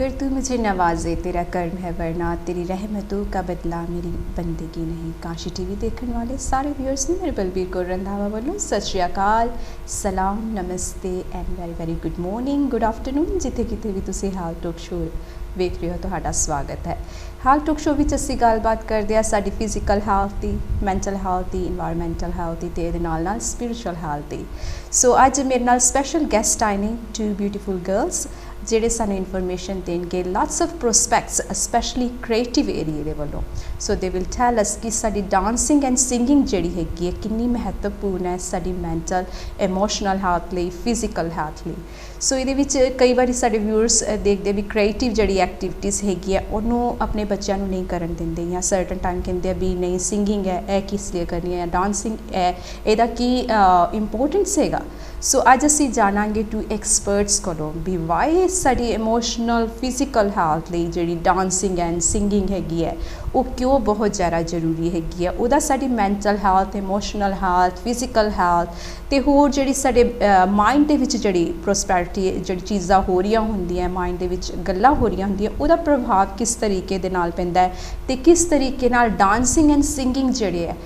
फिर तू मुझे नवाजे तेरा कर्म है वरना तेरी रहमतों का बदला मेरी बंदगी नहीं। काशी टीवी देखने वाले सारे व्यूअर्स ने मेरे बलबीर कौर रंधावा वालों सत श्री अकाल, सलाम, नमस्ते and very very good morning, good afternoon, जिथे किते भी तुसीं हाल टॉक शो ਵੇਖ ਰਹੇ ਹੋ। ਤੁਹਾਡਾ ਸਵਾਗਤ ਹੈ। ਹਾਲ ਟੋਕ ਸ਼ੋ ਵਿੱਚ ਅਸੀਂ ਗੱਲਬਾਤ ਕਰਦੇ ਹਾਂ ਸਾਡੀ ਫਿਜ਼ੀਕਲ ਹੈਲਥ ਦੀ, ਮੈਂਟਲ ਹੈਲਥ ਦੀ, ਇਨਵਾਇਰਮੈਂਟਲ ਹੈਲਥ ਦੀ ਤੇ ਇਹਦੇ ਨਾਲ ਸਪਿਰਿਚੁਅਲ ਹੈਲਥ ਦੀ। ਸੋ ਅੱਜ ਮੇਰੇ ਨਾਲ ਸਪੈਸ਼ਲ ਗੈਸਟ ਆਏ ਨੇ, ਟੂ ਬਿਊਟੀਫੁਲ ਗਰਲਸ ਜਿਹੜੇ ਸਾਨੂੰ ਇਨਫੋਰਮੇਸ਼ਨ ਦੇਣਗੇ lots of prospects specially creative ਏਰੀਏ ਦੇ ਵੱਲੋਂ। ਸੋ ਦੇ ਵਿਲ ਟੈਲ ਅਸ ਕਿ ਸਾਡੀ ਡਾਂਸਿੰਗ ਐਂਡ ਸਿੰਗਿੰਗ ਜਿਹੜੀ ਹੈਗੀ ਹੈ ਕਿੰਨੀ ਮਹੱਤਵਪੂਰਨ ਹੈ ਸਾਡੀ ਮੈਂਟਲ ਇਮੋਸ਼ਨਲ ਹੈਲਥ ਲਈ, ਫਿਜ਼ੀਕਲ ਹੈਲਥ ਲਈ। ਸੋ ਇਹਦੇ ਵਿੱਚ ਕਈ ਵਾਰੀ ਸਾਡੇ ਵਿਊਅਰਸ ਦੇਖਦੇ ਵੀ ਕ੍ਰੀਏਟਿਵ ਜਿਹੜੀ ਐਕਟੀਵਿਟੀਜ਼ ਹੈਗੀ ਹੈ ਉਹਨੂੰ ਆਪਣੇ ਬੱਚਿਆਂ ਨੂੰ ਨਹੀਂ ਕਰਨ ਦਿੰਦੇ, ਜਾਂ ਸਰਟਨ ਟਾਈਮ ਕਹਿੰਦੇ ਆ ਵੀ ਨਹੀਂ ਸਿੰਗਿੰਗ ਹੈ ਇਹ ਕਿਸ ਲਈ ਕਰਨੀ ਹੈ, ਡਾਂਸਿੰਗ ਹੈ ਇਹਦਾ ਕੀ ਇੰਪੋਰਟੈਂਸ ਹੈਗਾ। ਸੋ ਅੱਜ ਅਸੀਂ ਜਾਣਾਂਗੇ ਟੂ ਐਕਸਪਰਟਸ ਕੋਲੋਂ ਵੀ ਵਾਈ ਸਾਡੀ ਇਮੋਸ਼ਨਲ ਫਿਜ਼ੀਕਲ ਹੈਲਥ ਲਈ ਜਿਹੜੀ ਡਾਂਸਿੰਗ ਐਂਡ ਸਿੰਗਿੰਗ ਹੈਗੀ ਹੈ ਉਹ ਕਿਉਂ ਬਹੁਤ ਜ਼ਿਆਦਾ ਜ਼ਰੂਰੀ ਹੈਗੀ ਹੈ, ਉਹਦਾ ਸਾਡੀ mental health, emotional health, physical health ਅਤੇ ਹੋਰ ਜਿਹੜੀ ਸਾਡੇ ਮਾਇੰਡ ਦੇ ਵਿੱਚ ਜਿਹੜੀ ਪ੍ਰੋਸਪੈਰਿਟੀ ਜਿਹੜੀ ਚੀਜ਼ਾਂ ਹੋ ਰਹੀਆਂ ਹੁੰਦੀਆਂ, ਮਾਇੰਡ ਦੇ ਵਿੱਚ ਗੱਲਾਂ ਹੋ ਰਹੀਆਂ ਹੁੰਦੀਆਂ, ਉਹਦਾ ਪ੍ਰਭਾਵ ਕਿਸ ਤਰੀਕੇ ਦੇ ਨਾਲ ਪੈਂਦਾ ਹੈ ਅਤੇ ਕਿਸ ਤਰੀਕੇ ਨਾਲ ਡਾਂਸਿੰਗ ਐਂਡ ਸਿੰਗਿੰਗ ਜਿਹੜੇ ਹੈ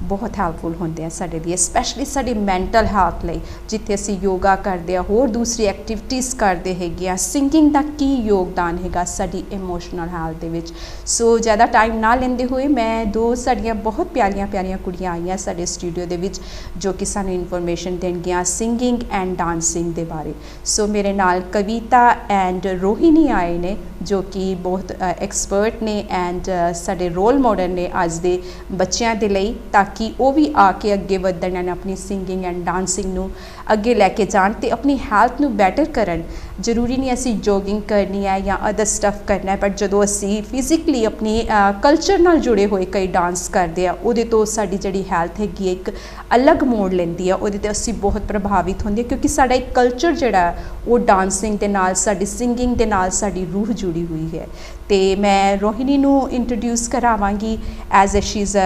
ਬਹੁਤ ਹੈਲਪਫੁਲ ਹੁੰਦੇ ਆ ਸਾਡੇ ਲਈ, ਸਪੈਸ਼ਲੀ ਸਾਡੀ ਮੈਂਟਲ ਹੈਲਥ ਲਈ। ਜਿੱਥੇ ਅਸੀਂ ਯੋਗਾ ਕਰਦੇ ਹਾਂ, ਹੋਰ ਦੂਸਰੀ ਐਕਟੀਵਿਟੀਜ਼ ਕਰਦੇ ਹੈਗੇ ਆ, ਸਿੰਗਿੰਗ ਦਾ ਕੀ ਯੋਗਦਾਨ ਹੈਗਾ ਸਾਡੀ ਇਮੋਸ਼ਨਲ ਹੈਲਥ ਦੇ ਵਿੱਚ। ਸੋ ਜ਼ਿਆਦਾ ਟਾਈਮ ਨਾ ਲੈਂਦੇ ਹੋਏ ਮੈਂ ਦੋ ਸਾਡੀਆਂ ਬਹੁਤ ਪਿਆਰੀਆਂ ਪਿਆਰੀਆਂ ਕੁੜੀਆਂ ਆਈਆਂ ਸਾਡੇ ਸਟੂਡੀਓ ਦੇ ਵਿੱਚ ਜੋ ਕਿ ਸਾਨੂੰ ਇਨਫੋਰਮੇਸ਼ਨ ਦੇਣਗੀਆਂ ਸਿੰਗਿੰਗ ਐਂਡ ਡਾਂਸਿੰਗ ਦੇ ਬਾਰੇ। ਸੋ ਮੇਰੇ ਨਾਲ ਕਵਿਤਾ ਐਂਡ ਰੋਹਿਣੀ ਆਏ ਨੇ ਜੋ ਕਿ ਬਹੁਤ ਐਕਸਪਰਟ ਨੇ ਐਂਡ ਸਾਡੇ ਰੋਲ ਮਾਡਲ ਨੇ ਅੱਜ ਦੇ ਬੱਚਿਆਂ ਦੇ ਲਈ, ਤਾਂ ਕਿ ਉਹ ਵੀ ਆ ਕੇ ਅੱਗੇ ਵਧਣ ਐਂਡ ਆਪਣੀ ਸਿੰਗਿੰਗ ਐਂਡ ਡਾਂਸਿੰਗ ਨੂੰ ਅੱਗੇ ਲੈ ਕੇ ਜਾਣ ਅਤੇ ਆਪਣੀ ਹੈਲਥ ਨੂੰ ਬੈਟਰ ਕਰਨ। ਜ਼ਰੂਰੀ ਨਹੀਂ ਅਸੀਂ ਜੋਗਿੰਗ ਕਰਨੀ ਹੈ ਜਾਂ ਅਦਰ ਸਟੱਫ ਕਰਨਾ ਹੈ, ਬਟ ਜਦੋਂ ਅਸੀਂ ਫਿਜ਼ੀਕਲੀ ਆਪਣੀ ਕਲਚਰ ਨਾਲ ਜੁੜੇ ਹੋਏ ਕਈ ਡਾਂਸ ਕਰਦੇ ਆ ਉਹਦੇ ਤੋਂ ਸਾਡੀ ਜਿਹੜੀ ਹੈਲਥ ਹੈਗੀ ਹੈ ਇੱਕ ਅਲੱਗ ਮੋੜ ਲੈਂਦੀ ਆ, ਉਹਦੇ 'ਤੇ ਅਸੀਂ ਬਹੁਤ ਪ੍ਰਭਾਵਿਤ ਹੁੰਦੇ ਕਿਉਂਕਿ ਸਾਡਾ ਇੱਕ ਕਲਚਰ ਜਿਹੜਾ ਉਹ ਡਾਂਸਿੰਗ ਦੇ ਨਾਲ, ਸਾਡੀ ਸਿੰਗਿੰਗ ਦੇ ਨਾਲ ਸਾਡੀ ਰੂਹ ਜੁੜੀ ਹੋਈ ਹੈ। ਅਤੇ ਮੈਂ ਰੋਹਿਣੀ ਨੂੰ ਇੰਟਰੋਡਿਊਸ ਕਰਾਵਾਂਗੀ as a she is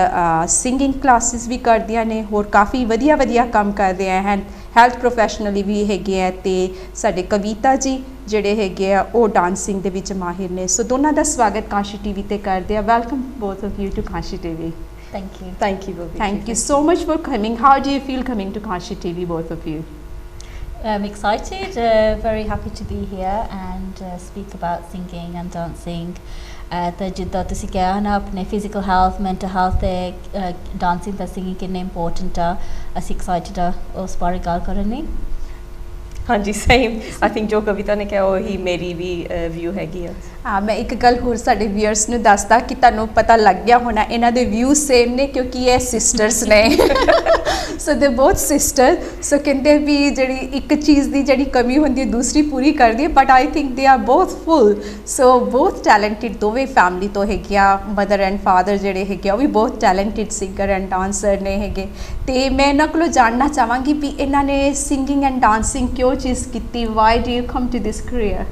singing classes ਵੀ ਕਰਦੀਆਂ ਨੇ, ਹੋਰ ਕਾਫੀ ਵਧੀਆ ਵਧੀਆ ਕੰਮ ਕਰਦੇ ਆ ਹਨ, ਹੈਲਥ ਪ੍ਰੋਫੈਸ਼ਨਲੀ ਵੀ ਹੈਗੇ ਆ, ਅਤੇ ਸਾਡੇ ਕਵਿਤਾ ਜੀ ਜਿਹੜੇ ਹੈਗੇ ਆ ਉਹ ਡਾਂਸਿੰਗ ਦੇ ਵਿੱਚ ਮਾਹਿਰ ਨੇ। ਸੋ ਦੋਨਾਂ ਦਾ ਸਵਾਗਤ ਕਾਸ਼ੀ ਟੀ ਵੀ 'ਤੇ ਕਰਦੇ ਆ। Welcome both of you to Kashi T V. Thank you. Thank you. Thank you so much for coming. How do you feel coming to Kashi TV, both of you? I'm excited, very happy to be here and speak about singing and dancing. ਤਾਂ ਜਿੱਦਾਂ ਤੁਸੀਂ ਕਿਹਾ ਨਾ ਆਪਣੇ physical health, mental health ਅਤੇ dancing ਅਤੇ singing ਕਿੰਨੇ important ਆ, ਅਸੀਂ ਐਕਸਾਈਟਡ ਆ ਉਸ ਬਾਰੇ ਗੱਲ ਕਰਨ ਲਈ। ਹਾਂਜੀ ਸੇਮ, ਆਈ ਥਿੰਕ ਜੋ ਕਵਿਤਾ ਨੇ ਕਿਹਾ ਉਹੀ ਮੇਰੀ ਵੀ ਵਿਊ ਹੈਗੀ ਆ। ਹਾਂ, ਮੈਂ ਇੱਕ ਗੱਲ ਹੋਰ ਸਾਡੇ ਵਿਊਅਰਸ ਨੂੰ ਦੱਸਦਾ ਕਿ ਤੁਹਾਨੂੰ ਪਤਾ ਲੱਗ ਗਿਆ ਹੋਣਾ ਇਹਨਾਂ ਦੇ ਵਿਊ ਸੇਮ ਨੇ ਕਿਉਂਕਿ ਇਹ ਸਿਸਟਰਸ ਨੇ। ਸੋ ਦੇ ਬੋਥ ਸਿਸਟਰ। ਸੋ ਕਹਿੰਦੇ ਵੀ ਜਿਹੜੀ ਇੱਕ ਚੀਜ਼ ਦੀ ਜਿਹੜੀ ਕਮੀ ਹੁੰਦੀ ਹੈ ਦੂਸਰੀ ਪੂਰੀ ਕਰਦੀ ਹੈ, but I think they are both full. So ਬਹੁਤ ਟੈਲੈਂਟਿਡ ਦੋਵੇਂ ਫੈਮਿਲੀ ਤੋਂ ਹੈਗੀਆਂ, ਮਦਰ ਐਂਡ ਫਾਦਰ ਜਿਹੜੇ ਹੈਗੇ ਉਹ ਵੀ ਬਹੁਤ ਟੈਲੈਂਟਿਡ ਸਿੰਗਰ ਐਂਡ ਡਾਂਸਰ ਨੇ ਹੈਗੇ। ਅਤੇ ਮੈਂ ਇਹਨਾਂ ਕੋਲੋਂ ਜਾਣਨਾ ਚਾਹਾਂਗੀ ਵੀ ਇਹਨਾਂ ਨੇ ਸਿੰਗਿੰਗ ਐਂਡ ਡਾਂਸਿੰਗ ਕਿਉਂ ਚੀਜ਼ ਕੀਤੀ, why do you come to this career?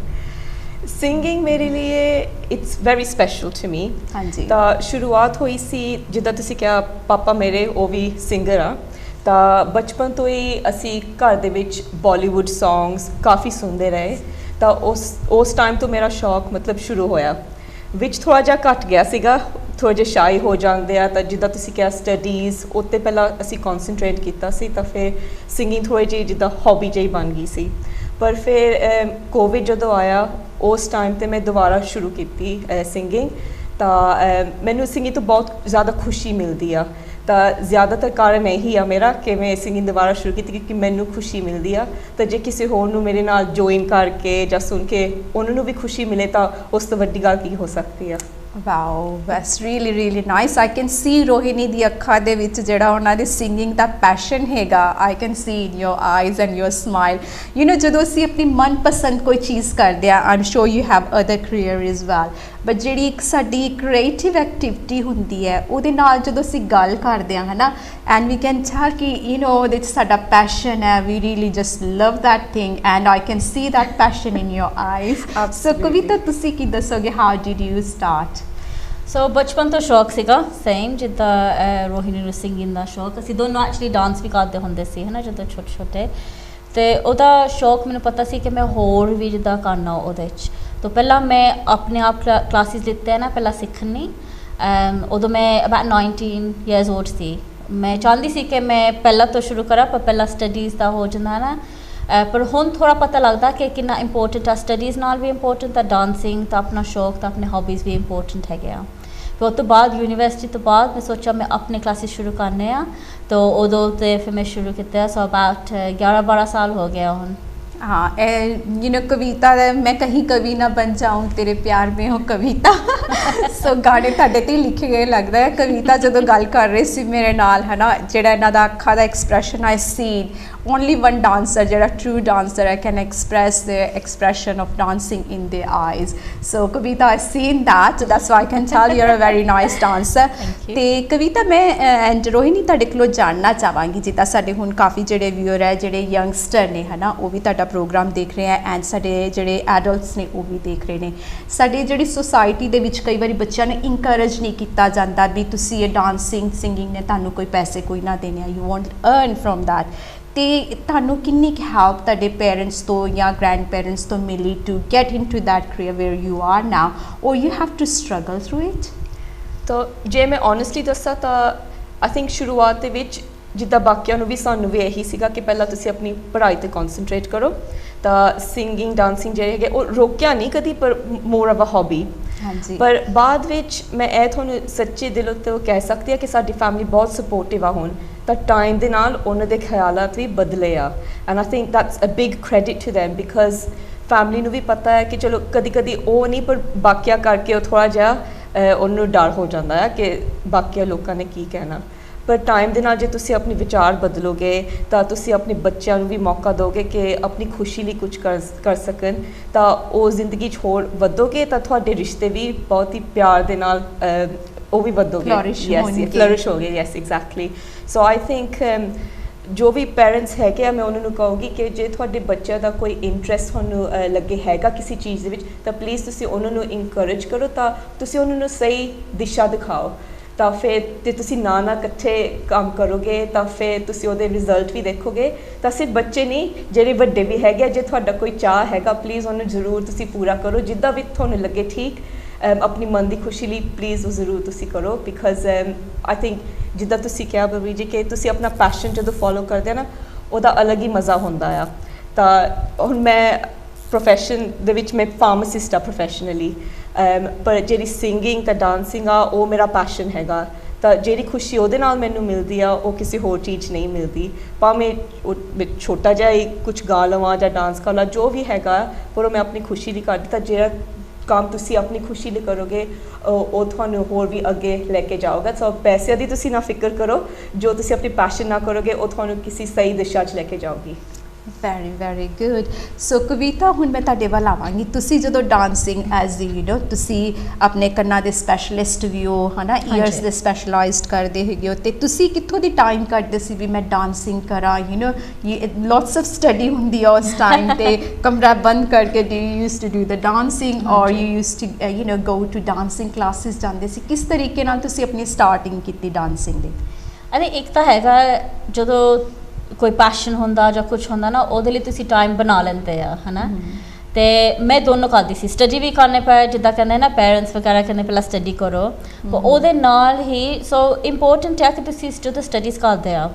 Singing ਮੇਰੇ ਲਈ it's very special to me. ਹਾਂਜੀ, ਤਾਂ ਸ਼ੁਰੂਆਤ ਹੋਈ ਸੀ ਜਿੱਦਾਂ ਤੁਸੀਂ ਕਿਹਾ, ਪਾਪਾ ਮੇਰੇ ਉਹ ਵੀ ਸਿੰਗਰ ਆ, ਤਾਂ ਬਚਪਨ ਤੋਂ ਹੀ ਅਸੀਂ ਘਰ ਦੇ ਵਿੱਚ ਬਾਲੀਵੁੱਡ ਸੌਂਗਸ ਕਾਫੀ ਸੁਣਦੇ ਰਹੇ। ਤਾਂ ਉਸ ਟਾਈਮ ਤੋਂ ਮੇਰਾ ਸ਼ੌਕ ਮਤਲਬ ਸ਼ੁਰੂ ਹੋਇਆ। ਵਿੱਚ ਥੋੜ੍ਹਾ ਜਿਹਾ ਘੱਟ ਗਿਆ ਸੀਗਾ, ਥੋੜ੍ਹੇ ਜਿਹੇ ਸ਼ਾਈ ਹੋ ਜਾਂਦੇ ਆ, ਤਾਂ ਜਿੱਦਾਂ ਤੁਸੀਂ ਕਿਹਾ ਸਟੱਡੀਜ਼ ਉੱਤੇ ਪਹਿਲਾਂ ਅਸੀਂ ਕੌਨਸਨਟਰੇਟ ਕੀਤਾ ਸੀ, ਤਾਂ ਫਿਰ ਸਿੰਗਿੰਗ ਥੋੜ੍ਹੀ ਜਿਹੀ ਜਿੱਦਾਂ ਹੌਬੀ ਜਿਹੀ ਬਣ ਗਈ ਸੀ। ਪਰ ਫਿਰ ਕੋਵਿਡ ਜਦੋਂ ਆਇਆ ਉਸ ਟਾਈਮ 'ਤੇ ਮੈਂ ਦੁਬਾਰਾ ਸ਼ੁਰੂ ਕੀਤੀ ਸਿੰਗਿੰਗ। ਤਾਂ ਮੈਨੂੰ ਸਿੰਗਿੰਗ ਤੋਂ ਬਹੁਤ ਜ਼ਿਆਦਾ ਖੁਸ਼ੀ ਮਿਲਦੀ ਆ, ਤਾਂ ਜ਼ਿਆਦਾਤਰ ਕਾਰਨ ਇਹੀ ਆ ਮੇਰਾ ਕਿ ਮੈਂ ਸਿੰਗਿੰਗ ਦੁਬਾਰਾ ਸ਼ੁਰੂ ਕੀਤੀ ਕਿਉਂਕਿ ਮੈਨੂੰ ਖੁਸ਼ੀ ਮਿਲਦੀ ਆ। ਤਾਂ ਜੇ ਕਿਸੇ ਹੋਰ ਨੂੰ ਮੇਰੇ ਨਾਲ ਜੁਆਇਨ ਕਰਕੇ ਜਾਂ ਸੁਣ ਕੇ ਉਹਨਾਂ ਨੂੰ ਵੀ ਖੁਸ਼ੀ ਮਿਲੇ ਤਾਂ ਉਸ ਤੋਂ ਵੱਡੀ ਗੱਲ ਕੀ ਹੋ ਸਕਦੀ ਆ। Wow, that's really really nice. I can ਸੀ ਰੋਹਿਣੀ ਦੀ ਅੱਖਾਂ ਦੇ ਵਿੱਚ ਜਿਹੜਾ ਉਹਨਾਂ ਦੇ ਸਿੰਗਿੰਗ ਦਾ ਪੈਸ਼ਨ ਹੈਗਾ, I can see in your eyes and your smile. You know ਜਦੋਂ ਅਸੀਂ ਆਪਣੀ ਮਨਪਸੰਦ ਕੋਈ ਚੀਜ਼ ਕਰਦੇ ਹਾਂ, I am sure you have other career is well, but ਜਿਹੜੀ ਇੱਕ ਸਾਡੀ ਕ੍ਰੀਏਟਿਵ ਐਕਟੀਵਿਟੀ ਹੁੰਦੀ ਹੈ ਉਹਦੇ ਨਾਲ ਜਦੋਂ ਅਸੀਂ ਗੱਲ ਕਰਦੇ ਹਾਂ ਹੈ ਨਾ, ਐਂਡ ਵੀ ਕੈਨ ਟੈਲ ਕਿ ਯੂ ਨੋ ਉਹਦੇ 'ਚ ਸਾਡਾ ਪੈਸ਼ਨ ਹੈ, we really just love that thing and I can see that passion in your eyes. So Kavita ਤੁਸੀਂ ਕੀ ਦੱਸੋਗੇ, how did you start? So ਬਚਪਨ ਤੋਂ ਸ਼ੌਕ ਸੀਗਾ ਸੇਮ ਜਿੱਦਾਂ ਰੋਹਿਣੀ ਨੂੰ ਸਿੰਗਿੰਗ ਦਾ ਸ਼ੌਕ, ਅਸੀਂ ਦੋਨੋਂ ਐਕਚੁਅਲੀ ਡਾਂਸ ਵੀ ਕਰਦੇ ਹੁੰਦੇ ਸੀ ਹੈ ਨਾ ਜਦੋਂ ਛੋਟੇ ਛੋਟੇ, ਅਤੇ ਉਹਦਾ ਸ਼ੌਕ ਮੈਨੂੰ ਪਤਾ ਸੀ ਕਿ ਮੈਂ ਹੋਰ ਵੀ ਜਿੱਦਾਂ ਕਰਨਾ ਉਹਦੇ 'ਚ। तो पहला मैं अपने आप क्लासेस लिते हैं ना पहला सीखनी उदों मैं अबाउट 19 ईयर्स ओल्ड सी मैं चाहती सी कि मैं पहला तो शुरू करा पर पहला स्टडीज़ का हो जाता ना पर हुण थोड़ा पता लगता कि कितना इंपोर्टेंट है स्टडीज़ नाल भी इंपोर्टेंट है डांसिंग तो अपना शौक तो अपने हॉबीज़ भी इंपोर्टेंट है गया फिर उस तो बाद यूनिवर्सिटी तो बाद मैं सोचा मैं अपने क्लासेस शुरू करने तो उदों ते फिर मैं शुरू किया सो अबाउट 11-12 साल हो गया हुण हाँ यू नो कविता मैं कहीं कवि ना बन जाऊँ तेरे प्यार में हो कविता सो गाने ਤੁਹਾਡੇ ਤੇ ਲਿਖੇ ਗਏ ਲੱਗਦਾ ਹੈ ਕਵਿਤਾ ਜਦੋਂ ਗੱਲ ਕਰ ਰਹੇ ਸੀ ਮੇਰੇ ਨਾਲ ਹੈ ਨਾ ਜਿਹੜਾ ਇਹਨਾਂ ਦਾ ਅੱਖਾਂ ਦਾ ਐਕਸਪ੍ਰੈਸ਼ਨ ਆਈ ਸੀਨ only one dancer ਜਿਹੜਾ true dancer I can express the expression of dancing in their eyes so Kavita I've seen that so that's why I can tell you're a very nice dancer ਤੇ ਕਵਿਤਾ ਮੈਂ and Rohini ਤੁਹਾਡੇ ਕੋਲੋਂ ਜਾਣਨਾ ਚਾਹਾਂਗੀ ਜਿੱਦਾਂ ਸਾਡੇ ਹੁਣ ਕਾਫੀ ਜਿਹੜੇ ਵਿਊਅਰ ਹੈ ਜਿਹੜੇ ਯੰਗਸਟਰ ਨੇ ਹੈ ਨਾ ਉਹ ਵੀ ਤੁਹਾਡਾ ਪ੍ਰੋਗਰਾਮ ਦੇਖ ਰਹੇ ਆ ਐਂਡ ਸਾਡੇ ਜਿਹੜੇ ਐਡਲਟਸ ਨੇ ਉਹ ਵੀ ਦੇਖ ਰਹੇ ਨੇ ਸਾਡੀ ਜਿਹੜੀ ਸੋਸਾਇਟੀ ਦੇ ਵਿੱਚ ਕਈ ਵਾਰੀ ਬੱਚਿਆਂ ਨੂੰ ਇਨਕਰੇਜ ਨਹੀਂ ਕੀਤਾ ਜਾਂਦਾ ਵੀ ਤੁਸੀਂ ਇਹ ਡਾਂਸਿੰਗ ਸਿੰਗਿੰਗ ਨੇ ਤੁਹਾਨੂੰ ਕੋਈ ਪੈਸੇ ਕੋਈ ਨਾ ਦੇਣੇ ਆ you want earn from that ਤੇ ਤੁਹਾਨੂੰ ਕਿੰਨੀ ਕੁ ਹੈਲਪ ਤੁਹਾਡੇ ਪੇਰੈਂਟਸ ਤੋਂ ਜਾਂ ਗ੍ਰੈਂਡ ਪੇਰੈਂਟਸ ਤੋਂ ਮਿਲੀ to get into that career where you are now or you have to struggle through it ਤਾਂ ਜੇ ਮੈਂ ਓਨੈਸਟਲੀ ਦੱਸਾਂ ਤਾਂ ਆਈ ਥਿੰਕ ਸ਼ੁਰੂਆਤ ਦੇ ਵਿੱਚ ਜਿੱਦਾਂ ਬਾਕੀਆਂ ਨੂੰ ਵੀ ਸਾਨੂੰ ਵੀ ਇਹੀ ਸੀਗਾ ਕਿ ਪਹਿਲਾਂ ਤੁਸੀਂ ਆਪਣੀ ਪੜ੍ਹਾਈ 'ਤੇ ਕਨਸੈਂਟਰੇਟ ਕਰੋ ਤਾਂ ਸਿੰਗਿੰਗ ਡਾਂਸਿੰਗ ਜਿਹੜੇ ਹੈਗੇ ਉਹ ਰੋਕਿਆ ਨਹੀਂ ਕਦੀ ਪਰ ਮੋਰ ਆਫ ਅ ਹੌਬੀ ਹਾਂਜੀ ਪਰ ਬਾਅਦ ਵਿੱਚ ਮੈਂ ਇਹ ਤੁਹਾਨੂੰ ਸੱਚੇ ਦਿਲੋਂ ਤੋਂ ਕਹਿ ਸਕਦੀ ਹਾਂ ਕਿ ਸਾਡੀ ਫੈਮਿਲੀ ਬਹੁਤ ਸਪੋਰਟਿਵ ਆ ਹੁਣ ਤਾਂ ਟਾਈਮ ਦੇ ਨਾਲ ਉਹਨਾਂ ਦੇ ਖਿਆਲਾਤ ਵੀ ਬਦਲੇ ਆ and I think that's a big credit to them because family ਨੂੰ ਵੀ ਪਤਾ ਹੈ ਕਿ ਚਲੋ ਕਦੀ ਕਦੀ ਉਹ ਨਹੀਂ ਪਰ ਬਾਕੀਆਂ ਕਰਕੇ ਉਹ ਥੋੜ੍ਹਾ ਜਿਹਾ ਉਹਨੂੰ ਡਰ ਹੋ ਜਾਂਦਾ ਹੈ ਕਿ ਬਾਕੀਆਂ ਲੋਕਾਂ ਨੇ ਕੀ ਕਹਿਣਾ ਪਰ ਟਾਈਮ ਦੇ ਨਾਲ ਜੇ ਤੁਸੀਂ ਆਪਣੇ ਵਿਚਾਰ ਬਦਲੋਗੇ ਤਾਂ ਤੁਸੀਂ ਆਪਣੇ ਬੱਚਿਆਂ ਨੂੰ ਵੀ ਮੌਕਾ ਦਿਓਗੇ ਕਿ ਆਪਣੀ ਖੁਸ਼ੀ ਲਈ ਕੁਝ ਕਰ ਸਕਣ ਤਾਂ ਉਹ ਜ਼ਿੰਦਗੀ 'ਚ ਹੋਰ ਵਧੋਗੇ ਤਾਂ ਤੁਹਾਡੇ ਰਿਸ਼ਤੇ ਵੀ ਬਹੁਤ ਹੀ ਪਿਆਰ ਦੇ ਨਾਲ ਉਹ ਵੀ ਵਧੋਗੇ ਫਲਰਿਸ਼ ਹੋਗੇ yes exactly so I think ਜੋ ਵੀ ਪੈਰੈਂਟਸ ਹੈਗੇ ਆ ਮੈਂ ਉਹਨਾਂ ਨੂੰ ਕਹੂੰਗੀ ਕਿ ਜੇ ਤੁਹਾਡੇ ਬੱਚਿਆਂ ਦਾ ਕੋਈ ਇੰਟਰਸਟ ਤੁਹਾਨੂੰ ਲੱਗੇ ਹੈਗਾ ਕਿਸੇ ਚੀਜ਼ ਦੇ ਵਿੱਚ ਤਾਂ ਪਲੀਜ਼ ਤੁਸੀਂ ਉਹਨਾਂ ਨੂੰ ਇਨਕਰੇਜ ਕਰੋ ਤਾਂ ਤੁਸੀਂ ਉਹਨਾਂ ਨੂੰ ਸਹੀ ਦਿਸ਼ਾ ਦਿਖਾਓ ਤਾਂ ਫਿਰ ਜੇ ਤੁਸੀਂ ਨਾਲ ਇਕੱਠੇ ਕੰਮ ਕਰੋਗੇ ਤਾਂ ਫਿਰ ਤੁਸੀਂ ਉਹਦੇ ਰਿਜ਼ਲਟ ਵੀ ਦੇਖੋਗੇ ਤਾਂ ਸਿਰਫ ਬੱਚੇ ਨਹੀਂ ਜਿਹੜੇ ਵੱਡੇ ਵੀ ਹੈਗੇ ਜੇ ਤੁਹਾਡਾ ਕੋਈ ਚਾਹ ਹੈਗਾ ਪਲੀਜ਼ ਉਹਨੂੰ ਜ਼ਰੂਰ ਤੁਸੀਂ ਪੂਰਾ ਕਰੋ ਜਿੱਦਾਂ ਵੀ ਤੁਹਾਨੂੰ ਲੱਗੇ ਠੀਕ ਆਪਣੀ ਮਨ ਦੀ ਖੁਸ਼ੀ ਲਈ ਪਲੀਜ਼ ਉਹ ਜ਼ਰੂਰ ਤੁਸੀਂ ਕਰੋ ਬਿਕਾਜ਼ ਆਈ ਥਿੰਕ ਜਿੱਦਾਂ ਤੁਸੀਂ ਕਿਹਾ ਬਬੀ ਜੀ ਕਿ ਤੁਸੀਂ ਆਪਣਾ ਪੈਸ਼ਨ ਜਦੋਂ ਫੋਲੋ ਕਰਦੇ ਆ ਨਾ ਉਹਦਾ ਅਲੱਗ ਹੀ ਮਜ਼ਾ ਹੁੰਦਾ ਆ ਤਾਂ ਹੁਣ ਮੈਂ ਪ੍ਰੋਫੈਸ਼ਨ ਦੇ ਵਿੱਚ ਮੈਂ ਫਾਰਮਾਸਿਸਟ ਆ ਪ੍ਰੋਫੈਸ਼ਨਲੀ ਪਰ ਜਿਹੜੀ ਸਿੰਗਿੰਗ ਤਾਂ ਡਾਂਸਿੰਗ ਆ ਉਹ ਮੇਰਾ ਪੈਸ਼ਨ ਹੈਗਾ ਤਾਂ ਜਿਹੜੀ ਖੁਸ਼ੀ ਉਹਦੇ ਨਾਲ ਮੈਨੂੰ ਮਿਲਦੀ ਆ ਉਹ ਕਿਸੇ ਹੋਰ ਚੀਜ਼ ਨਹੀਂ ਮਿਲਦੀ ਭਾਵੇਂ ਉਹ ਛੋਟਾ ਜਿਹਾ ਹੀ ਕੁਛ ਗਾ ਲਵਾਂ ਜਾਂ ਡਾਂਸ ਕਰ ਲਾਂ ਜੋ ਵੀ ਹੈਗਾ ਪਰ ਉਹ ਮੈਂ ਆਪਣੀ ਖੁਸ਼ੀ ਲਈ ਕਰਦੀ ਤਾਂ ਜਿਹੜਾ ਕੰਮ ਤੁਸੀਂ ਆਪਣੀ ਖੁਸ਼ੀ ਲਈ ਕਰੋਗੇ ਉਹ ਤੁਹਾਨੂੰ ਹੋਰ ਵੀ ਅੱਗੇ ਲੈ ਕੇ ਜਾਓਗਾ ਸੋ ਪੈਸਿਆਂ ਦੀ ਤੁਸੀਂ ਨਾ ਫਿਕਰ ਕਰੋ ਜੋ ਤੁਸੀਂ ਆਪਣੀ ਪੈਸ਼ਨ ਨਾ ਕਰੋਗੇ ਉਹ ਤੁਹਾਨੂੰ ਕਿਸੇ ਸਹੀ ਦਿਸ਼ਾ 'ਚ ਲੈ ਕੇ ਜਾਓਗੀ ਵੈਰੀ ਵੈਰੀ ਗੁੱਡ ਸੋ ਕਵਿਤਾ ਹੁਣ ਮੈਂ ਤੁਹਾਡੇ ਵੱਲ ਆਵਾਂਗੀ ਤੁਸੀਂ ਜਦੋਂ ਡਾਂਸਿੰਗ ਐਜ਼ ਯੂ ਨੋ ਤੁਸੀਂ ਆਪਣੇ ਕੰਨਾਂ ਦੇ ਸਪੈਸ਼ਲਿਸਟ ਵੀ ਹੋ ਹੈ ਨਾ ਈਅਰਸ ਦੇ ਸਪੈਸ਼ਲਾਈਜ਼ਡ ਕਰਦੇ ਹੈਗੇ ਹੋ ਅਤੇ ਤੁਸੀਂ ਕਿੱਥੋਂ ਦੀ ਟਾਈਮ ਕੱਢਦੇ ਸੀ ਵੀ ਮੈਂ ਡਾਂਸਿੰਗ ਕਰਾਂ you know lots of study ਹੁੰਦੀ ਆ ਉਸ ਟਾਈਮ 'ਤੇ ਕਮਰਾ ਬੰਦ ਕਰਕੇ do you use to do the dancing or you use to you know go to dancing classes ਜਾਂਦੇ ਸੀ ਕਿਸ ਤਰੀਕੇ ਨਾਲ ਤੁਸੀਂ ਆਪਣੀ ਸਟਾਰਟਿੰਗ ਕੀਤੀ ਡਾਂਸਿੰਗ ਦੀ ਅਰੇ ਇੱਕ ਤਾਂ ਹੈਗਾ ਜਦੋਂ ਕੋਈ ਪੈਸ਼ਨ ਹੁੰਦਾ ਜਾਂ ਕੁਛ ਹੁੰਦਾ ਨਾ ਉਹਦੇ ਲਈ ਤੁਸੀਂ ਟਾਈਮ ਬਣਾ ਲੈਂਦੇ ਆ ਹੈ ਨਾ ਅਤੇ ਮੈਂ ਦੋਨੋਂ ਕਰਦੀ ਸੀ ਸਟੱਡੀ ਵੀ ਕਰਨੇ ਪਏ ਜਿੱਦਾਂ ਕਹਿੰਦੇ ਨਾ ਪੇਰੈਂਟਸ ਵਗੈਰਾ ਕਹਿੰਦੇ ਪਹਿਲਾਂ ਸਟੱਡੀ ਕਰੋ ਉਹਦੇ ਨਾਲ ਹੀ ਸੋ ਇੰਪੋਰਟੈਂਟ ਹੈ ਕਿ ਤੁਸੀਂ ਜਦੋਂ ਸਟੱਡੀਜ਼ ਕਰਦੇ ਆ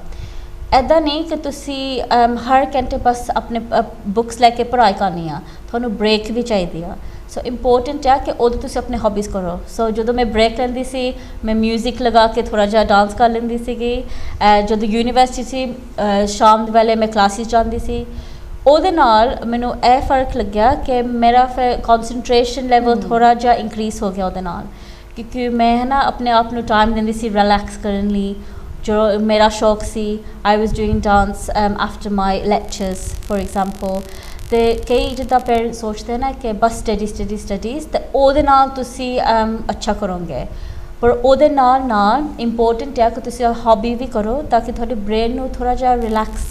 ਇੱਦਾਂ ਨਹੀਂ ਕਿ ਤੁਸੀਂ ਹਰ ਘੰਟੇ ਬਸ ਆਪਣੇ ਬੁੱਕਸ ਲੈ ਕੇ ਪੜ੍ਹਾਈ ਕਰਨੀ ਆ ਤੁਹਾਨੂੰ ਬ੍ਰੇਕ ਵੀ ਚਾਹੀਦੀ ਆ ਸੋ ਇੰਪੋਰਟੈਂਟ ਹੈ ਕਿ ਉਦੋਂ ਤੁਸੀਂ ਆਪਣੇ ਹੌਬੀਜ਼ ਕਰੋ ਸੋ ਜਦੋਂ ਮੈਂ ਬ੍ਰੇਕ ਲੈਂਦੀ ਸੀ ਮੈਂ ਮਿਊਜ਼ਿਕ ਲਗਾ ਕੇ ਥੋੜ੍ਹਾ ਜਿਹਾ ਡਾਂਸ ਕਰ ਲੈਂਦੀ ਸੀਗੀ ਜਦੋਂ ਯੂਨੀਵਰਸਿਟੀ ਸੀ ਸ਼ਾਮ ਦੇ ਵੇਲੇ ਮੈਂ ਕਲਾਸਿਸ ਜਾਂਦੀ ਸੀ ਉਹਦੇ ਨਾਲ ਮੈਨੂੰ ਇਹ ਫਰਕ ਲੱਗਿਆ ਕਿ ਮੇਰਾ ਫਿਰ ਕੌਨਸਨਟ੍ਰੇਸ਼ਨ ਲੈਵਲ ਥੋੜ੍ਹਾ ਜਿਹਾ ਇਨਕਰੀਜ਼ ਹੋ ਗਿਆ ਉਹਦੇ ਨਾਲ ਕਿਉਂਕਿ ਮੈਂ ਨਾ ਆਪਣੇ ਆਪ ਨੂੰ ਟਾਈਮ ਦਿੰਦੀ ਸੀ ਰਿਲੈਕਸ ਕਰਨ ਲਈ ਜੋ ਮੇਰਾ ਸ਼ੌਕ ਸੀ I was doing dance after my lectures for example ਅਤੇ ਕਈ ਜਿੱਦਾਂ ਪੇਰੈਂਟਸ ਸੋਚਦੇ ਨਾ ਕਿ ਬਸ ਸਟੱਡੀਜ਼ ਅਤੇ ਉਹਦੇ ਨਾਲ ਤੁਸੀਂ ਅੱਛਾ ਕਰੋਗੇ ਪਰ ਉਹਦੇ ਨਾਲ ਨਾਲ ਇੰਪੋਰਟੈਂਟ ਹੈ ਕਿ ਤੁਸੀਂ ਹੌਬੀ ਵੀ ਕਰੋ ਤਾਂ ਕਿ ਤੁਹਾਡੇ ਬ੍ਰੇਨ ਨੂੰ ਥੋੜ੍ਹਾ ਜਿਹਾ ਰਿਲੈਕਸ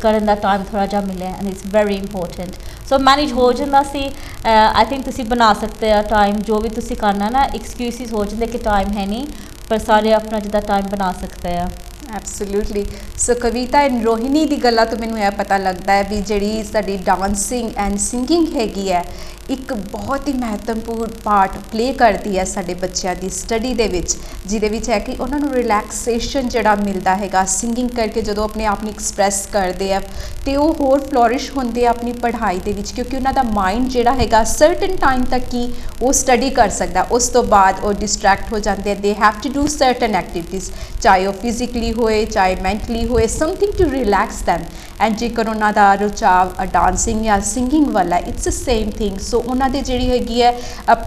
ਕਰਨ ਦਾ ਟਾਈਮ ਥੋੜ੍ਹਾ ਜਿਹਾ ਮਿਲੇ and it's very important so manage ਹੋ ਜਾਂਦਾ ਸੀ ਆਈ ਥਿੰਕ ਤੁਸੀਂ ਬਣਾ ਸਕਦੇ ਆ ਟਾਈਮ ਜੋ ਵੀ ਤੁਸੀਂ ਕਰਨਾ ਨਾ ਐਕਸਕਿਊਸਿਸ ਹੋ ਜਾਂਦੇ ਕਿ ਟਾਈਮ ਹੈ ਨਹੀਂ ਪਰ ਸਾਰੇ ਆਪਣਾ ਜਿੱਦਾਂ ਟਾਈਮ ਬਣਾ ਸਕਦੇ ਆ absolutely. So Kavita and Rohini ਦੀ ਗੱਲਾਂ ਤੋਂ ਮੈਨੂੰ ਇਹ ਪਤਾ ਲੱਗਦਾ ਹੈ ਵੀ ਜਿਹੜੀ ਸਾਡੀ ਡਾਂਸਿੰਗ ਐਂਡ ਸਿੰਗਿੰਗ ਹੈਗੀ ਹੈ ਇੱਕ ਬਹੁਤ ਹੀ ਮਹੱਤਵਪੂਰਨ ਪਾਰਟ ਪਲੇ ਕਰਦੀ ਹੈ ਸਾਡੇ ਬੱਚਿਆਂ ਦੀ ਸਟੱਡੀ ਦੇ ਵਿੱਚ, ਜਿਹਦੇ ਵਿੱਚ ਹੈ ਕਿ ਉਹਨਾਂ ਨੂੰ ਰਿਲੈਕਸੇਸ਼ਨ ਜਿਹੜਾ ਮਿਲਦਾ ਹੈਗਾ ਸਿੰਗਿੰਗ ਕਰਕੇ ਜਦੋਂ ਆਪਣੇ ਆਪ ਨੂੰ ਐਕਸਪ੍ਰੈਸ ਕਰਦੇ ਆ ਅਤੇ ਉਹ ਹੋਰ ਫਲੋਰਿਸ਼ ਹੁੰਦੇ ਆ ਆਪਣੀ ਪੜ੍ਹਾਈ ਦੇ ਵਿੱਚ, ਕਿਉਂਕਿ ਉਹਨਾਂ ਦਾ ਮਾਈਂਡ ਜਿਹੜਾ ਹੈਗਾ ਸਰਟਨ ਟਾਈਮ ਤੱਕ ਹੀ ਉਹ ਸਟੱਡੀ ਕਰ ਸਕਦਾ, ਉਸ ਤੋਂ ਬਾਅਦ ਉਹ ਡਿਸਟਰੈਕਟ ਹੋ ਜਾਂਦੇ ਆ। They have to do certain activities, ਚਾਹੇ ਉਹ ਫਿਜ਼ੀਕਲੀ ਹੋਏ ਚਾਹੇ ਮੈਂਟਲੀ ਹੋਏ, something to relax them. And ਜੇਕਰ ਉਹਨਾਂ ਦਾ ਰੁਝਾਵ ਡਾਂਸਿੰਗ ਜਾਂ ਸਿੰਗਿੰਗ ਵਾਲਾ, ਇਟਸ ਸੇਮ ਥਿੰਗ। ਸੋ ਉਹਨਾਂ ਦੀ ਜਿਹੜੀ ਹੈਗੀ ਹੈ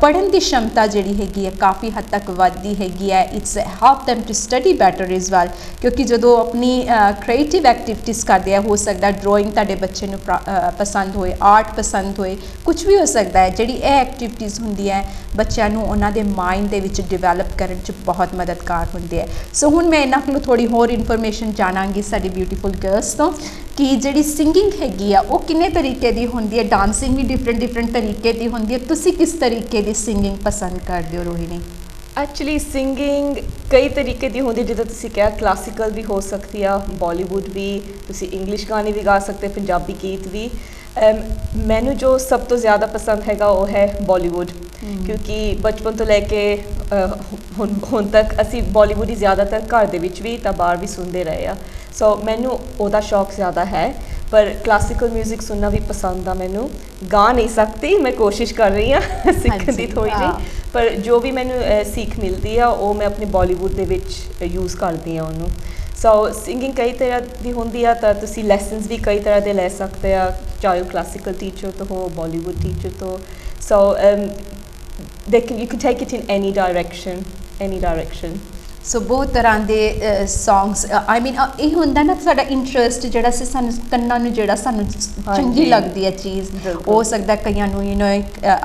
ਪੜ੍ਹਨ ਦੀ ਸ਼ਮਤਾ ਜਿਹੜੀ ਹੈਗੀ ਹੈ ਕਾਫੀ ਹੱਦ ਤੱਕ ਵੱਧਦੀ ਹੈਗੀ ਹੈ। It's help them to study better is well, ਕਿਉਂਕਿ ਜਦੋਂ ਆਪਣੀ ਕ੍ਰੀਏਟਿਵ ਐਕਟੀਵਿਟੀਜ਼ ਕਰਦੇ ਆ, ਹੋ ਸਕਦਾ ਡਰਾਇੰਗ ਤੁਹਾਡੇ ਬੱਚੇ ਨੂੰ ਪਸੰਦ ਹੋਏ, ਆਰਟ ਪਸੰਦ ਹੋਏ, ਕੁਝ ਵੀ ਹੋ ਸਕਦਾ ਹੈ। ਜਿਹੜੀ ਇਹ ਐਕਟੀਵਿਟੀਜ਼ ਹੁੰਦੀ ਹੈ ਬੱਚਿਆਂ ਨੂੰ ਉਹਨਾਂ ਦੇ ਮਾਈਂਡ ਦੇ ਵਿੱਚ ਡਿਵੈਲਪ ਕਰਨ 'ਚ ਬਹੁਤ ਮਦਦਗਾਰ ਹੁੰਦੀ ਹੈ। ਸੋ ਹੁਣ ਮੈਂ ਇਹਨਾਂ ਕੋਲੋਂ ਥੋੜ੍ਹੀ ਹੋਰ ਇਨਫੋਰਮੇਸ਼ਨ ਜਾਣਾਂਗੀ ਸਾਡੀ ਬਿਊਟੀਫੁਲ ਗਰਲਸ ਤੋਂ ਕਿ ਜਿਹੜੀ ਸਿੰਗਿੰਗ ਹੈਗੀ ਆ ਉਹ ਕਿੰਨੇ ਤਰੀਕੇ ਦੀ ਹੁੰਦੀ ਹੈ, ਡਾਂਸਿੰਗ ਵੀ ਡਿਫਰੈਂਟ ਤਰੀਕੇ ਦੀ ਹੁੰਦੀ ਹੈ। ਤੁਸੀਂ ਕਿਸ ਤਰੀਕੇ ਦੀ ਸਿੰਗਿੰਗ ਪਸੰਦ ਕਰਦੇ ਹੋ ਰੋਹਿਣੀ? ਐਕਚੁਅਲੀ ਸਿੰਗਿੰਗ ਕਈ ਤਰੀਕੇ ਦੀ ਹੁੰਦੀ, ਜਿੱਦਾਂ ਤੁਸੀਂ ਕਿਹਾ ਕਲਾਸੀਕਲ ਵੀ ਹੋ ਸਕਦੀ ਆ, ਬਾਲੀਵੁੱਡ ਵੀ, ਤੁਸੀਂ ਇੰਗਲਿਸ਼ ਗਾਣੇ ਵੀ ਗਾ ਸਕਦੇ, ਪੰਜਾਬੀ ਗੀਤ ਵੀ। ਮੈਨੂੰ ਜੋ ਸਭ ਤੋਂ ਜ਼ਿਆਦਾ ਪਸੰਦ ਹੈਗਾ ਉਹ ਹੈ ਬਾਲੀਵੁੱਡ, ਕਿਉਂਕਿ ਬਚਪਨ ਤੋਂ ਲੈ ਕੇ ਹੁਣ ਤੱਕ ਅਸੀਂ ਬਾਲੀਵੁੱਡ ਹੀ ਜ਼ਿਆਦਾਤਰ ਘਰ ਦੇ ਵਿੱਚ ਵੀ ਤਾਂ ਬਾਹਰ ਵੀ ਸੁਣਦੇ ਰਹੇ ਆ। ਸੋ ਮੈਨੂੰ ਉਹਦਾ ਸ਼ੌਕ ਜ਼ਿਆਦਾ ਹੈ, ਪਰ ਕਲਾਸੀਕਲ ਮਿਊਜ਼ਿਕ ਸੁਣਨਾ ਵੀ ਪਸੰਦ ਆ। ਮੈਨੂੰ ਗਾ ਨਹੀਂ ਸਕਦੀ, ਮੈਂ ਕੋਸ਼ਿਸ਼ ਕਰ ਰਹੀ ਹਾਂ ਸਿੱਖਣ ਦੀ ਥੋੜ੍ਹੀ ਜਿਹੀ, ਪਰ ਜੋ ਵੀ ਮੈਨੂੰ ਸਿੱਖ ਮਿਲਦੀ ਆ ਉਹ ਮੈਂ ਆਪਣੇ ਬਾਲੀਵੁੱਡ ਦੇ ਵਿੱਚ ਯੂਜ਼ ਕਰਦੀ ਹਾਂ ਉਹਨੂੰ। ਸੋ ਸਿੰਗਿੰਗ ਕਈ ਤਰ੍ਹਾਂ ਦੀ ਹੁੰਦੀ ਆ, ਤਾਂ ਤੁਸੀਂ ਲੈਸਨਸ ਵੀ ਕਈ ਤਰ੍ਹਾਂ ਦੇ ਲੈ ਸਕਦੇ ਆ, ਚਾਹੇ ਉਹ ਕਲਾਸੀਕਲ ਟੀਚਰ ਤੋਂ ਹੋ, ਬਾਲੀਵੁੱਡ ਟੀਚਰ ਤੋਂ। ਸੋ you can take it in any direction. ਸੋ ਬਹੁਤ ਤਰ੍ਹਾਂ ਦੇ ਸੌਂਗਸ, ਆਈ ਮੀਨ ਇਹ ਹੁੰਦਾ ਨਾ ਸਾਡਾ ਇੰਟਰਸਟ ਜਿਹੜਾ ਸੀ, ਸਾਨੂੰ ਕੰਨਾਂ ਨੂੰ ਜਿਹੜਾ ਸਾਨੂੰ ਚੰਗੀ ਲੱਗਦੀ ਹੈ ਚੀਜ਼, ਹੋ ਸਕਦਾ ਕਈਆਂ ਨੂੰ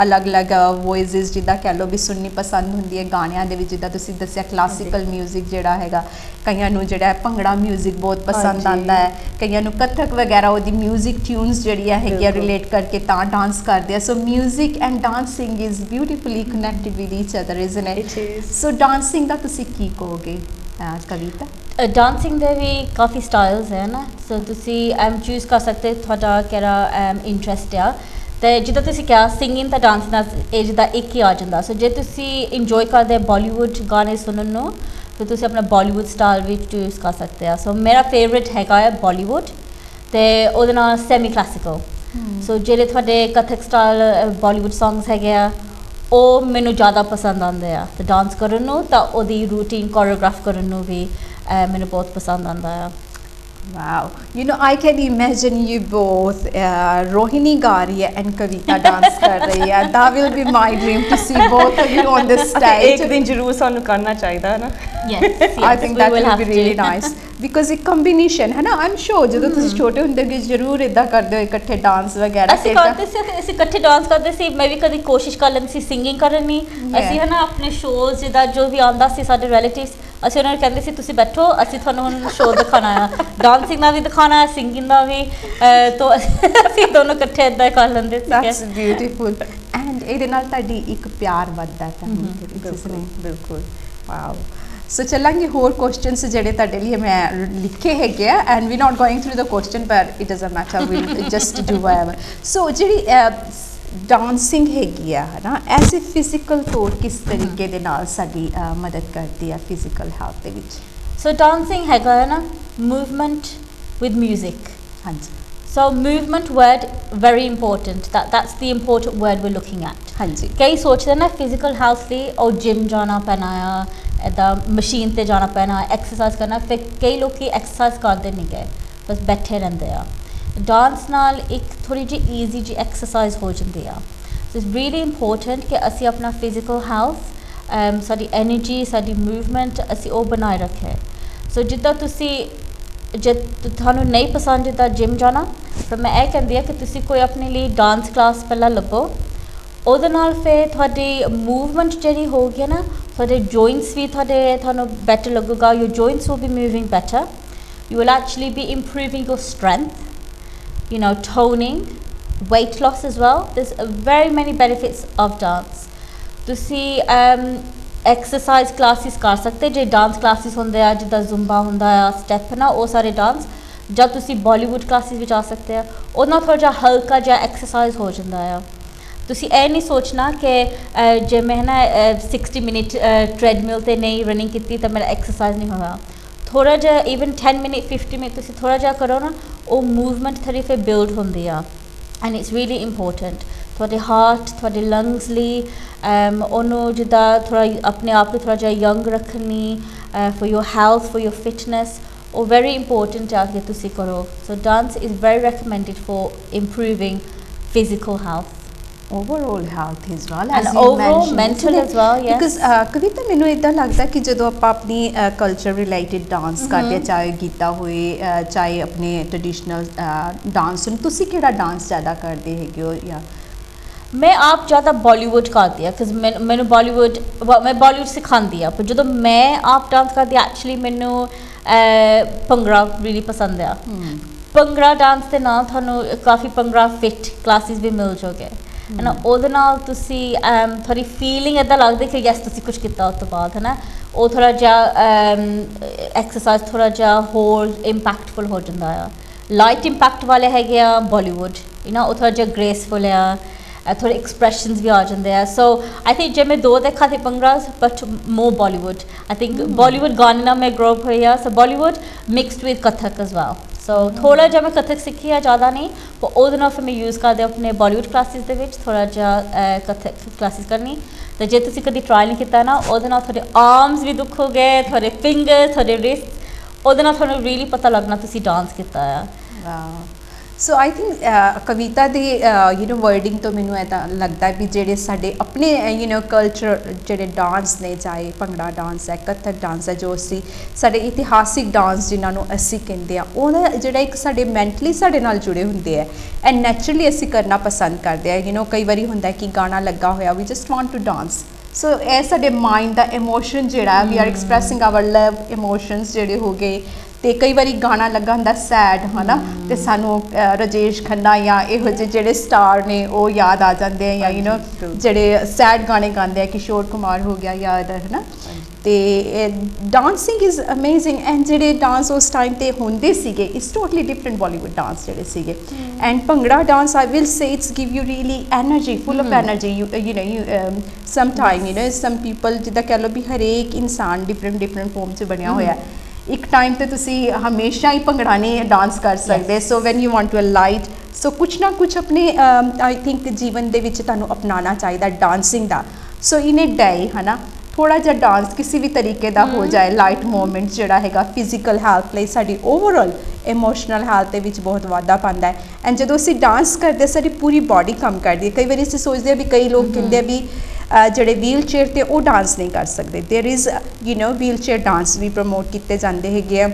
ਅਲੱਗ-ਅਲੱਗ ਵੋਇਸਿਸ ਜਿੱਦਾਂ ਕਹਿ ਲਓ ਵੀ ਸੁਣਨੀ ਪਸੰਦ ਹੁੰਦੀ ਹੈ ਗਾਣਿਆਂ ਦੇ ਵਿੱਚ, ਜਿੱਦਾਂ ਤੁਸੀਂ ਦੱਸਿਆ ਕਲਾਸੀਕਲ ਮਿਊਜ਼ਿਕ ਜਿਹੜਾ ਹੈਗਾ, ਕਈਆਂ ਨੂੰ ਜਿਹੜਾ ਭੰਗੜਾ ਮਿਊਜ਼ਿਕ ਬਹੁਤ ਪਸੰਦ ਆਉਂਦਾ ਹੈ, ਕਈਆਂ ਨੂੰ ਕੱਥਕ ਵਗੈਰਾ ਉਹਦੀ ਮਿਊਜ਼ਿਕ ਟਿਊਨਸ ਜਿਹੜੀਆਂ ਹੈਗੀਆਂ ਰਿਲੇਟ ਕਰਕੇ ਤਾਂ ਡਾਂਸ ਕਰਦੇ ਆ। So music and dancing is beautifully connected with each other, isn't it? So dancing ਦਾ ਤੁਸੀਂ ਕੀ ਕਹੋਗੇ ਕਵਿਤਾ? ਡਾਂਸਿੰਗ ਦੇ ਵੀ ਕਾਫੀ ਸਟਾਈਲਸ ਹੈ ਨਾ, ਸੋ ਤੁਸੀਂ ਚੂਜ਼ ਕਰ ਸਕਦੇ ਤੁਹਾਡਾ ਕਿਹੜਾ ਇੰਟਰਸਟ ਆ। ਅਤੇ ਜਿੱਦਾਂ ਤੁਸੀਂ ਕਿਹਾ ਸਿੰਗਿੰਗ ਤਾਂ ਡਾਂਸ ਨਾਲ ਇਹ ਜਿੱਦਾਂ ਇੱਕ ਹੀ ਆ ਜਾਂਦਾ। ਸੋ ਜੇ ਤੁਸੀਂ ਇੰਜੋਏ ਕਰਦੇ ਬਾਲੀਵੁੱਡ ਗਾਣੇ ਸੁਣਨ ਨੂੰ, ਤਾਂ ਤੁਸੀਂ ਆਪਣਾ ਬਾਲੀਵੁੱਡ ਸਟਾਈਲ ਵੀ ਚੂਜ਼ ਕਰ ਸਕਦੇ ਆ। ਸੋ ਮੇਰਾ ਫੇਵਰੇਟ ਹੈਗਾ ਹੈ ਬਾਲੀਵੁੱਡ, ਅਤੇ ਉਹਦੇ ਨਾਲ ਸੈਮੀ ਕਲਾਸੀਕਲ। ਸੋ ਜਿਹੜੇ ਤੁਹਾਡੇ ਕਥਕ ਸਟਾਈਲ ਬਾਲੀਵੁੱਡ ਸੌਂਗਸ ਹੈਗੇ ਆ ਉਹ ਮੈਨੂੰ ਜ਼ਿਆਦਾ ਪਸੰਦ ਆਉਂਦੇ ਆ, ਅਤੇ ਡਾਂਸ ਕਰਨ ਨੂੰ ਤਾਂ ਉਹਦੀ ਰੂਟੀਨ ਕੋਰੀਓਗ੍ਰਾਫ ਕਰਨ ਨੂੰ ਵੀ ਮੈਨੂੰ ਬਹੁਤ ਪਸੰਦ ਆਉਂਦਾ ਆ। Wow, I can imagine you both, Rohini गा रही है and Kavita dance कर रही है. That will be my dream to see both of you on the stage. एक दिन जरूर सानू करना चाहिए है ना? Yes, I think that will be really nice because एक combination है ना, I'm sure ਜਦੋਂ ਤੁਸੀਂ ਛੋਟੇ ਹੁੰਦੇ ਕਿ ਜ਼ਰੂਰ ਇਦਾਂ ਕਰਦੇ ਹੋ ਇਕੱਠੇ ਡਾਂਸ ਵਗੈਰਾ। ਅਸੀਂ ਕਰਦੇ ਸੀ, ਅਸੀਂ ਇਕੱਠੇ ਡਾਂਸ ਕਰਦੇ ਸੀ। ਮੈਂ ਵੀ ਕਦੀ ਕੋਸ਼ਿਸ਼ ਕਰ ਲੈਂਦੀ ਸੀ ਸਿੰਗਿੰਗ ਕਰਨ ਦੀ। ਅਸੀਂ ਹੈ ਨਾ ਆਪਣੇ ਸ਼ੋਅ ਜਿੱਦਾਂ ਜੋ ਵੀ ਆਉਂਦਾ ਸੀ ਸਾਡੇ ਰਿਲੇਟਿਵਸ, ਅਸੀਂ ਉਹਨਾਂ ਨੂੰ ਕਹਿੰਦੇ ਸੀ ਤੁਸੀਂ ਬੈਠੋ, ਅਸੀਂ ਤੁਹਾਨੂੰ ਹੁਣ ਸ਼ੋਅ ਦਿਖਾਉਣਾ ਆ, ਡਾਂਸਿੰਗ ਦਾ ਵੀ ਦਿਖਾਉਣਾ ਹੈ, ਸਿੰਗਿੰਗ ਦਾ ਵੀ। ਤਾਂ ਅਸੀਂ ਦੋਨੋਂ ਇਕੱਠੇ ਇੱਦਾਂ ਕਰ ਲੈਂਦੇ ਸੀ। That's beautiful. ਐਂਡ ਇਹਦੇ ਨਾਲ ਤੁਹਾਡੀ ਇੱਕ ਪਿਆਰ ਵੱਧਦਾ ਤਾਂ ਬਿਲਕੁਲ। ਵਾਓ। ਸੋ ਚੱਲਾਂਗੇ ਹੋਰ ਕੁਐਸਚਨਸ ਜਿਹੜੇ ਤੁਹਾਡੇ ਲਈ ਮੈਂ ਲਿਖੇ ਹੈਗੇ ਆ, and we not going through the question ਪਰ it doesn't matter, we just do whatever. So ਜਿਹੜੀ ਡਾਂਸਿੰਗ ਹੈਗੀ ਆ ਹੈ ਨਾ, ਐਜ਼ ਏ ਫਿਜ਼ੀਕਲ ਤੌਰ ਕਿਸ ਤਰੀਕੇ ਦੇ ਨਾਲ ਸਾਡੀ ਮਦਦ ਕਰਦੀ ਆ ਫਿਜ਼ੀਕਲ ਹੈਲਥ ਦੇ ਵਿੱਚ? ਸੋ ਡਾਂਸਿੰਗ ਹੈਗਾ ਹੈ ਨਾ ਮੂਵਮੈਂਟ ਵਿਦ ਮਿਊਜ਼ਿਕ। ਹਾਂਜੀ। So movement word very important, that's the important word we're looking at. ਹਾਂਜੀ। ਕਈ ਸੋਚਦੇ ਨਾ ਫਿਜ਼ੀਕਲ ਹੈਲਥ ਲਈ ਉਹ ਜਿਮ ਜਾਣਾ ਪੈਣਾ ਆ, ਇੱਦਾਂ ਮਸ਼ੀਨ 'ਤੇ ਜਾਣਾ ਪੈਣਾ, ਐਕਸਰਸਾਈਜ਼ ਕਰਨਾ। ਫਿਰ ਕਈ ਲੋਕ ਐਕਸਰਸਾਈਜ਼ ਕਰਦੇ ਨਹੀਂ ਗਏ, ਬਸ ਬੈਠੇ ਰਹਿੰਦੇ ਆ। ਡਾਂਸ ਨਾਲ ਇੱਕ ਥੋੜ੍ਹੀ ਜਿਹੀ ਈਜ਼ੀ ਜਿਹੀ ਐਕਸਰਸਾਈਜ਼ ਹੋ ਜਾਂਦੀ ਆ। ਸੋ ਇਟਸ ਰੀਅਲੀ ਇੰਪੋਰਟੈਂਟ ਕਿ ਅਸੀਂ ਆਪਣਾ ਫਿਜ਼ੀਕਲ ਹੈਲਥ, ਸਾਡੀ ਐਨਰਜੀ, ਸਾਡੀ ਮੂਵਮੈਂਟ ਅਸੀਂ ਉਹ ਬਣਾਏ ਰੱਖੇ। ਸੋ ਜਿੱਦਾਂ ਤੁਸੀਂ ਜੇ ਤੁਹਾਨੂੰ ਨਹੀਂ ਪਸੰਦ ਜਿੱਦਾਂ ਜਿਮ ਜਾਣਾ, ਫਿਰ ਮੈਂ ਇਹ ਕਹਿੰਦੀ ਹਾਂ ਕਿ ਤੁਸੀਂ ਕੋਈ ਆਪਣੇ ਲਈ ਡਾਂਸ ਕਲਾਸ ਪਹਿਲਾਂ ਲੱਭੋ। ਉਹਦੇ ਨਾਲ ਫਿਰ ਤੁਹਾਡੀ ਮੂਵਮੈਂਟ ਜਿਹੜੀ ਹੋ ਗਈ ਨਾ, ਤੁਹਾਡੇ ਜੋਇੰਟਸ ਵੀ ਤੁਹਾਨੂੰ ਬੈਟਰ ਲੱਗੂਗਾ। Your joints will be moving better, you will actually B improving your strength, toning, weight loss as well. There's very many benefits of dance. ਤੁਸੀਂ ਐਕਸਰਸਾਈਜ਼ ਕਲਾਸਿਸ ਕਰ ਸਕਦੇ ਜੇ ਡਾਂਸ ਕਲਾਸਿਸ ਹੁੰਦੇ ਆ ਜਿੱਦਾਂ ਜ਼ੁੰਬਾ ਹੁੰਦਾ ਆ ਸਟੈਪ ਨਾ ਉਹ ਸਾਰੇ ਡਾਂਸ ਜਾਂ ਤੁਸੀਂ ਬਾਲੀਵੁੱਡ ਕਲਾਸਿਸ ਵਿੱਚ ਆ ਸਕਦੇ ਆ ਉਹਦੇ ਨਾਲ ਥੋੜ੍ਹਾ ਜਿਹਾ ਹਲਕਾ ਜਿਹਾ ਐਕਸਰਸਾਈਜ਼ ਹੋ ਜਾਂਦਾ ਆ ਤੁਸੀਂ ਇਹ ਨਹੀਂ ਸੋਚਣਾ ਕਿ ਜੇ ਮੈਂ ਨਾ 60 ਮਿੰਟ ਟ੍ਰੈਡਮਿਲ 'ਤੇ ਨਹੀਂ ਰਨਿੰਗ ਕੀਤੀ ਤਾਂ ਮੇਰਾ ਐਕਸਰਸਾਈਜ਼ ਨਹੀਂ ਹੋਇਆ ਥੋੜ੍ਹਾ ਜਿਹਾ ਈਵਨ 10 ਮਿੰਟ 50 ਮਿੰਟ ਤੁਸੀਂ ਥੋੜ੍ਹਾ ਜਿਹਾ ਕਰੋ ਨਾ ਉਹ ਮੂਵਮੈਂਟ ਥੋੜ੍ਹੀ ਫਿਰ ਬਿਲਡ ਹੁੰਦੀ ਆ ਐਂਡ ਇਟਸ ਰੀਅਲੀ ਇੰਪੋਰਟੈਂਟ ਤੁਹਾਡੇ ਹਾਰਟ ਤੁਹਾਡੇ ਲੰਗਸ ਲਈ ਉਹਨੂੰ ਜਿੱਦਾਂ ਥੋੜ੍ਹਾ ਆਪਣੇ ਆਪ ਨੂੰ ਥੋੜ੍ਹਾ ਜਿਹਾ ਯੰਗ ਰੱਖਣ ਲਈ for your health for your fitness ਉਹ ਵੈਰੀ ਇੰਪੋਰਟੈਂਟ ਆ ਕਿ ਤੁਸੀਂ ਕਰੋ so dance is very recommended for improving physical health overall health as well and as you overall mentioned mental as well yes because ਕਵਿਤਾ ਮੈਨੂੰ ਇਦਾਂ ਲੱਗਦਾ ਕਿ ਜਦੋਂ ਆਪਾਂ ਆਪਣੀ ਕਲਚਰ ਰਿਲੇਟਡ ਡਾਂਸ ਕਰਦੇ ਚਾਹੇ ਗੀਤਾ ਹੋਏ ਚਾਹੇ ਆਪਣੇ ਟ੍ਰੈਡੀਸ਼ਨਲ ਡਾਂਸ ਨੂੰ ਤੁਸੀਂ ਕਿਹੜਾ ਡਾਂਸ ਜ਼ਿਆਦਾ ਕਰਦੇ ਹੈਗੇ ਹੋ ਜਾਂ ਮੈਂ ਆਪ ਜ਼ਿਆਦਾ ਬਾਲੀਵੁੱਡ ਕਰਦੀ ਆ ਕਿਉਂਕਿ ਮੈਨੂੰ ਬਾਲੀਵੁੱਡ ਮੈਂ ਬਾਲੀਵੁੱਡ ਸਿਖਾਉਂਦੀ ਆ ਪਰ ਜਦੋਂ ਮੈਂ ਆਪ ਡਾਂਸ ਕਰਦੀ ਐਕਚੁਅਲੀ ਮੈਨੂੰ ਭੰਗੜਾ ਰੀਲੀ ਪਸੰਦ ਆ ਭੰਗੜਾ ਡਾਂਸ ਦੇ ਨਾਲ ਤੁਹਾਨੂੰ ਕਾਫੀ ਭੰਗੜਾ ਫਿਟ ਕਲਾਸਿਸ ਵੀ ਮਿਲ ਜਾਓਗੇ ਹੈ ਨਾ ਉਹਦੇ ਨਾਲ ਤੁਸੀਂ ਥੋੜ੍ਹੀ ਫੀਲਿੰਗ ਇੱਦਾਂ ਲੱਗਦੀ ਕਿ ਯੈਸ ਤੁਸੀਂ ਕੁਛ ਕੀਤਾ ਉਸ ਤੋਂ ਬਾਅਦ ਹੈ ਨਾ ਉਹ ਥੋੜ੍ਹਾ ਜਿਹਾ ਐਕਸਰਸਾਈਜ਼ ਥੋੜ੍ਹਾ ਜਿਹਾ ਹੋਰ ਇੰਪੈਕਟਫੁਲ ਹੋ ਜਾਂਦਾ ਆ ਲਾਈਟ ਇੰਪੈਕਟ ਵਾਲੇ ਹੈਗੇ ਆ ਬਾਲੀਵੁੱਡ ਉਹ ਥੋੜ੍ਹਾ ਜਿਹਾ ਗ੍ਰੇਸਫੁਲ ਆ ਥੋੜ੍ਹੇ ਐਕਸਪ੍ਰੈਸ਼ਨਸ ਵੀ ਆ ਜਾਂਦੇ ਆ ਸੋ ਆਈ ਥਿੰਕ ਜੇ ਮੈਂ ਦੋ ਦੇਖਾ ਤੇ bhangra but more Bollywood I think Bollywood ਗਾਣੇ ਨਾਲ ਮੈਂ ਗਰੋ ਅਪ ਹੋਈ ਆ so Bollywood mixed with Kathak as well so ਥੋੜ੍ਹਾ ਜਿਹਾ ਮੈਂ ਕਥਕ ਸਿੱਖੀ ਆ ਜ਼ਿਆਦਾ ਨਹੀਂ ਪਰ ਉਹਦੇ ਨਾਲ ਫਿਰ ਮੈਂ ਯੂਜ਼ ਕਰਦੇ ਆਪਣੇ ਬਾਲੀਵੁੱਡ ਕਲਾਸਿਸ ਦੇ ਵਿੱਚ ਥੋੜ੍ਹਾ ਜਿਹਾ ਕਥਕ ਕਲਾਸਿਸ ਕਰਨੀ ਤੇ ਜੇ ਤੁਸੀਂ ਕਦੀ ਟਰਾਈ ਨਹੀਂ ਕੀਤਾ ਨਾ ਉਹਦੇ ਨਾਲ ਤੁਹਾਡੇ ਆਰਮਸ ਵੀ ਦੁਖੋਗੇ ਤੁਹਾਡੇ ਫਿੰਗਰ ਤੁਹਾਡੇ ਰਿਸਟ ਉਹਦੇ ਨਾਲ ਤੁਹਾਨੂੰ ਰੀਲੀ ਪਤਾ ਲੱਗਣਾ ਤੁਸੀਂ ਡਾਂਸ ਕੀਤਾ ਆ ਸੋ ਆਈ ਥਿੰਕ ਕਵਿਤਾ ਦੇ ਵਰਡਿੰਗ ਤੋਂ ਮੈਨੂੰ ਇੱਦਾਂ ਲੱਗਦਾ ਵੀ ਜਿਹੜੇ ਸਾਡੇ ਆਪਣੇ ਕਲਚਰ ਜਿਹੜੇ ਡਾਂਸ ਨੇ ਚਾਹੇ ਭੰਗੜਾ ਡਾਂਸ ਹੈ ਕਥਕ ਡਾਂਸ ਹੈ ਜੋ ਅਸੀਂ ਸਾਡੇ ਇਤਿਹਾਸਿਕ ਡਾਂਸ ਜਿਨ੍ਹਾਂ ਨੂੰ ਅਸੀਂ ਕਹਿੰਦੇ ਆ ਉਹਦਾ ਜਿਹੜਾ ਇੱਕ ਸਾਡੇ ਮੈਂਟਲੀ ਸਾਡੇ ਨਾਲ ਜੁੜੇ ਹੁੰਦੇ ਆ ਐਂਡ ਨੈਚੁਰਲੀ ਅਸੀਂ ਕਰਨਾ ਪਸੰਦ ਕਰਦੇ ਆ ਕਈ ਵਾਰੀ ਹੁੰਦਾ ਕਿ ਗਾਣਾ ਲੱਗਾ ਹੋਇਆ we just want to dance so ਇਹ ਸਾਡੇ ਮਾਈਂਡ ਦਾ ਇਮੋਸ਼ਨ ਜਿਹੜਾ we are expressing our love emotions ਜਿਹੜੇ ਹੋ ਗਏ ਤੇ ਕਈ ਵਾਰੀ ਗਾਣਾ ਲੱਗਾ ਹੁੰਦਾ ਸੈਡ ਹੈ ਨਾ ਤੇ ਸਾਨੂੰ ਰਾਜੇਸ਼ ਖੰਨਾ ਜਾਂ ਇਹੋ ਜਿਹੇ ਜਿਹੜੇ ਸਟਾਰ ਨੇ ਉਹ ਯਾਦ ਆ ਜਾਂਦੇ ਆ ਜਾਂ ਜਿਹੜੇ ਸੈਡ ਗਾਣੇ ਗਾਉਂਦੇ ਆ ਕਿਸ਼ੋਰ ਕੁਮਾਰ ਹੋ ਗਿਆ ਯਾਦ ਹੈ ਨਾ ਤੇ ਡਾਂਸਿੰਗ ਇਜ਼ ਅਮੇਜ਼ਿੰਗ ਐਂਡ ਜਿਹੜੇ ਡਾਂਸ ਉਸ ਟਾਈਮ ਤੇ ਹੁੰਦੇ ਸੀਗੇ it's totally different Bollywood dance ਜਿਹੜੇ ਸੀਗੇ and bhangra dance I will say it's give you really energy full of energy you some time some people ਜਿੱਦਾਂ ਕਹਿ ਲਓ ਵੀ ਹਰੇਕ ਇਨਸਾਨ ਡਿਫਰੈਂਟ ਫੋਰਮ 'ਚ ਬਣਿਆ ਹੋਇਆ ਇੱਕ ਟਾਈਮ ਤੇ ਤੁਸੀਂ ਹਮੇਸ਼ਾ ਹੀ ਭੰਗੜਾ ਨਹੀਂ ਡਾਂਸ ਕਰ ਸਕਦੇ so when you want to light so ਕੁਛ ਨਾ ਕੁਛ ਆਪਣੇ ਆਈ ਥਿੰਕ ਜੀਵਨ ਦੇ ਵਿੱਚ ਤੁਹਾਨੂੰ ਅਪਣਾਉਣਾ ਚਾਹੀਦਾ ਡਾਂਸਿੰਗ ਦਾ ਸੋ ਇਨ ਏ ਡੇ ਹੈ ਨਾ ਥੋੜ੍ਹਾ ਜਿਹਾ ਡਾਂਸ ਕਿਸੇ ਵੀ ਤਰੀਕੇ ਦਾ ਹੋ ਜਾਏ ਲਾਈਟ ਮੂਵਮੈਂਟ ਜਿਹੜਾ ਹੈਗਾ ਫਿਜ਼ੀਕਲ ਹੈਲਥ ਲਈ ਸਾਡੀ ਓਵਰਆਲ ਇਮੋਸ਼ਨਲ ਹੈਲਥ ਦੇ ਵਿੱਚ ਬਹੁਤ ਵਾਧਾ ਪਾਉਂਦਾ ਹੈ ਐਂਡ ਜਦੋਂ ਅਸੀਂ ਡਾਂਸ ਕਰਦੇ ਸਾਡੀ ਪੂਰੀ ਬਾਡੀ ਕੰਮ ਕਰਦੀ ਹੈ ਕਈ ਵਾਰੀ ਅਸੀਂ ਸੋਚਦੇ ਹਾਂ ਵੀ ਕਈ ਲੋਕ ਕਹਿੰਦੇ ਆ ਵੀ ਜਿਹੜੇ ਵੀਲ ਚੇਅਰ 'ਤੇ ਉਹ ਡਾਂਸ ਨਹੀਂ ਕਰ ਸਕਦੇ there is wheelchair dance ਵੀ ਪ੍ਰਮੋਟ ਕੀਤੇ ਜਾਂਦੇ ਹੈਗੇ ਆ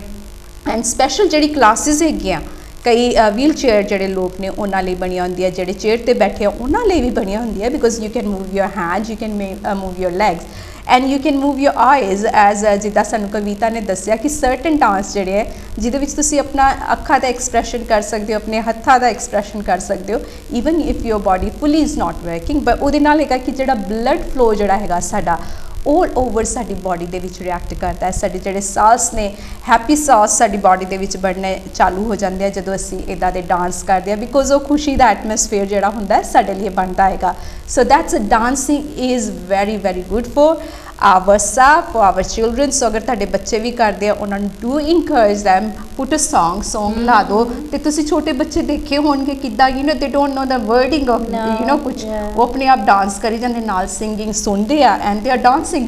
ਐਂਡ ਸਪੈਸ਼ਲ ਜਿਹੜੀ ਕਲਾਸਿਸ ਹੈਗੀਆਂ ਕਈ ਵੀਲ ਚੇਅਰ ਜਿਹੜੇ ਲੋਕ ਨੇ ਉਹਨਾਂ ਲਈ ਬਣੀਆਂ ਹੁੰਦੀਆਂ ਜਿਹੜੇ ਚੇਅਰ 'ਤੇ ਬੈਠੇ ਆ ਉਹਨਾਂ ਲਈ ਵੀ ਬਣੀਆਂ ਹੁੰਦੀਆਂ because you can move your hand you can move your legs and you can move your eyes as ਜਿੱਦਾਂ ਸਾਨੂੰ ਕਵਿਤਾ ਨੇ ਦੱਸਿਆ ਕਿ ਸਰਟਨ ਡਾਂਸ ਜਿਹੜੇ ਹੈ ਜਿਹਦੇ ਵਿੱਚ ਤੁਸੀਂ ਆਪਣਾ ਅੱਖਾਂ ਦਾ ਐਕਸਪ੍ਰੈਸ਼ਨ ਕਰ ਸਕਦੇ ਹੋ ਆਪਣੇ ਹੱਥਾਂ ਦਾ ਐਕਸਪ੍ਰੈਸ਼ਨ ਕਰ ਸਕਦੇ ਹੋ even if your body fully is not working but ਉਹਦੇ ਨਾਲ ਹੈਗਾ ਕਿ ਜਿਹੜਾ ਬਲੱਡ ਫਲੋ ਜਿਹੜਾ ਹੈਗਾ ਸਾਡਾ ਆਲ ਓਵਰ ਸਾਡੀ ਬਾਡੀ ਦੇ ਵਿੱਚ ਰਿਐਕਟ ਕਰਦਾ ਹੈ ਸਾਡੇ ਜਿਹੜੇ ਸਾਹਸ ਨੇ ਹੈਪੀ ਸਾਹਸ ਸਾਡੀ ਬਾਡੀ ਦੇ ਵਿੱਚ ਬਣਨੇ ਚਾਲੂ ਹੋ ਜਾਂਦੇ ਆ ਜਦੋਂ ਅਸੀਂ ਇੱਦਾਂ ਦੇ ਡਾਂਸ ਕਰਦੇ ਆ ਬਿਕੋਜ਼ ਉਹ ਖੁਸ਼ੀ ਦਾ ਐਟਮੋਸਫੇਅਰ ਜਿਹੜਾ ਹੁੰਦਾ ਹੈ ਸਾਡੇ ਲਈ ਬਣਦਾ ਹੈਗਾ so that's dancing is very very good for our self for our children so ਅਗਰ ਤੁਹਾਡੇ ਬੱਚੇ ਵੀ ਕਰਦੇ ਆ ਉਹਨਾਂ ਨੂੰ do encourage them put a song ਲਾ ਦਿਓ ਤੇ ਤੁਸੀਂ ਛੋਟੇ ਬੱਚੇ ਦੇਖੇ ਹੋਣਗੇ ਕਿੱਦਾਂ ਦੇ don't know the wording of ਕੁਛ ਉਹ ਆਪਣੇ ਆਪ ਡਾਂਸ ਕਰੀ ਜਾਂਦੇ ਨਾਲ ਸਿੰਗਿੰਗ ਸੁਣਦੇ ਆ and they are dancing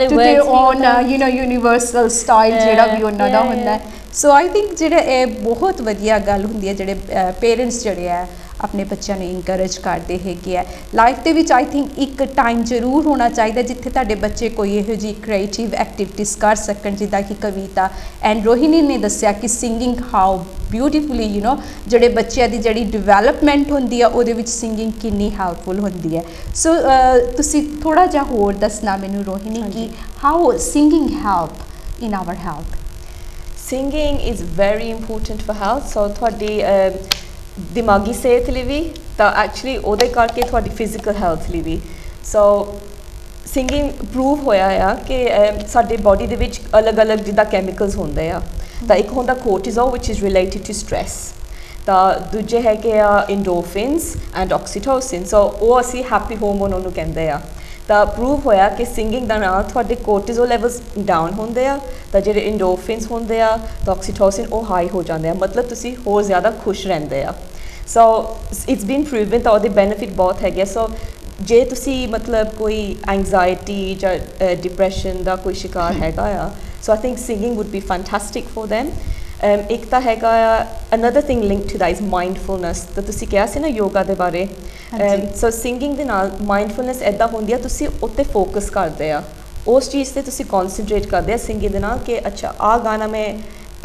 to their own universal style ਜਿਹੜਾ ਵੀ ਉਹਨਾਂ ਦਾ ਹੁੰਦਾ ਹੈ ਸੋ ਆਈ ਥਿੰਕ ਜਿਹੜਾ ਇਹ ਬਹੁਤ ਵਧੀਆ ਗੱਲ ਹੁੰਦੀ ਹੈ ਜਿਹੜੇ ਪੇਰੈਂਟਸ ਜਿਹੜੇ ਆ ਆਪਣੇ ਬੱਚਿਆਂ ਨੂੰ ਇਨਕਰੇਜ ਕਰਦੇ ਹੈਗੇ ਆ ਲਾਈਫ ਦੇ ਵਿੱਚ ਆਈ ਥਿੰਕ ਇੱਕ ਟਾਈਮ ਜ਼ਰੂਰ ਹੋਣਾ ਚਾਹੀਦਾ ਜਿੱਥੇ ਤੁਹਾਡੇ ਬੱਚੇ ਕੋਈ ਇਹੋ ਜਿਹੀ ਕ੍ਰੀਏਟਿਵ ਐਕਟੀਵਿਟੀਜ਼ ਕਰ ਸਕਣ ਜਿੱਦਾਂ ਕਿ ਕਵਿਤਾ ਐਂਡ ਰੋਹਿਣੀ ਨੇ ਦੱਸਿਆ ਕਿ ਸਿੰਗਿੰਗ ਹਾਊ ਬਿਊਟੀਫੁਲੀ ਜਿਹੜੇ ਬੱਚਿਆਂ ਦੀ ਜਿਹੜੀ ਡਿਵੈਲਪਮੈਂਟ ਹੁੰਦੀ ਆ ਉਹਦੇ ਵਿੱਚ ਸਿੰਗਿੰਗ ਕਿੰਨੀ ਹੈਲਪਫੁਲ ਹੁੰਦੀ ਹੈ ਸੋ ਤੁਸੀਂ ਥੋੜ੍ਹਾ ਜਿਹਾ ਹੋਰ ਦੱਸਣਾ ਮੈਨੂੰ ਰੋਹਿਣੀ ਕਿ how singing help in our health singing is very important for health so ਤੁਹਾਡੀ ਦਿਮਾਗੀ ਸਿਹਤ ਲਈ ਵੀ ਤਾਂ ਐਕਚੁਅਲੀ ਉਹਦੇ ਕਰਕੇ ਤੁਹਾਡੀ ਫਿਜ਼ੀਕਲ ਹੈਲਥ ਲਈ ਵੀ ਸੋ ਸਿੰਗਿੰਗ ਪ੍ਰੂਵ ਹੋਇਆ ਆ ਕਿ ਸਾਡੇ ਬਾਡੀ ਦੇ ਵਿੱਚ ਅਲੱਗ-ਅਲੱਗ ਜਿੱਦਾਂ ਕੈਮੀਕਲਸ ਹੁੰਦੇ ਆ ਤਾਂ ਇੱਕ ਹੁੰਦਾ cortisol which is related to stress ਤਾਂ ਦੂਜੇ ਹੈਗੇ ਆ ਇੰਡੋਰਫਿਨਸ ਐਂਡ ਆਕਸੀਟੋਸਿਨ ਸੋ ਉਹ ਅਸੀਂ ਹੈਪੀ ਹਾਰਮੋਨ ਉਹਨੂੰ ਕਹਿੰਦੇ ਆ ਤਾਂ ਪ੍ਰੂਵ ਹੋਇਆ ਕਿ ਸਿੰਗਿੰਗ ਦਾ ਨਾਲ ਤੁਹਾਡੇ ਕੋਰਟੀਜ਼ੋਲ ਲੈਵਲਸ ਡਾਊਨ ਹੁੰਦੇ ਆ ਤਾਂ ਜਿਹੜੇ ਇੰਡੋਰਫਿਨਸ ਹੁੰਦੇ ਆ ਤਾਂ ਆਕਸੀਟੋਸਿਨ ਉਹ ਹਾਈ ਹੋ ਜਾਂਦੇ ਆ ਮਤਲਬ ਤੁਸੀਂ ਹੋਰ ਜ਼ਿਆਦਾ ਖੁਸ਼ ਰਹਿੰਦੇ ਆ ਸੋ ਇਟਸ ਬੀਨ ਪ੍ਰੂਵਨ ਤਾਂ ਉਹਦੇ ਬੈਨੀਫਿਟ ਬਹੁਤ ਹੈਗੇ ਸੋ ਜੇ ਤੁਸੀਂ ਮਤਲਬ ਕੋਈ ਐਂਗਜ਼ਾਇਟੀ ਜਾਂ ਡਿਪਰੈਸ਼ਨ ਦਾ ਕੋਈ ਸ਼ਿਕਾਰ ਹੈਗਾ ਆ so I think singing would be fantastic for them ਇੱਕ ਤਾਂ ਹੈਗਾ ਆ another thing link to that is mindfulness ਤਾਂ ਤੁਸੀਂ ਕਿਹਾ ਸੀ ਨਾ ਯੋਗਾ ਦੇ ਬਾਰੇ ਸੋ ਸਿੰਗਿੰਗ ਦੇ ਨਾਲ ਮਾਈਂਡਫੁਲਨੈਸ ਇੱਦਾਂ ਹੁੰਦੀ ਆ ਤੁਸੀਂ ਉੱਤੇ ਫੋਕਸ ਕਰਦੇ ਆ ਉਸ ਚੀਜ਼ 'ਤੇ ਤੁਸੀਂ ਕੌਨਸਨਟਰੇਟ ਕਰਦੇ ਆ ਸਿੰਗਿੰਗ ਦੇ ਨਾਲ ਕਿ ਅੱਛਾ ਆਹ ਗਾਣਾ ਮੈਂ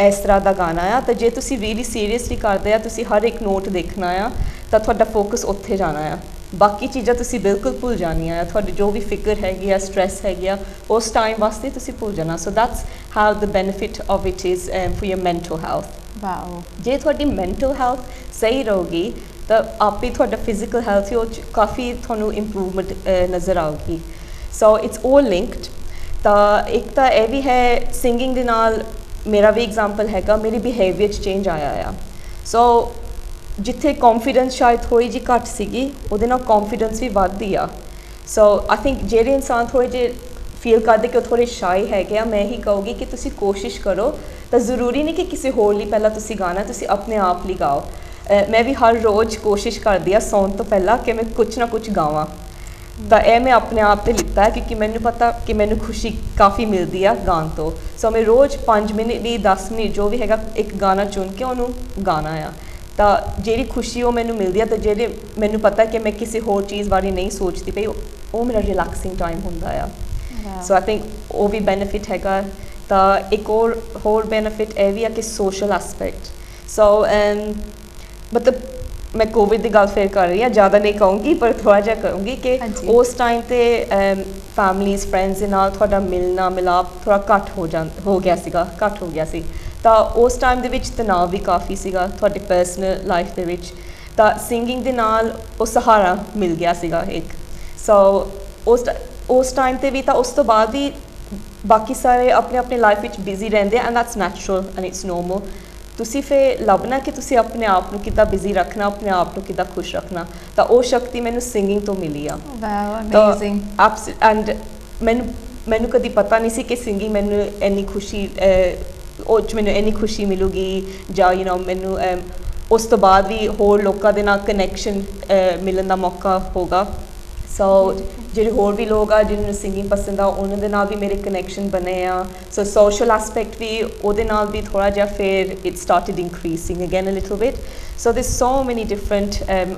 ਇਸ ਤਰ੍ਹਾਂ ਦਾ ਗਾਣਾ ਆ ਤਾਂ ਜੇ ਤੁਸੀਂ ਰੀਲੀ ਸੀਰੀਅਸਲੀ ਕਰਦੇ ਆ ਤੁਸੀਂ ਹਰ ਇੱਕ ਨੋਟ ਦੇਖਣਾ ਆ ਤਾਂ ਤੁਹਾਡਾ ਫੋਕਸ ਉੱਥੇ ਜਾਣਾ ਆ ਬਾਕੀ ਚੀਜ਼ਾਂ ਤੁਸੀਂ ਬਿਲਕੁਲ ਭੁੱਲ ਜਾਣੀਆਂ ਆ ਤੁਹਾਡੀ ਜੋ ਵੀ ਫਿਕਰ ਹੈਗੀ ਆ ਸਟ੍ਰੈਸ ਹੈਗੀ ਆ ਉਸ ਟਾਈਮ ਵਾਸਤੇ ਤੁਸੀਂ ਭੁੱਲ ਜਾਣਾ so that's how the benefit of it is for your mental health wow ਜੇ ਤੁਹਾਡੀ ਮੈਂਟਲ ਹੈਲਥ ਸਹੀ ਰਹੂਗੀ ਤਾਂ ਆਪੇ ਤੁਹਾਡਾ ਫਿਜ਼ੀਕਲ ਹੈਲਥ ਉਹ 'ਚ ਕਾਫੀ ਤੁਹਾਨੂੰ ਇੰਪਰੂਵਮੈਂਟ ਨਜ਼ਰ ਆਊਗੀ ਸੋ ਇਟਸ ਆਲ ਲਿੰਕਡ ਤਾਂ ਇੱਕ ਤਾਂ ਇਹ ਵੀ ਹੈ ਸਿੰਗਿੰਗ ਦੇ ਨਾਲ ਮੇਰਾ ਵੀ ਐਗਜ਼ਾਮਪਲ ਹੈਗਾ ਮੇਰੀ ਬਿਹੇਵੀਅਰ 'ਚ ਚੇਂਜ ਆਇਆ ਆ ਸੋ ਜਿੱਥੇ ਕੌਨਫੀਡੈਂਸ ਸ਼ਾਇਦ ਥੋੜ੍ਹੀ ਜਿਹੀ ਘੱਟ ਸੀਗੀ ਉਹਦੇ ਨਾਲ ਕੌਨਫੀਡੈਂਸ ਵੀ ਵੱਧਦੀ ਆ ਸੋ ਆਈ ਥਿੰਕ ਜਿਹੜੇ ਇਨਸਾਨ ਥੋੜ੍ਹੇ ਜਿਹੇ ਫੀਲ ਕਰਦੇ ਕਿ ਉਹ ਥੋੜ੍ਹੇ ਸ਼ਾਈ ਹੈਗੇ ਆ ਮੈਂ ਹੀ ਕਹੂੰਗੀ ਕਿ ਤੁਸੀਂ ਕੋਸ਼ਿਸ਼ ਕਰੋ ਤਾਂ ਜ਼ਰੂਰੀ ਨਹੀਂ ਕਿ ਕਿਸੇ ਹੋਰ ਲਈ ਪਹਿਲਾਂ ਤੁਸੀਂ ਗਾਣਾ ਤੁਸੀਂ ਆਪਣੇ ਆਪ ਲਈ ਗਾਓ ਮੈਂ ਵੀ ਹਰ ਰੋਜ਼ ਕੋਸ਼ਿਸ਼ ਕਰਦੀ ਆ ਸੌਣ ਤੋਂ ਪਹਿਲਾਂ ਕਿ ਮੈਂ ਕੁਛ ਨਾ ਕੁਛ ਗਾਵਾਂ ਤਾਂ ਇਹ ਮੈਂ ਆਪਣੇ ਆਪ 'ਤੇ ਲਿੱਤਾ ਹੈ ਕਿਉਂਕਿ ਮੈਨੂੰ ਪਤਾ ਕਿ ਮੈਨੂੰ ਖੁਸ਼ੀ ਕਾਫੀ ਮਿਲਦੀ ਆ ਗਾਣ ਤੋਂ ਸੋ ਮੈਂ ਰੋਜ਼ 5 ਮਿੰਟ ਵੀ 10 ਮਿੰਟ ਜੋ ਵੀ ਹੈਗਾ ਇੱਕ ਗਾਣਾ ਚੁਣ ਕੇ ਉਹਨੂੰ ਗਾਣਾ ਆ ਤਾਂ ਜਿਹੜੀ ਖੁਸ਼ੀ ਉਹ ਮੈਨੂੰ ਮਿਲਦੀ ਆ ਤਾਂ ਜਿਹੜੇ ਮੈਨੂੰ ਪਤਾ ਕਿ ਮੈਂ ਕਿਸੇ ਹੋਰ ਚੀਜ਼ ਬਾਰੇ ਨਹੀਂ ਸੋਚਦੀ ਪਈ ਉਹ ਮੇਰਾ ਰਿਲੈਕਸਿੰਗ ਟਾਈਮ ਹੁੰਦਾ ਆ ਸੋ ਆਈ ਥਿੰਕ ਉਹ ਵੀ ਬੈਨੀਫਿਟ ਹੈਗਾ ਤਾਂ ਇੱਕ ਹੋਰ ਬੈਨੀਫਿਟ ਇਹ ਵੀ ਆ ਕਿ ਸੋਸ਼ਲ ਐਸਪੈਕਟ ਸੋ ਮਤਲਬ ਮੈਂ ਕੋਵਿਡ ਦੀ ਗੱਲ ਫੇਰ ਕਰ ਰਹੀ ਹਾਂ ਜ਼ਿਆਦਾ ਨਹੀਂ ਕਹੂੰਗੀ ਪਰ ਥੋੜ੍ਹਾ ਜਿਹਾ ਕਹੂੰਗੀ ਕਿ ਉਸ ਟਾਈਮ 'ਤੇ ਫੈਮਲੀਜ਼ ਫਰੈਂਡਸ ਦੇ ਨਾਲ ਤੁਹਾਡਾ ਮਿਲਣਾ ਮਿਲਾਪ ਥੋੜ੍ਹਾ ਘੱਟ ਹੋ ਗਿਆ ਸੀ ਤਾਂ ਉਸ ਟਾਈਮ ਦੇ ਵਿੱਚ ਤਣਾਅ ਵੀ ਕਾਫੀ ਸੀਗਾ ਤੁਹਾਡੇ ਪਰਸਨਲ ਲਾਈਫ ਦੇ ਵਿੱਚ ਤਾਂ ਸਿੰਗਿੰਗ ਦੇ ਨਾਲ ਉਹ ਸਹਾਰਾ ਮਿਲ ਗਿਆ ਸੀਗਾ ਇੱਕ ਸੋ ਉਸ ਟਾਈਮ 'ਤੇ ਵੀ ਤਾਂ ਉਸ ਤੋਂ ਬਾਅਦ ਵੀ ਬਾਕੀ ਸਾਰੇ ਆਪਣੇ ਲਾਈਫ ਵਿੱਚ ਬਿਜ਼ੀ ਰਹਿੰਦੇ and that's natural and it's normal ਤੁਸੀਂ ਫਿਰ ਲੱਭਣਾ ਕਿ ਤੁਸੀਂ ਆਪਣੇ ਆਪ ਨੂੰ ਕਿੱਦਾਂ ਬਿਜ਼ੀ ਰੱਖਣਾ ਆਪਣੇ ਆਪ ਨੂੰ ਕਿੱਦਾਂ ਖੁਸ਼ ਰੱਖਣਾ ਤਾਂ ਉਹ ਸ਼ਕਤੀ ਮੈਨੂੰ ਸਿੰਗਿੰਗ ਤੋਂ ਮਿਲੀ ਆ ਵਾਓ ਅਮੇਜ਼ਿੰਗ ਐਂਡ ਮੈਨੂੰ ਕਦੀ ਪਤਾ ਨਹੀਂ ਸੀ ਕਿ ਸਿੰਗਿੰਗ ਮੈਨੂੰ ਇੰਨੀ ਖੁਸ਼ੀ ਉਹ 'ਚ ਮੈਨੂੰ ਇੰਨੀ ਖੁਸ਼ੀ ਮਿਲੂਗੀ ਜਾਂ ਮੈਨੂੰ ਉਸ ਤੋਂ ਬਾਅਦ ਵੀ ਹੋਰ ਲੋਕਾਂ ਦੇ ਨਾਲ ਕਨੈਕਸ਼ਨ ਮਿਲਣ ਦਾ ਮੌਕਾ ਹੋਗਾ ਸੋ ਜਿਹੜੇ ਹੋਰ ਵੀ ਲੋਕ ਆ ਜਿਹਨਾਂ ਨੂੰ ਸਿੰਗਿੰਗ ਪਸੰਦ ਆ ਉਹਨਾਂ ਦੇ ਨਾਲ ਵੀ ਮੇਰੇ ਕਨੈਕਸ਼ਨ ਬਣੇ ਆ ਸੋ ਸੋਸ਼ਲ ਐਸਪੈਕਟ ਵੀ ਉਹਦੇ ਨਾਲ ਵੀ ਥੋੜ੍ਹਾ ਜਿਹਾ ਫਿਰ it started increasing again a little bit so there's so many different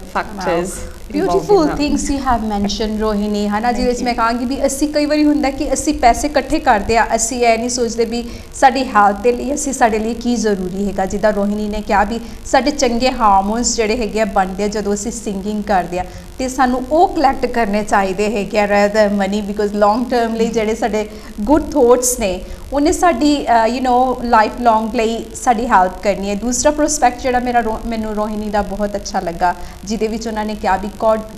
factors beautiful things you have mentioned Rohini ਹਨਾ ਜਿਹਦੇ ਵਿੱਚ ਮੈਂ ਕਹਾਂਗੀ ਵੀ ਅਸੀਂ ਕਈ ਵਾਰੀ ਹੁੰਦਾ ਕਿ ਅਸੀਂ ਪੈਸੇ ਇਕੱਠੇ ਕਰਦੇ ਆ ਅਸੀਂ ਇਹ ਨਹੀਂ ਸੋਚਦੇ ਵੀ ਸਾਡੀ ਹੈਲਥ ਦੇ ਲਈ ਸਾਡੇ ਲਈ ਕੀ ਜ਼ਰੂਰੀ ਹੈਗਾ ਜਿੱਦਾਂ ਰੋਹਿਣੀ ਨੇ ਕਿਹਾ ਵੀ ਸਾਡੇ ਚੰਗੇ ਹਾਰਮੋਨਸ ਜਿਹੜੇ ਹੈਗੇ ਆ ਬਣਦੇ ਆ ਜਦੋਂ ਅਸੀਂ ਸਿੰਗਿੰਗ ਕਰਦੇ ਆ ਅਤੇ ਸਾਨੂੰ ਉਹ ਕਲੈਕਟ ਕਰਨੇ ਚਾਹੀਦੇ ਹੈਗੇ ਆ rather than money because long term ਲਈ ਜਿਹੜੇ ਸਾਡੇ ਗੁੱਡ ਥੋਟਸ ਨੇ ਉਹਨੇ ਸਾਡੀ ਲਾਈਫ ਲੌਂਗ ਲਈ ਸਾਡੀ ਹੈਲਪ ਕਰਨੀ ਹੈ ਦੂਸਰਾ ਪ੍ਰੋਸਪੈਕਟ ਜਿਹੜਾ ਮੈਨੂੰ ਰੋਹਿਣੀ ਦਾ ਬਹੁਤ ਅੱਛਾ ਲੱਗਾ ਜਿਹਦੇ ਵਿੱਚ ਉਹਨਾਂ ਨੇ ਕਿਹਾ ਵੀ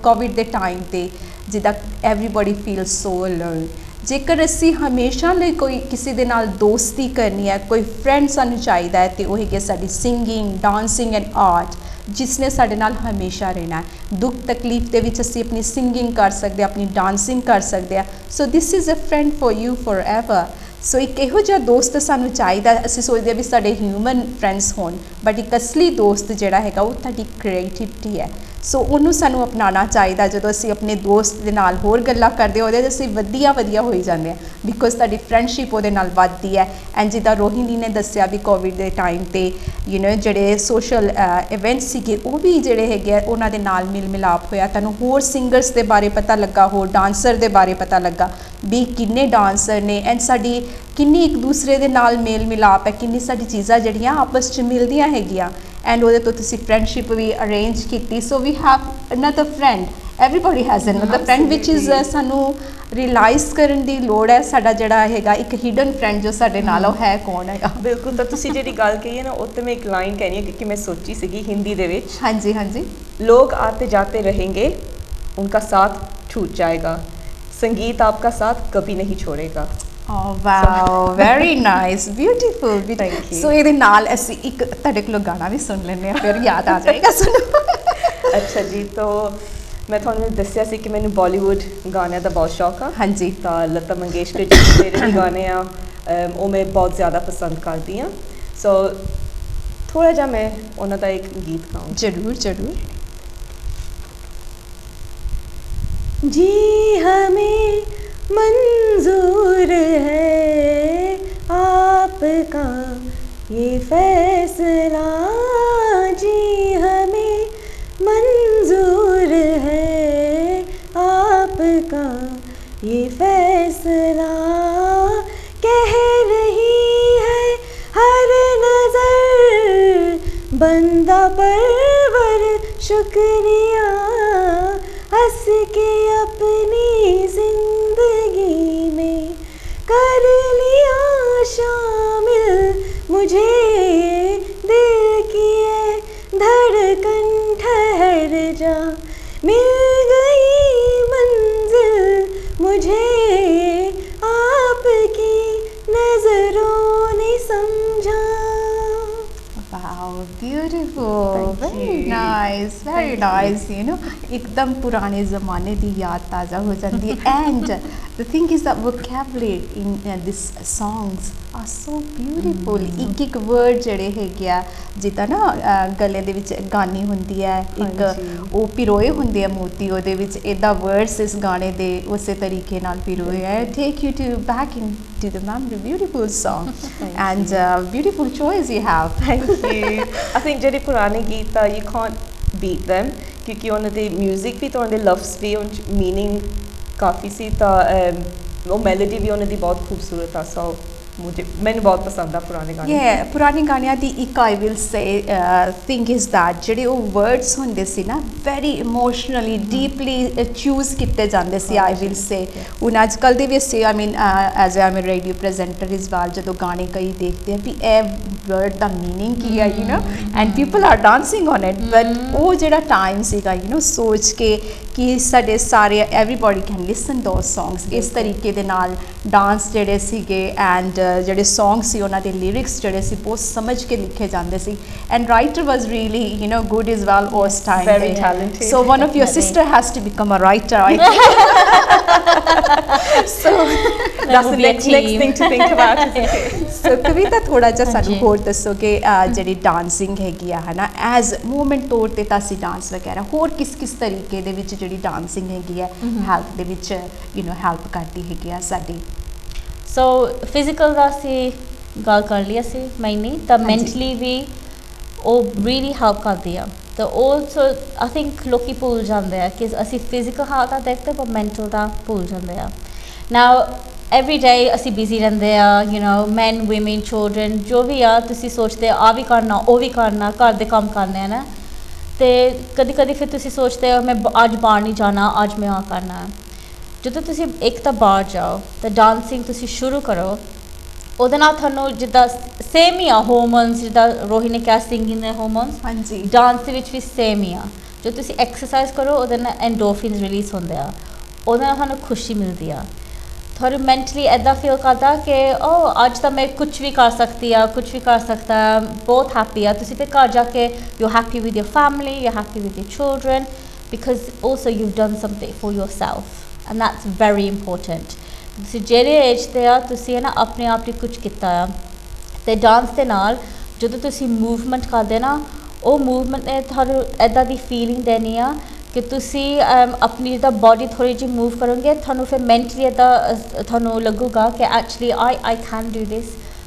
ਕੋਵਿਡ ਦੇ ਟਾਈਮ 'ਤੇ ਜਿੱਦਾਂ ਐਵਰੀਬਡੀ ਫੀਲ ਸੋ ਅਲੋਨ ਜੇਕਰ ਅਸੀਂ ਹਮੇਸ਼ਾ ਲਈ ਕੋਈ ਕਿਸੇ ਦੇ ਨਾਲ ਦੋਸਤੀ ਕਰਨੀ ਹੈ ਕੋਈ ਫਰੈਂਡ ਸਾਨੂੰ ਚਾਹੀਦਾ ਹੈ ਅਤੇ ਉਹ ਹੈਗੀ ਸਾਡੀ ਸਿੰਗਿੰਗ ਡਾਂਸਿੰਗ ਐਂਡ ਆਰਟ ਜਿਸ ਨੇ ਸਾਡੇ ਨਾਲ ਹਮੇਸ਼ਾ ਰਹਿਣਾ ਦੁੱਖ ਤਕਲੀਫ ਦੇ ਵਿੱਚ ਅਸੀਂ ਆਪਣੀ ਸਿੰਗਿੰਗ ਕਰ ਸਕਦੇ ਆਪਣੀ ਡਾਂਸਿੰਗ ਕਰ ਸਕਦੇ ਆ so this is a friend for you forever so ਇੱਕ ਇਹੋ ਜਿਹਾ ਦੋਸਤ ਸਾਨੂੰ ਚਾਹੀਦਾ ਅਸੀਂ ਸੋਚਦੇ ਹਾਂ ਵੀ ਸਾਡੇ ਹਿਊਮਨ ਫਰੈਂਡਸ ਹੋਣ ਬਟ ਇੱਕ ਅਸਲੀ ਦੋਸਤ ਜਿਹੜਾ ਹੈਗਾ ਉਹ ਤੁਹਾਡੀ ਕ੍ਰੀਏਟਿਵਿਟੀ ਹੈ ਸੋ ਉਹਨੂੰ ਸਾਨੂੰ ਅਪਣਾਉਣਾ ਚਾਹੀਦਾ ਜਦੋਂ ਅਸੀਂ ਆਪਣੇ ਦੋਸਤ ਦੇ ਨਾਲ ਹੋਰ ਗੱਲਾਂ ਕਰਦੇ ਉਹਦੇ 'ਚ ਅਸੀਂ ਵਧੀਆ ਹੋਈ ਜਾਂਦੇ ਹਾਂ ਬਿਕੋਜ਼ ਤੁਹਾਡੀ ਫਰੈਂਡਸ਼ਿਪ ਉਹਦੇ ਨਾਲ ਵੱਧਦੀ ਹੈ ਐਂਡ ਜਿੱਦਾਂ ਰੋਹਿਣੀ ਨੇ ਦੱਸਿਆ ਵੀ ਕੋਵਿਡ ਦੇ ਟਾਈਮ 'ਤੇ ਜਿਹੜੇ ਸੋਸ਼ਲ ਇਵੈਂਟਸ ਸੀਗੇ ਉਹ ਵੀ ਜਿਹੜੇ ਹੈਗੇ ਆ ਉਹਨਾਂ ਦੇ ਨਾਲ ਮਿਲ ਮਿਲਾਪ ਹੋਇਆ ਤੁਹਾਨੂੰ ਹੋਰ ਸਿੰਗਰਸ ਦੇ ਬਾਰੇ ਪਤਾ ਲੱਗਾ ਹੋਰ ਡਾਂਸਰ ਦੇ ਬਾਰੇ ਪਤਾ ਲੱਗਾ ਵੀ ਕਿੰਨੇ ਡਾਂਸਰ ਨੇ ਐਂਡ ਸਾਡੀ ਕਿੰਨੀ ਇੱਕ ਦੂਸਰੇ ਦੇ ਨਾਲ ਮੇਲ ਮਿਲਾਪ ਹੈ ਕਿੰਨੀ ਸਾਡੀ ਚੀਜ਼ਾਂ ਜਿਹੜੀਆਂ ਆਪਸ 'ਚ ਮਿਲਦੀਆਂ ਹੈਗੀਆਂ ਐਂਡ ਉਹਦੇ ਤੋਂ ਤੁਸੀਂ ਫਰੈਂਡਸ਼ਿਪ ਵੀ ਅਰੇਂਜ ਕੀਤੀ so we have another friend everybody has another friend which is ਸਾਨੂੰ ਰਿਅਲਾਈਜ਼ ਕਰਨ ਦੀ ਲੋੜ ਹੈ ਸਾਡਾ ਜਿਹੜਾ ਹੈਗਾ ਇੱਕ ਹਿਡਨ ਫਰੈਂਡ ਜੋ ਸਾਡੇ ਨਾਲ ਉਹ ਹੈ ਕੌਣ ਹੈਗਾ ਬਿਲਕੁਲ ਤਾਂ ਤੁਸੀਂ ਜਿਹੜੀ ਗੱਲ ਕਹੀ ਹੈ ਨਾ ਉਹ 'ਤੇ ਮੈਂ ਇੱਕ ਲਾਈਨ ਕਹਿਣੀ ਹੈ ਕਿਉਂਕਿ ਮੈਂ ਸੋਚੀ ਸੀਗੀ ਹਿੰਦੀ ਦੇ ਵਿੱਚ ਹਾਂਜੀ ਲੋਕ ਆਤੇ ਜਾਤੇ रहेंगे उनका साथ छूट जाएगा संगीत आपका साथ कभी नहीं छोड़ेगा। Oh wow, very nice, beautiful. Thank you. So ਇਹਦੇ ਨਾਲ ਅਸੀਂ ਇੱਕ ਤੁਹਾਡੇ ਕੋਲੋਂ ਗਾਣਾ ਵੀ ਸੁਣ ਲੈਂਦੇ ਹਾਂ, ਫਿਰ ਯਾਦ ਆ ਜਾਏਗਾ ਸੁਣੋ। ਅੱਛਾ ਜੀ, तो मैं ਤੁਹਾਨੂੰ ਦੱਸਿਆ ਸੀ ਕਿ ਮੈਨੂੰ ਬਾਲੀਵੁੱਡ ਗਾਣਿਆਂ ਦਾ ਬਹੁਤ ਸ਼ੌਕ ਆ। ਹਾਂਜੀ। ਤਾਂ ਲਤਾ ਮੰਗੇਸ਼ਕਰ ਜੀ ਦੇ ਜਿਹੜੇ ਗਾਣੇ ਆ ਉਹ ਮੈਂ ਬਹੁਤ ਜ਼ਿਆਦਾ ਪਸੰਦ ਕਰਦੀ ਹਾਂ। ਸੋ ਥੋੜਾ ਜਿਹਾ ਮੈਂ ਉਹਨਾਂ ਦਾ ਇੱਕ ਗੀਤ ਗਾਉਂਗੀ। ਜ਼ਰੂਰ ਜ਼ਰੂਰ। जी हमें मंजूर है आपका ये फैसला, जी हमें मंजूर है आपका ये फैसला, कह रही है हर नजर बंदा परवर शुक्रिया, हंस के अपनी जिंदगी में कर लिया शामिल मुझे, दिल की है धड़कन ठहर जा, मिल गई मंजिल मुझे, आपकी नजरों ने समझा। Wow, beautiful. Thank Very you. nice, very nice. You know, एकदम पुराने ज़माने दी याद ताज़ा हो जाती है। And the thing is that vocabulary in these songs are so beautiful. ਇੱਕ ਇੱਕ word ਜਿਹੜੇ ਹੈਗੇ ਆ, ਜਿੱਦਾਂ ਨਾ ਗਲੇ ਦੇ ਵਿੱਚ ਗਾਨੀ ਹੁੰਦੀ ਹੈ, ਇੱਕ ਉਹ ਪਿਰੋਏ ਹੁੰਦੇ ਆ ਮੋਤੀ, ਉਹਦੇ ਵਿੱਚ ਇਹਦਾ words ਇਸ ਗਾਣੇ ਦੇ ਉਸੇ ਤਰੀਕੇ ਨਾਲ ਪਿਰੋਏ ਹੈ। Take you to back into the memory. Beautiful song. And beautiful choice you have. Thank you. I think ਜਿਹੜੇ ਪੁਰਾਣੇ ਗੀਤ ਆ you can't beat them, ਕਿਉਂਕਿ ਉਹਨਾਂ ਦੇ ਮਿਊਜ਼ਿਕ ਵੀ ਤਾਂ ਉਹਨਾਂ ਦੇ ਲਫ਼ਜ਼ ਵੀ ਉਹਨਾਂ 'ਚ ਮੀਨਿੰਗ ਕਾਫੀ ਸੀ, ਤਾਂ ਉਹ ਮੈਲੋਡੀ ਵੀ ਉਹਨਾਂ ਦੀ ਬਹੁਤ ਖੂਬਸੂਰਤ ਆ। ਸੋ ਮੈਨੂੰ ਬਹੁਤ ਪਸੰਦ ਆ ਪੁਰਾਣੇ ਗਾਣੇ। Yeah, ਪੁਰਾਣੇ ਗਾਣਿਆਂ ਦੀ ਇੱਕ I will say thing is that ਜਿਹੜੇ ਉਹ words ਹੁੰਦੇ ਸੀ ਨਾ very emotionally deeply choose ਕੀਤੇ ਜਾਂਦੇ ਸੀ I will say। ਹੁਣ ਅੱਜ ਕੱਲ੍ਹ ਦੇ ਵੀ ਅਸੀਂ I mean as I'm a radio presenter as well, ਜਦੋਂ ਗਾਣੇ ਕਈ ਦੇਖਦੇ ਆ ਵੀ ਇਹ word ਦਾ meaning ਕੀ ਹੈ you know and people are dancing on it, but ਉਹ ਜਿਹੜਾ time ਸੀਗਾ you know ਸੋਚ ਕੇ ਕਿ ਸਾਡੇ ਸਾਰੇ everybody can listen those songs, ਇਸ ਤਰੀਕੇ ਦੇ ਨਾਲ ਡਾਂਸ ਜਿਹੜੇ ਸੀਗੇ and ਜਿਹੜੇ ਸੌਂਗ ਸੀ ਉਹਨਾਂ ਦੇ ਲਿਰਿਕਸ ਜਿਹੜੇ ਸੀ ਬਹੁਤ ਸਮਝ ਕੇ ਲਿਖੇ ਜਾਂਦੇ ਸੀ and writer was really you know good as well ਉਸ time Very talented. so one of your sister has to become a writer I think so That's the next thing to think about, isn't it? so ਕਵਿਤਾ ਥੋੜਾ ਜਿਹਾ ਸਾਨੂੰ ਹੋਰ ਦੱਸੋ ਕਿ ਜਿਹੜੀ dancing ਹੈਗੀ ਆ ਹਨਾ ਐਜ਼ ਮੂਵਮੈਂਟ ਤੌਰ ਤੇ ਤਾਂ ਅਸੀਂ ਡਾਂਸ ਵਗੈਰਾ ਹੋਰ ਕਿਸ ਤਰੀਕੇ ਦੇ ਵਿੱਚ ਜਿਹੜੀ ਡਾਂਸਿੰਗ ਹੈਗੀ ਹੈ ਹੈਲਥ ਦੇ ਵਿੱਚ ਯੂ نو ਹੈਲਪ ਕਰਦੀ ਹੈਗੀ ਆ ਸਾਡੀ। ਸੋ ਫਿਜ਼ੀਕਲ ਦਾ ਅਸੀਂ ਗੱਲ ਕਰ ਲਈ ਅਸੀਂ ਮੈਨੀ ਤਾਂ ਮੈਂਟਲੀ ਵੀ ਉਹ ਰੀਲੀ ਹੈਲਪ ਕਰਦੀ ਆ। ਤਾਂ ਉਹ ਸੋ ਆਈ ਥਿੰਕ ਲੋਕੀ ਭੁੱਲ ਜਾਂਦੇ ਆ ਕਿ ਅਸੀਂ ਫਿਜ਼ੀਕਲ ਹਾਲਤ ਦਾ ਦੇਖਦੇ ਪਰ ਮੈਂਟਲ ਦਾ ਭੁੱਲ ਜਾਂਦੇ ਆ। ਨਾਓ ਐਵਰੀ ਡੇ ਅਸੀਂ ਬਿਜ਼ੀ ਰਹਿੰਦੇ ਆ you know man woman children ਜੋ ਵੀ ਆ ਤੁਸੀਂ ਸੋਚਦੇ ਆ ਵੀ ਕਰਨਾ ਉਹ ਵੀ ਕਰਨਾ ਘਰ ਦੇ ਕੰਮ ਕਰਨੇ ਆ ਨਾ ਅਤੇ ਕਦੀ ਕਦੀ ਫਿਰ ਤੁਸੀਂ ਸੋਚਦੇ ਹੋ ਮੈਂ ਅੱਜ ਬਾਹਰ ਨਹੀਂ ਜਾਣਾ ਅੱਜ ਮੈਂ ਆਹ ਕਰਨਾ। ਜਦੋਂ ਤੁਸੀਂ ਇੱਕ ਤਾਂ ਬਾਹਰ ਜਾਓ ਤਾਂ ਡਾਂਸਿੰਗ ਤੁਸੀਂ ਸ਼ੁਰੂ ਕਰੋ ਉਹਦੇ ਨਾਲ ਤੁਹਾਨੂੰ ਜਿੱਦਾਂ ਸੇਮ ਹੀ ਆ ਹਾਰਮੋਨਸ ਜਿੱਦਾਂ ਰੋਹੀ ਨੇ ਕਿਹਾ ਸਿੰਗਿੰਗ ਦੇ ਹਾਰਮੋਨਸ ਹਾਂਜੀ ਡਾਂਸ ਦੇ ਵਿੱਚ ਵੀ ਸੇਮ ਹੀ ਆ। ਜੋ ਤੁਸੀਂ ਐਕਸਰਸਾਈਜ਼ ਕਰੋ ਉਹਦੇ ਨਾਲ ਐਂਡੋਰਫਿਨਸ ਰਿਲੀਜ਼ ਹੁੰਦੇ ਆ ਉਹਦੇ ਨਾਲ ਤੁਹਾਨੂੰ ਖੁਸ਼ੀ ਮਿਲਦੀ ਆ। ਤੁਹਾਨੂੰ ਮੈਂਟਲੀ ਇੱਦਾਂ ਫੀਲ ਕਰਦਾ ਕਿ ਉਹ ਅੱਜ ਤਾਂ ਮੈਂ ਕੁਛ ਵੀ ਕਰ ਸਕਦੀ ਆ ਕੁਛ ਵੀ ਕਰ ਸਕਦਾ ਬਹੁਤ ਹੈਪੀ ਆ। ਤੁਸੀਂ ਫਿਰ ਘਰ ਜਾ ਕੇ you happy with your family you happy with your children because also you done something for yourself and that's very important। ਤੁਸੀਂ ਜਿਹੜੇ ਏਜ 'ਤੇ ਆ ਤੁਸੀਂ ਹੈ ਨਾ ਆਪਣੇ ਆਪ ਲਈ ਕੁਛ ਕੀਤਾ ਆ ਅਤੇ ਡਾਂਸ ਦੇ ਨਾਲ ਜਦੋਂ ਤੁਸੀਂ ਮੂਵਮੈਂਟ ਕਰਦੇ ਨਾ ਉਹ ਮੂਵਮੈਂਟ ਨੇ ਤੁਹਾਨੂੰ ਇੱਦਾਂ ਦੀ ਫੀਲਿੰਗ ਦੇਣੀ ਆ ਕਿ ਤੁਸੀਂ ਆਪਣੀ ਜਿੱਦਾਂ ਬੋਡੀ ਥੋੜ੍ਹੀ ਜਿਹੀ ਮੂਵ ਕਰੋਗੇ ਤੁਹਾਨੂੰ ਫਿਰ ਮੈਂਟਲੀ ਇੱਦਾਂ ਤੁਹਾਨੂੰ ਲੱਗੂਗਾ ਕਿ actually I can do this.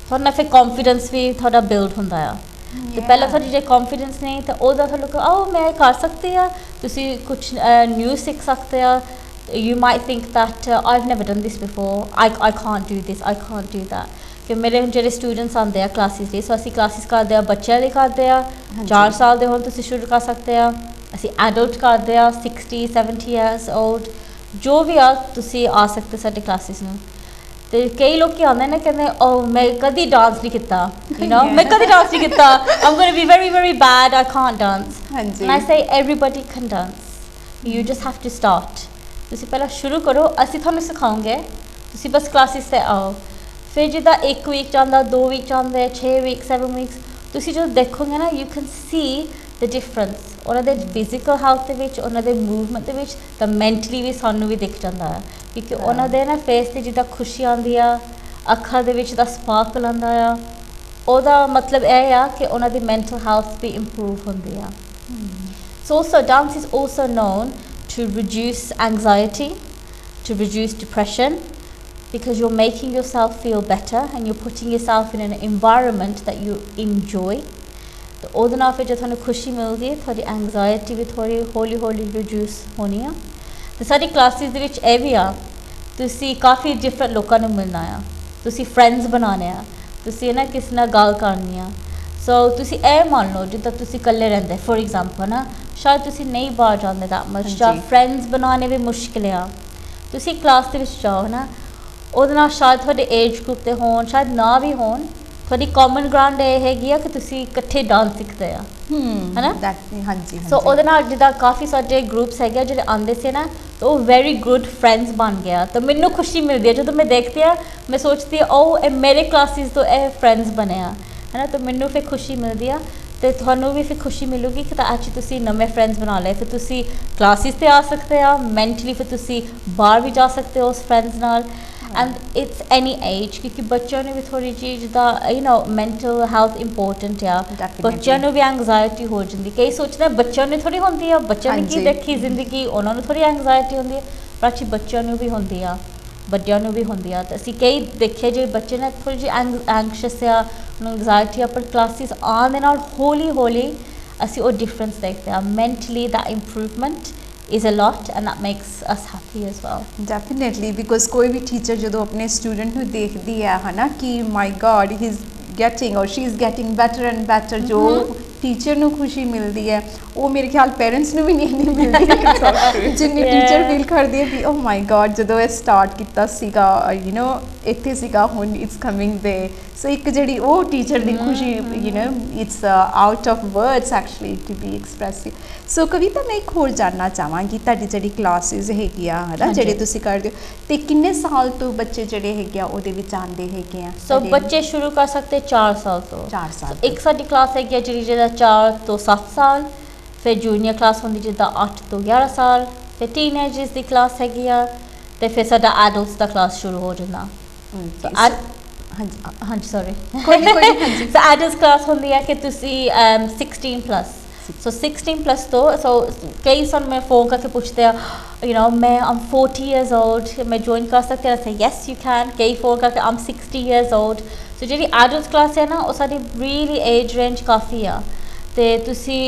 ਤੁਹਾਡਾ ਫਿਰ ਕੌਨਫੀਡੈਂਸ ਵੀ ਤੁਹਾਡਾ ਬਿਲਡ ਹੁੰਦਾ ਆ ਅਤੇ ਪਹਿਲਾਂ ਤੁਹਾਡੀ ਜੇ ਕੌਨਫੀਡੈਂਸ ਨਹੀਂ ਤਾਂ ਉਹਦਾ ਤੁਹਾਨੂੰ ਮੈਂ ਕਰ ਸਕਦੀ ਆ ਤੁਸੀਂ ਕੁਛ ਨਿਊ ਸਿੱਖ ਸਕਦੇ ਆ। You might think that I've never done this before, I can't do this, I can't do that। ਕਿ ਮੇਰੇ ਜਿਹੜੇ ਸਟੂਡੈਂਟਸ ਆਉਂਦੇ ਆ ਕਲਾਸਿਸ ਲਈ ਸੋ ਅਸੀਂ ਕਲਾਸਿਸ ਕਰਦੇ ਆ ਬੱਚਿਆਂ ਲਈ ਕਰਦੇ ਆ 4 ਸਾਲ ਦੇ ਹੋਣ ਤੁਸੀਂ ਸ਼ੁਰੂ ਕਰ ਸਕਦੇ ਆ ਅਸੀਂ ਐਡਲਟ ਕਰਦੇ ਆ 60 70 years old ਜੋ ਵੀ ਆ ਤੁਸੀਂ ਆ ਸਕਦੇ ਸਾਡੇ ਕਲਾਸਿਸ ਨੂੰ। ਅਤੇ ਕਈ ਲੋਕ ਆਉਂਦੇ ਨੇ ਕਹਿੰਦੇ ਮੈਂ ਕਦੀ ਡਾਂਸ ਨਹੀਂ ਕੀਤਾ ਯੂ ਨੋ ਮੈਂ ਕਦੀ ਡਾਂਸ ਨਹੀਂ ਕੀਤਾ I'm going to be very very bad I can't dance। ਹਾਂਜੀ and I say everybody can dance you just have to start। ਤੁਸੀਂ ਪਹਿਲਾਂ ਸ਼ੁਰੂ ਕਰੋ, ਅਸੀਂ ਤੁਹਾਨੂੰ ਸਿਖਾਉਂਗੇ, ਤੁਸੀਂ ਬਸ ਕਲਾਸਿਸ 'ਤੇ ਆਓ। ਫਿਰ ਜਿੱਦਾਂ 1 ਵੀਕ ਜਾਂਦਾ, 2 ਵੀਕ ਜਾਂਦੇ, 6 ਵੀਕ, 7 ਵੀਕਸ, ਤੁਸੀਂ ਜਦੋਂ ਦੇਖੋਗੇ ਨਾ you can see the difference ਉਹਨਾਂ ਦੇ ਫਿਜ਼ੀਕਲ ਹੈਲਥ ਦੇ ਵਿੱਚ, ਉਹਨਾਂ ਦੇ ਮੂਵਮੈਂਟ ਦੇ ਵਿੱਚ, ਤਾਂ ਮੈਂਟਲੀ ਵੀ ਸਾਨੂੰ ਵੀ ਦਿਖ ਜਾਂਦਾ ਹੈ, ਕਿਉਂਕਿ ਉਹਨਾਂ ਦੇ ਨਾ ਫੇਸ 'ਤੇ ਜਿੱਦਾਂ ਖੁਸ਼ੀ ਆਉਂਦੀ ਆ, ਅੱਖਾਂ ਦੇ ਵਿੱਚ ਦਾ ਸਪਾਰਕਲ ਆਉਂਦਾ ਆ, ਉਹਦਾ ਮਤਲਬ ਇਹ ਆ ਕਿ ਉਹਨਾਂ ਦੀ ਮੈਂਟਲ ਹੈਲਥ ਵੀ ਇੰਪਰੂਵ ਹੁੰਦੀ ਆ। So also dance is also known to reduce anxiety, to reduce depression, because you're making yourself feel better and you're putting yourself in an environment that you enjoy. तो ਉਹਦੇ ਨਾਲ ਫਿਰ ਜੇ ਤੁਹਾਨੂੰ ਖੁਸ਼ੀ ਮਿਲਦੀ ਹੈ, ਤੁਹਾਡੀ ਐਂਗਜ਼ਾਇਟੀ ਵੀ ਥੋੜ੍ਹੀ ਹੌਲੀ ਹੌਲੀ ਰਿਡਿਊਸ ਹੋਣੀ ਆ। ਅਤੇ ਸਾਡੀ ਕਲਾਸਿਸ ਦੇ ਵਿੱਚ ਇਹ ਵੀ ਆ, ਤੁਸੀਂ ਕਾਫੀ ਡਿਫਰੈਂਟ ਲੋਕਾਂ ਨੂੰ ਮਿਲਣਾ ਆ, ਤੁਸੀਂ ਫਰੈਂਡਸ ਬਣਾਉਣੇ ਆ, ਤੁਸੀਂ ਨਾ ਕਿਸੇ ਨਾਲ ਗੱਲ ਕਰਨੀ ਆ। ਸੋ ਤੁਸੀਂ ਇਹ ਮੰਨ ਲਓ ਜਿੱਦਾਂ ਤੁਸੀਂ ਇਕੱਲੇ ਰਹਿੰਦੇ, ਫੋਰ ਐਗਜ਼ਾਮਪਲ ਨਾ, ਸ਼ਾਇਦ ਤੁਸੀਂ ਨਹੀਂ ਬਾਹਰ ਜਾਂਦੇ that much, ਜਾਂ ਫਰੈਂਡਸ ਬਣਾਉਣੇ ਵੀ ਮੁਸ਼ਕਿਲ ਆ, ਤੁਸੀਂ ਕਲਾਸ ਦੇ ਵਿੱਚ ਜਾਓ ਨਾ, ਉਹਦੇ ਨਾਲ ਸ਼ਾਇਦ ਤੁਹਾਡੇ ਏਜ ਗਰੁੱਪ ਦੇ ਹੋਣ, ਸ਼ਾਇਦ ਨਾ ਵੀ ਹੋਣ, ਤੁਹਾਡੀ ਕਾਮਨ ਗਰਾਊਂਡ ਇਹ ਹੈਗੀ ਆ ਕਿ ਤੁਸੀਂ ਇਕੱਠੇ ਡਾਂਸ ਸਿੱਖਦੇ ਆ, ਹੈ ਨਾ। ਹਾਂਜੀ। ਸੋ ਉਹਦੇ ਨਾਲ ਜਿੱਦਾਂ ਕਾਫੀ ਸਾਡੇ ਗਰੁੱਪਸ ਹੈਗੇ ਆ ਜਿਹੜੇ ਆਉਂਦੇ ਸੀ ਨਾ, ਤਾਂ ਉਹ ਵੈਰੀ ਗੁੱਡ ਫਰੈਂਡਸ ਬਣ ਗਿਆ। ਤਾਂ ਮੈਨੂੰ ਖੁਸ਼ੀ ਮਿਲਦੀ ਹੈ ਜਦੋਂ ਮੈਂ ਦੇਖਦੀ ਹਾਂ, ਮੈਂ ਸੋਚਦੀ ਹਾਂ ਉਹ ਇਹ ਮੇਰੇ ਕਲਾਸਿਸ ਤੋਂ ਇਹ ਫਰੈਂਡਸ ਬਣੇ ਆ, ਹੈ ਨਾ। ਤਾਂ ਮੈਨੂੰ ਫਿਰ ਖੁਸ਼ੀ ਮਿਲਦੀ ਆ, ਅਤੇ ਤੁਹਾਨੂੰ ਵੀ ਫਿਰ ਖੁਸ਼ੀ ਮਿਲੂਗੀ ਕਿ ਤਾਂ ਐਕਚੁਅਲੀ ਤੁਸੀਂ ਨਵੇਂ ਫਰੈਂਡਸ ਬਣਾ ਲਏ। ਫਿਰ ਤੁਸੀਂ ਕਲਾਸਿਸ 'ਤੇ ਆ ਸਕਦੇ ਆ, ਮੈਂਟਲੀ ਫਿਰ ਤੁਸੀਂ ਬਾਹਰ ਵੀ ਜਾ ਸਕਦੇ ਹੋ ਉਸ ਫਰੈਂਡਸ ਨਾਲ। ਐਂਡ ਇਟਸ ਐਨੀ ਏਜ, ਕਿਉਂਕਿ ਬੱਚਿਆਂ ਨੂੰ ਵੀ ਥੋੜ੍ਹੀ ਜਿਹੀ ਜਿੱਦਾਂ you know mental health important ਆ, ਬੱਚਿਆਂ ਨੂੰ ਵੀ ਐਂਗਜ਼ਾਇਟੀ ਹੋ ਜਾਂਦੀ। ਕਈ ਸੋਚਦੇ ਬੱਚਿਆਂ ਨੂੰ ਥੋੜ੍ਹੀ ਹੁੰਦੀ ਆ, ਬੱਚਿਆਂ ਨੇ ਕੀ ਦੇਖੀ ਜ਼ਿੰਦਗੀ, ਉਹਨਾਂ ਨੂੰ ਥੋੜ੍ਹੀ ਐਂਗਜ਼ਾਇਟੀ ਹੁੰਦੀ ਹੈ, ਪਰ ਅੱਛੀ ਬੱਚਿਆਂ ਨੂੰ ਵੀ ਹੁੰਦੀ ਆ, ਵੱਡਿਆਂ ਨੂੰ ਵੀ ਹੁੰਦੀ ਆ। ਤਾਂ ਅਸੀਂ ਕਈ ਦੇਖੇ ਜਿਹੜੇ ਬੱਚੇ ਨੇ ਥੋੜ੍ਹੀ ਜਿਹੀ ਐਂਗਸ਼ੀਅਸ ਆ, ਉਹਨੂੰ ਐਂਗਜ਼ਾਇਟੀ ਆ, ਪਰ ਕਲਾਸਿਸ ਆਉਣ ਦੇ ਨਾਲ ਹੌਲੀ ਹੌਲੀ ਅਸੀਂ ਉਹ ਡਿਫਰੈਂਸ ਦੇਖਦੇ ਹਾਂ। Mentally the improvement is a lot and that makes us happy as well. Definitely, because कोई भी टीचर जो अपने स्टूडेंट ਨੂੰ ਦੇਖਦੀ ਹੈ ਹਨਾ ਕਿ my god he is getting or she is getting better and better, ਜੋ ਟੀਚਰ ਨੂੰ ਖੁਸ਼ੀ ਮਿਲਦੀ ਹੈ ਉਹ ਮੇਰੇ ਖਿਆਲ ਪੇਰੈਂਟਸ ਨੂੰ ਵੀ ਨਹੀਂ ਮਿਲਦੀ ਜਿੰਨੀ ਟੀਚਰ ਫੀਲ ਕਰਦੀ ਹੈ ਵੀ ਓ ਮਾਈ ਗॉड ਜਦੋਂ ਇਹ ਸਟਾਰਟ ਕੀਤਾ ਸੀਗਾ ਯੂ نو ਇੱਥੇ ਸੀਗਾ, ਹੁਣ ਇਟਸ ਕਮਿੰਗ ਵੇ। ਸੋ ਇੱਕ ਜਿਹੜੀ ਉਹ ਟੀਚਰ ਦੀ ਖੁਸ਼ੀ you know it's out of words actually to be expressive. So Kavita ਮੈਂ ਇੱਕ ਹੋਰ ਜਾਣਨਾ ਚਾਹਾਂਗੀ, ਤੁਹਾਡੀ ਜਿਹੜੀ ਕਲਾਸਿਸ ਹੈਗੀਆਂ ਹੈ ਨਾ ਜਿਹੜੇ ਤੁਸੀਂ ਕਰਦੇ ਹੋ, ਅਤੇ ਕਿੰਨੇ ਸਾਲ ਤੋਂ ਬੱਚੇ ਜਿਹੜੇ ਹੈਗੇ ਆ ਉਹਦੇ ਵਿੱਚ ਆਉਂਦੇ ਹੈਗੇ ਆ? ਸੋ ਬੱਚੇ ਸ਼ੁਰੂ ਕਰ ਸਕਦੇ 4 ਸਾਲ ਤੋਂ। 4 ਸਾਲ ਇੱਕ ਸਾਡੀ ਕਲਾਸ ਹੈਗੀ ਆ ਜਿਹਦਾ 4 ਤੋਂ 7 ਸਾਲ, ਫਿਰ ਜੂਨੀਅਰ ਕਲਾਸ ਹੁੰਦੀ ਜਿੱਦਾਂ 8 ਤੋਂ 11 ਸਾਲ, ਫਿਰ ਟੀਨਏਜਰਸ ਦੀ ਕਲਾਸ ਹੈਗੀ ਆ, ਅਤੇ ਫਿਰ ਸਾਡਾ ਐਡਲਟਸ ਦਾ ਕਲਾਸ ਸ਼ੁਰੂ ਹੋ ਜਾਂਦਾ। ਹਾਂਜੀ ਸੌਰੀ ਹਾਂਜੀ। ਸੋ ਐਡਲਟਸ ਕਲਾਸ ਹੁੰਦੀ ਹੈ ਕਿ ਤੁਸੀਂ 16 ਪਲੱਸ, ਸੋ 16 ਪਲੱਸ ਤੋਂ। ਸੋ ਕਈ ਸਾਨੂੰ ਮੈਂ ਫੋਨ ਕਰਕੇ ਪੁੱਛਦੇ ਆ ਯੂ ਨੋ ਮੈਂ ਆਮ 40 years old, ਮੈਂ ਜੁਆਇਨ ਕਰ ਸਕਦੀ ਹਾਂ? ਸੇ ਯੈਸ ਯੂ ਕੈਨ। ਕਈ ਫੋਨ ਕਰਕੇ ਆਮ 60 years old। ਸੋ ਜਿਹੜੀ ਐਡਲਟਸ ਕਲਾਸ ਹੈ ਨਾ ਉਹ ਸਾਡੀ ਰੀਅਲੀ ਏਜ ਰੇਂਜ ਕਾਫੀ ਆ, ਅਤੇ ਤੁਸੀਂ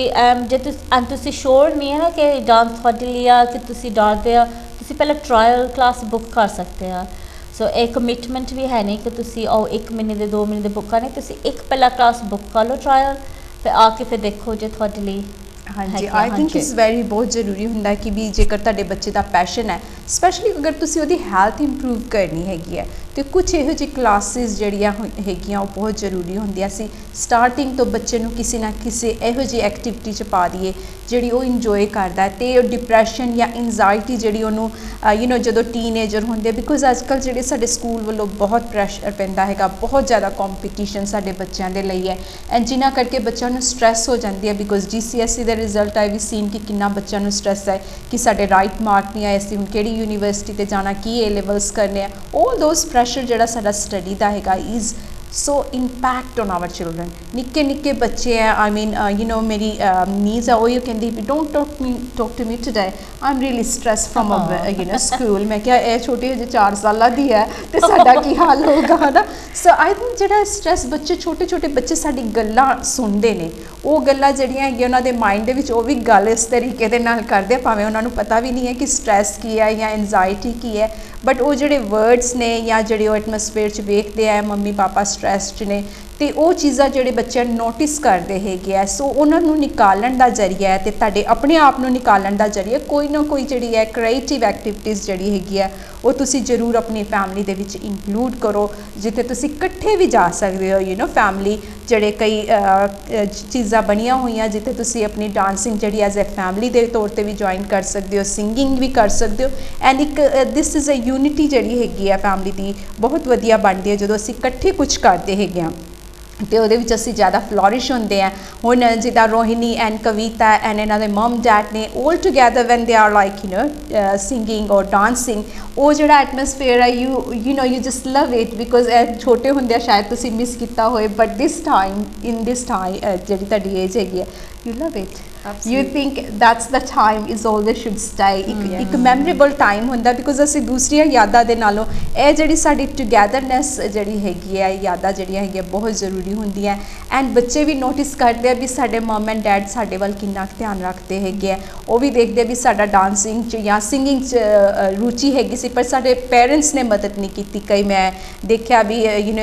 ਜੇ ਤੁਸੀਂ ਸ਼ੋਰ ਨਹੀਂ ਹੈ ਨਾ ਕਿ ਡਾਂਸ ਤੁਹਾਡੇ ਲਈ ਆ ਕਿ ਤੁਸੀਂ ਡਾਂਸਦੇ ਆ, ਤੁਸੀਂ ਪਹਿਲਾਂ ਟਰਾਇਲ ਕਲਾਸ ਬੁੱਕ ਕਰ ਸਕਦੇ ਆ। ਸੋ ਇਹ ਕਮਿਟਮੈਂਟ ਵੀ ਹੈ ਨਹੀਂ ਕਿ ਤੁਸੀਂ ਉਹ 1 ਮਹੀਨੇ ਦੇ 2 ਮਹੀਨੇ ਦੇ ਬੁੱਕ ਕਰਨੇ, ਤੁਸੀਂ ਇੱਕ ਪਹਿਲਾਂ ਕਲਾਸ ਬੁੱਕ ਕਰ ਲਓ ਟਰਾਇਲ, ਫਿਰ ਆ ਕੇ ਫਿਰ ਦੇਖੋ ਜੇ ਤੁਹਾਡੇ ਲਈ। ਹਾਂਜੀ, ਆਈ ਥਿੰਕ ਇਟਸ ਵੈਰੀ ਬਹੁਤ ਜ਼ਰੂਰੀ ਹੁੰਦਾ ਕਿ ਵੀ ਜੇਕਰ ਤੁਹਾਡੇ ਬੱਚੇ ਦਾ ਪੈਸ਼ਨ ਹੈ, ਸਪੈਸ਼ਲੀ ਅਗਰ ਤੁਸੀਂ ਉਹਦੀ ਹੈਲਥ ਇੰਪਰੂਵ ਕਰਨੀ ਹੈਗੀ ਹੈ, ਅਤੇ ਕੁਛ ਇਹੋ ਜਿਹੀ ਕਲਾਸਿਸ ਜਿਹੜੀਆਂ ਹੈਗੀਆਂ ਉਹ ਬਹੁਤ ਜ਼ਰੂਰੀ ਹੁੰਦੀਆਂ ਸੀ। ਸਟਾਰਟਿੰਗ ਤੋਂ ਬੱਚੇ ਨੂੰ ਕਿਸੇ ਨਾ ਕਿਸੇ ਇਹੋ ਜਿਹੀ ਐਕਟੀਵਿਟੀ 'ਚ ਪਾ ਦਈਏ ਜਿਹੜੀ ਉਹ ਇੰਜੋਏ ਕਰਦਾ, ਅਤੇ ਉਹ ਡਿਪਰੈਸ਼ਨ ਜਾਂ ਇੰਜ਼ਾਇਟੀ ਜਿਹੜੀ ਉਹਨੂੰ ਯੂ ਨੋ ਜਦੋਂ ਟੀਨਏਜਰ ਹੁੰਦੇ, ਬਿਕੋਜ਼ ਅੱਜ ਕੱਲ੍ਹ ਜਿਹੜੇ ਸਾਡੇ ਸਕੂਲ ਵੱਲੋਂ ਬਹੁਤ ਪ੍ਰੈਸ਼ਰ ਪੈਂਦਾ ਹੈਗਾ, ਬਹੁਤ ਜ਼ਿਆਦਾ ਕੰਪੀਟੀਸ਼ਨ ਸਾਡੇ ਬੱਚਿਆਂ ਦੇ ਲਈ ਹੈ, ਐਂਡ ਜਿਨ੍ਹਾਂ ਕਰਕੇ ਬੱਚਿਆਂ ਨੂੰ ਸਟਰੈਸ ਹੋ ਜਾਂਦੀ ਹੈ। ਬਿਕੋਜ਼ GCSE ਦੇ ਰਿਜ਼ਲਟ ਆਈ ਵੀ ਸੀਨ ਕਿ ਕਿੰਨਾ ਬੱਚਿਆਂ ਨੂੰ ਸਟਰੈਸ ਹੈ ਕਿ ਸਾਡੇ ਰਾਈਟ ਮਾਰਕ ਨਹੀਂ ਆਏ, ਅਸੀਂ ਹੁਣ ਕਿਹੜੀ ਯੂਨੀਵਰਸਿਟੀ 'ਤੇ ਜਾਣਾ, ਕੀ A levels ਕਰਨੇ ਆ, all those ਪ੍ਰੈਸ਼ਰ ਜਿਹੜਾ ਸਾਡਾ ਸਟੱਡੀ ਦਾ ਹੈਗਾ is so impact on our children. ਨਿੱਕੇ ਨਿੱਕੇ ਬੱਚੇ ਹੈ, ਆਈ ਮੀਨ ਯੂ ਨੋ ਮੇਰੀ ਨੀਜ਼ ਆ, ਉਹ ਕਹਿੰਦੀ ਵੀ don't talk to me today, I am really stress from you know school. ਮੈਂ ਕਿਹਾ ਇਹ ਛੋਟੀ ਹਜੇ 4 ਸਾਲਾਂ ਦੀ ਹੈ ਅਤੇ ਸਾਡਾ ਕੀ ਹਾਲ ਹੋਊਗਾ ਹੈ ਨਾ। ਸੋ ਆਈ ਥਿੰਕ ਜਿਹੜਾ ਸਟਰੈਸ ਬੱਚੇ ਛੋਟੇ ਛੋਟੇ ਬੱਚੇ ਸਾਡੀ ਗੱਲਾਂ ਸੁਣਦੇ ਨੇ, ਉਹ ਗੱਲਾਂ ਜਿਹੜੀਆਂ ਹੈਗੀਆਂ ਉਹਨਾਂ ਦੇ ਮਾਇੰਡ ਦੇ ਵਿੱਚ ਉਹ ਵੀ ਗੱਲ ਇਸ ਤਰੀਕੇ ਦੇ ਨਾਲ ਕਰਦੇ, ਭਾਵੇਂ ਉਹਨਾਂ ਨੂੰ ਪਤਾ ਵੀ ਨਹੀਂ ਹੈ ਕਿ ਸਟਰੈਸ ਕੀ ਹੈ ਜਾਂ ਐਨਜ਼ਾਇਟੀ ਕੀ ਹੈ, ਬਟ ਉਹ ਜਿਹੜੇ ਵਰਡਸ ਨੇ ਜਾਂ ਜਿਹੜੇ ਉਹ ਐਟਮੋਸਫੇਅਰ 'ਚ ਵੇਖਦੇ ਆ, ਮੰਮੀ ਪਾਪਾ ਸਟਰੈਸ 'ਚ ਨੇ, ਅਤੇ ਉਹ ਚੀਜ਼ਾਂ ਜਿਹੜੇ ਬੱਚੇ ਨੋਟਿਸ ਕਰਦੇ ਹੈਗੇ ਆ। ਸੋ ਉਹਨਾਂ ਨੂੰ ਨਿਕਾਲਣ ਦਾ ਜ਼ਰੀਆ ਹੈ, ਅਤੇ ਤੁਹਾਡੇ ਆਪਣੇ ਆਪ ਨੂੰ ਨਿਕਾਲਣ ਦਾ ਜ਼ਰੀਆ ਕੋਈ ਨਾ ਕੋਈ ਜਿਹੜੀ ਹੈ ਕ੍ਰੀਏਟਿਵ ਐਕਟੀਵਿਟੀਜ਼ ਜਿਹੜੀ ਹੈਗੀ ਹੈ ਉਹ ਤੁਸੀਂ ਜ਼ਰੂਰ ਆਪਣੀ ਫੈਮਿਲੀ ਦੇ ਵਿੱਚ ਇਨਕਲੂਡ ਕਰੋ, ਜਿੱਥੇ ਤੁਸੀਂ ਇਕੱਠੇ ਵੀ ਜਾ ਸਕਦੇ ਹੋ, ਯੂ نو ਫੈਮਿਲੀ ਜਿਹੜੇ ਕਈ ਚੀਜ਼ਾਂ ਬਣੀਆਂ ਹੋਈਆਂ ਜਿੱਥੇ ਤੁਸੀਂ ਆਪਣੀ ਡਾਂਸਿੰਗ ਜਿਹੜੀ ਐਜ਼ ਅ ਫੈਮਿਲੀ ਦੇ ਤੌਰ ਤੇ ਵੀ ਜੁਆਇਨ ਕਰ ਸਕਦੇ ਹੋ, ਸਿੰਗਿੰਗ ਵੀ ਕਰ ਸਕਦੇ ਹੋ। ਐਂਡ ਇੱਕ ਦਿਸ ਇਜ਼ ਅ ਯੂਨਿਟੀ ਜਿਹੜੀ ਹੈਗੀ ਆ ਫੈਮਿਲੀ ਦੀ ਬਹੁਤ ਵਧੀਆ ਬਣਦੀ ਹੈ ਜਦੋਂ ਅਸੀਂ ਇਕੱਠੇ ਕੁਝ ਕਰਦੇ ਹੈਗੇ ਹਾਂ ਤੇ ਉਹਦੇ ਵਿੱਚ ਅਸੀਂ ਜ਼ਿਆਦਾ ਫਲੋਰਿਸ਼ ਹੁੰਦੇ ਆ। ਹੁਣ ਜਿੱਦਾਂ ਰੋਹਿਣੀ ਐਂਡ ਕਵਿਤਾ ਐਂਡ ਇਹਨਾਂ ਦੇ ਮਮ ਡੈਡ ਨੇ 올 together when they are like singing or dancing, ਉਹ ਜਿਹੜਾ ਐਟਮੋਸਫੇਅਰ ਹੈ you know you just love it because ਛੋਟੇ ਹੁੰਦੇ ਸ਼ਾਇਦ ਤੁਸੀਂ ਮਿਸ ਕੀਤਾ ਹੋਏ, ਬਟ ਦਿਸ ਟਾਈਮ ਜਿਹੜੀ ਤੁਹਾਡੀ ਏਜ ਹੈਗੀ ਹੈ you love it. Absolutely. You think that's the time is always should stay. ਇੱਕ ਮੈਮੋਰੇਬਲ ਟਾਈਮ ਹੁੰਦਾ ਬਿਕੋਜ਼ ਅਸੀਂ ਦੂਸਰੀਆਂ ਯਾਦਾਂ ਦੇ ਨਾਲੋਂ ਇਹ ਜਿਹੜੀ ਸਾਡੀ ਟੂਗੈਦਰਨੈਸ ਜਿਹੜੀ ਹੈਗੀ ਹੈ, ਯਾਦਾਂ ਜਿਹੜੀਆਂ ਹੈਗੀਆਂ ਬਹੁਤ ਜ਼ਰੂਰੀ ਹੁੰਦੀਆਂ। ਐਂਡ ਬੱਚੇ ਵੀ ਨੋਟਿਸ ਕਰਦੇ ਆ ਵੀ ਸਾਡੇ ਮਮ ਐਂਡ ਡੈਡ ਸਾਡੇ ਵੱਲ ਕਿੰਨਾ ਕੁ ਧਿਆਨ ਰੱਖਦੇ ਹੈਗੇ ਆ, ਉਹ ਵੀ ਦੇਖਦੇ ਆ ਵੀ ਸਾਡਾ ਡਾਂਸਿੰਗ 'ਚ ਜਾਂ ਸਿੰਗਿੰਗ 'ਚ ਰੁਚੀ ਹੈਗੀ ਸੀ ਪਰ ਸਾਡੇ ਪੇਰੈਂਟਸ ਨੇ ਮਦਦ ਨਹੀਂ ਕੀਤੀ। ਕਈ ਮੈਂ ਦੇਖਿਆ ਵੀ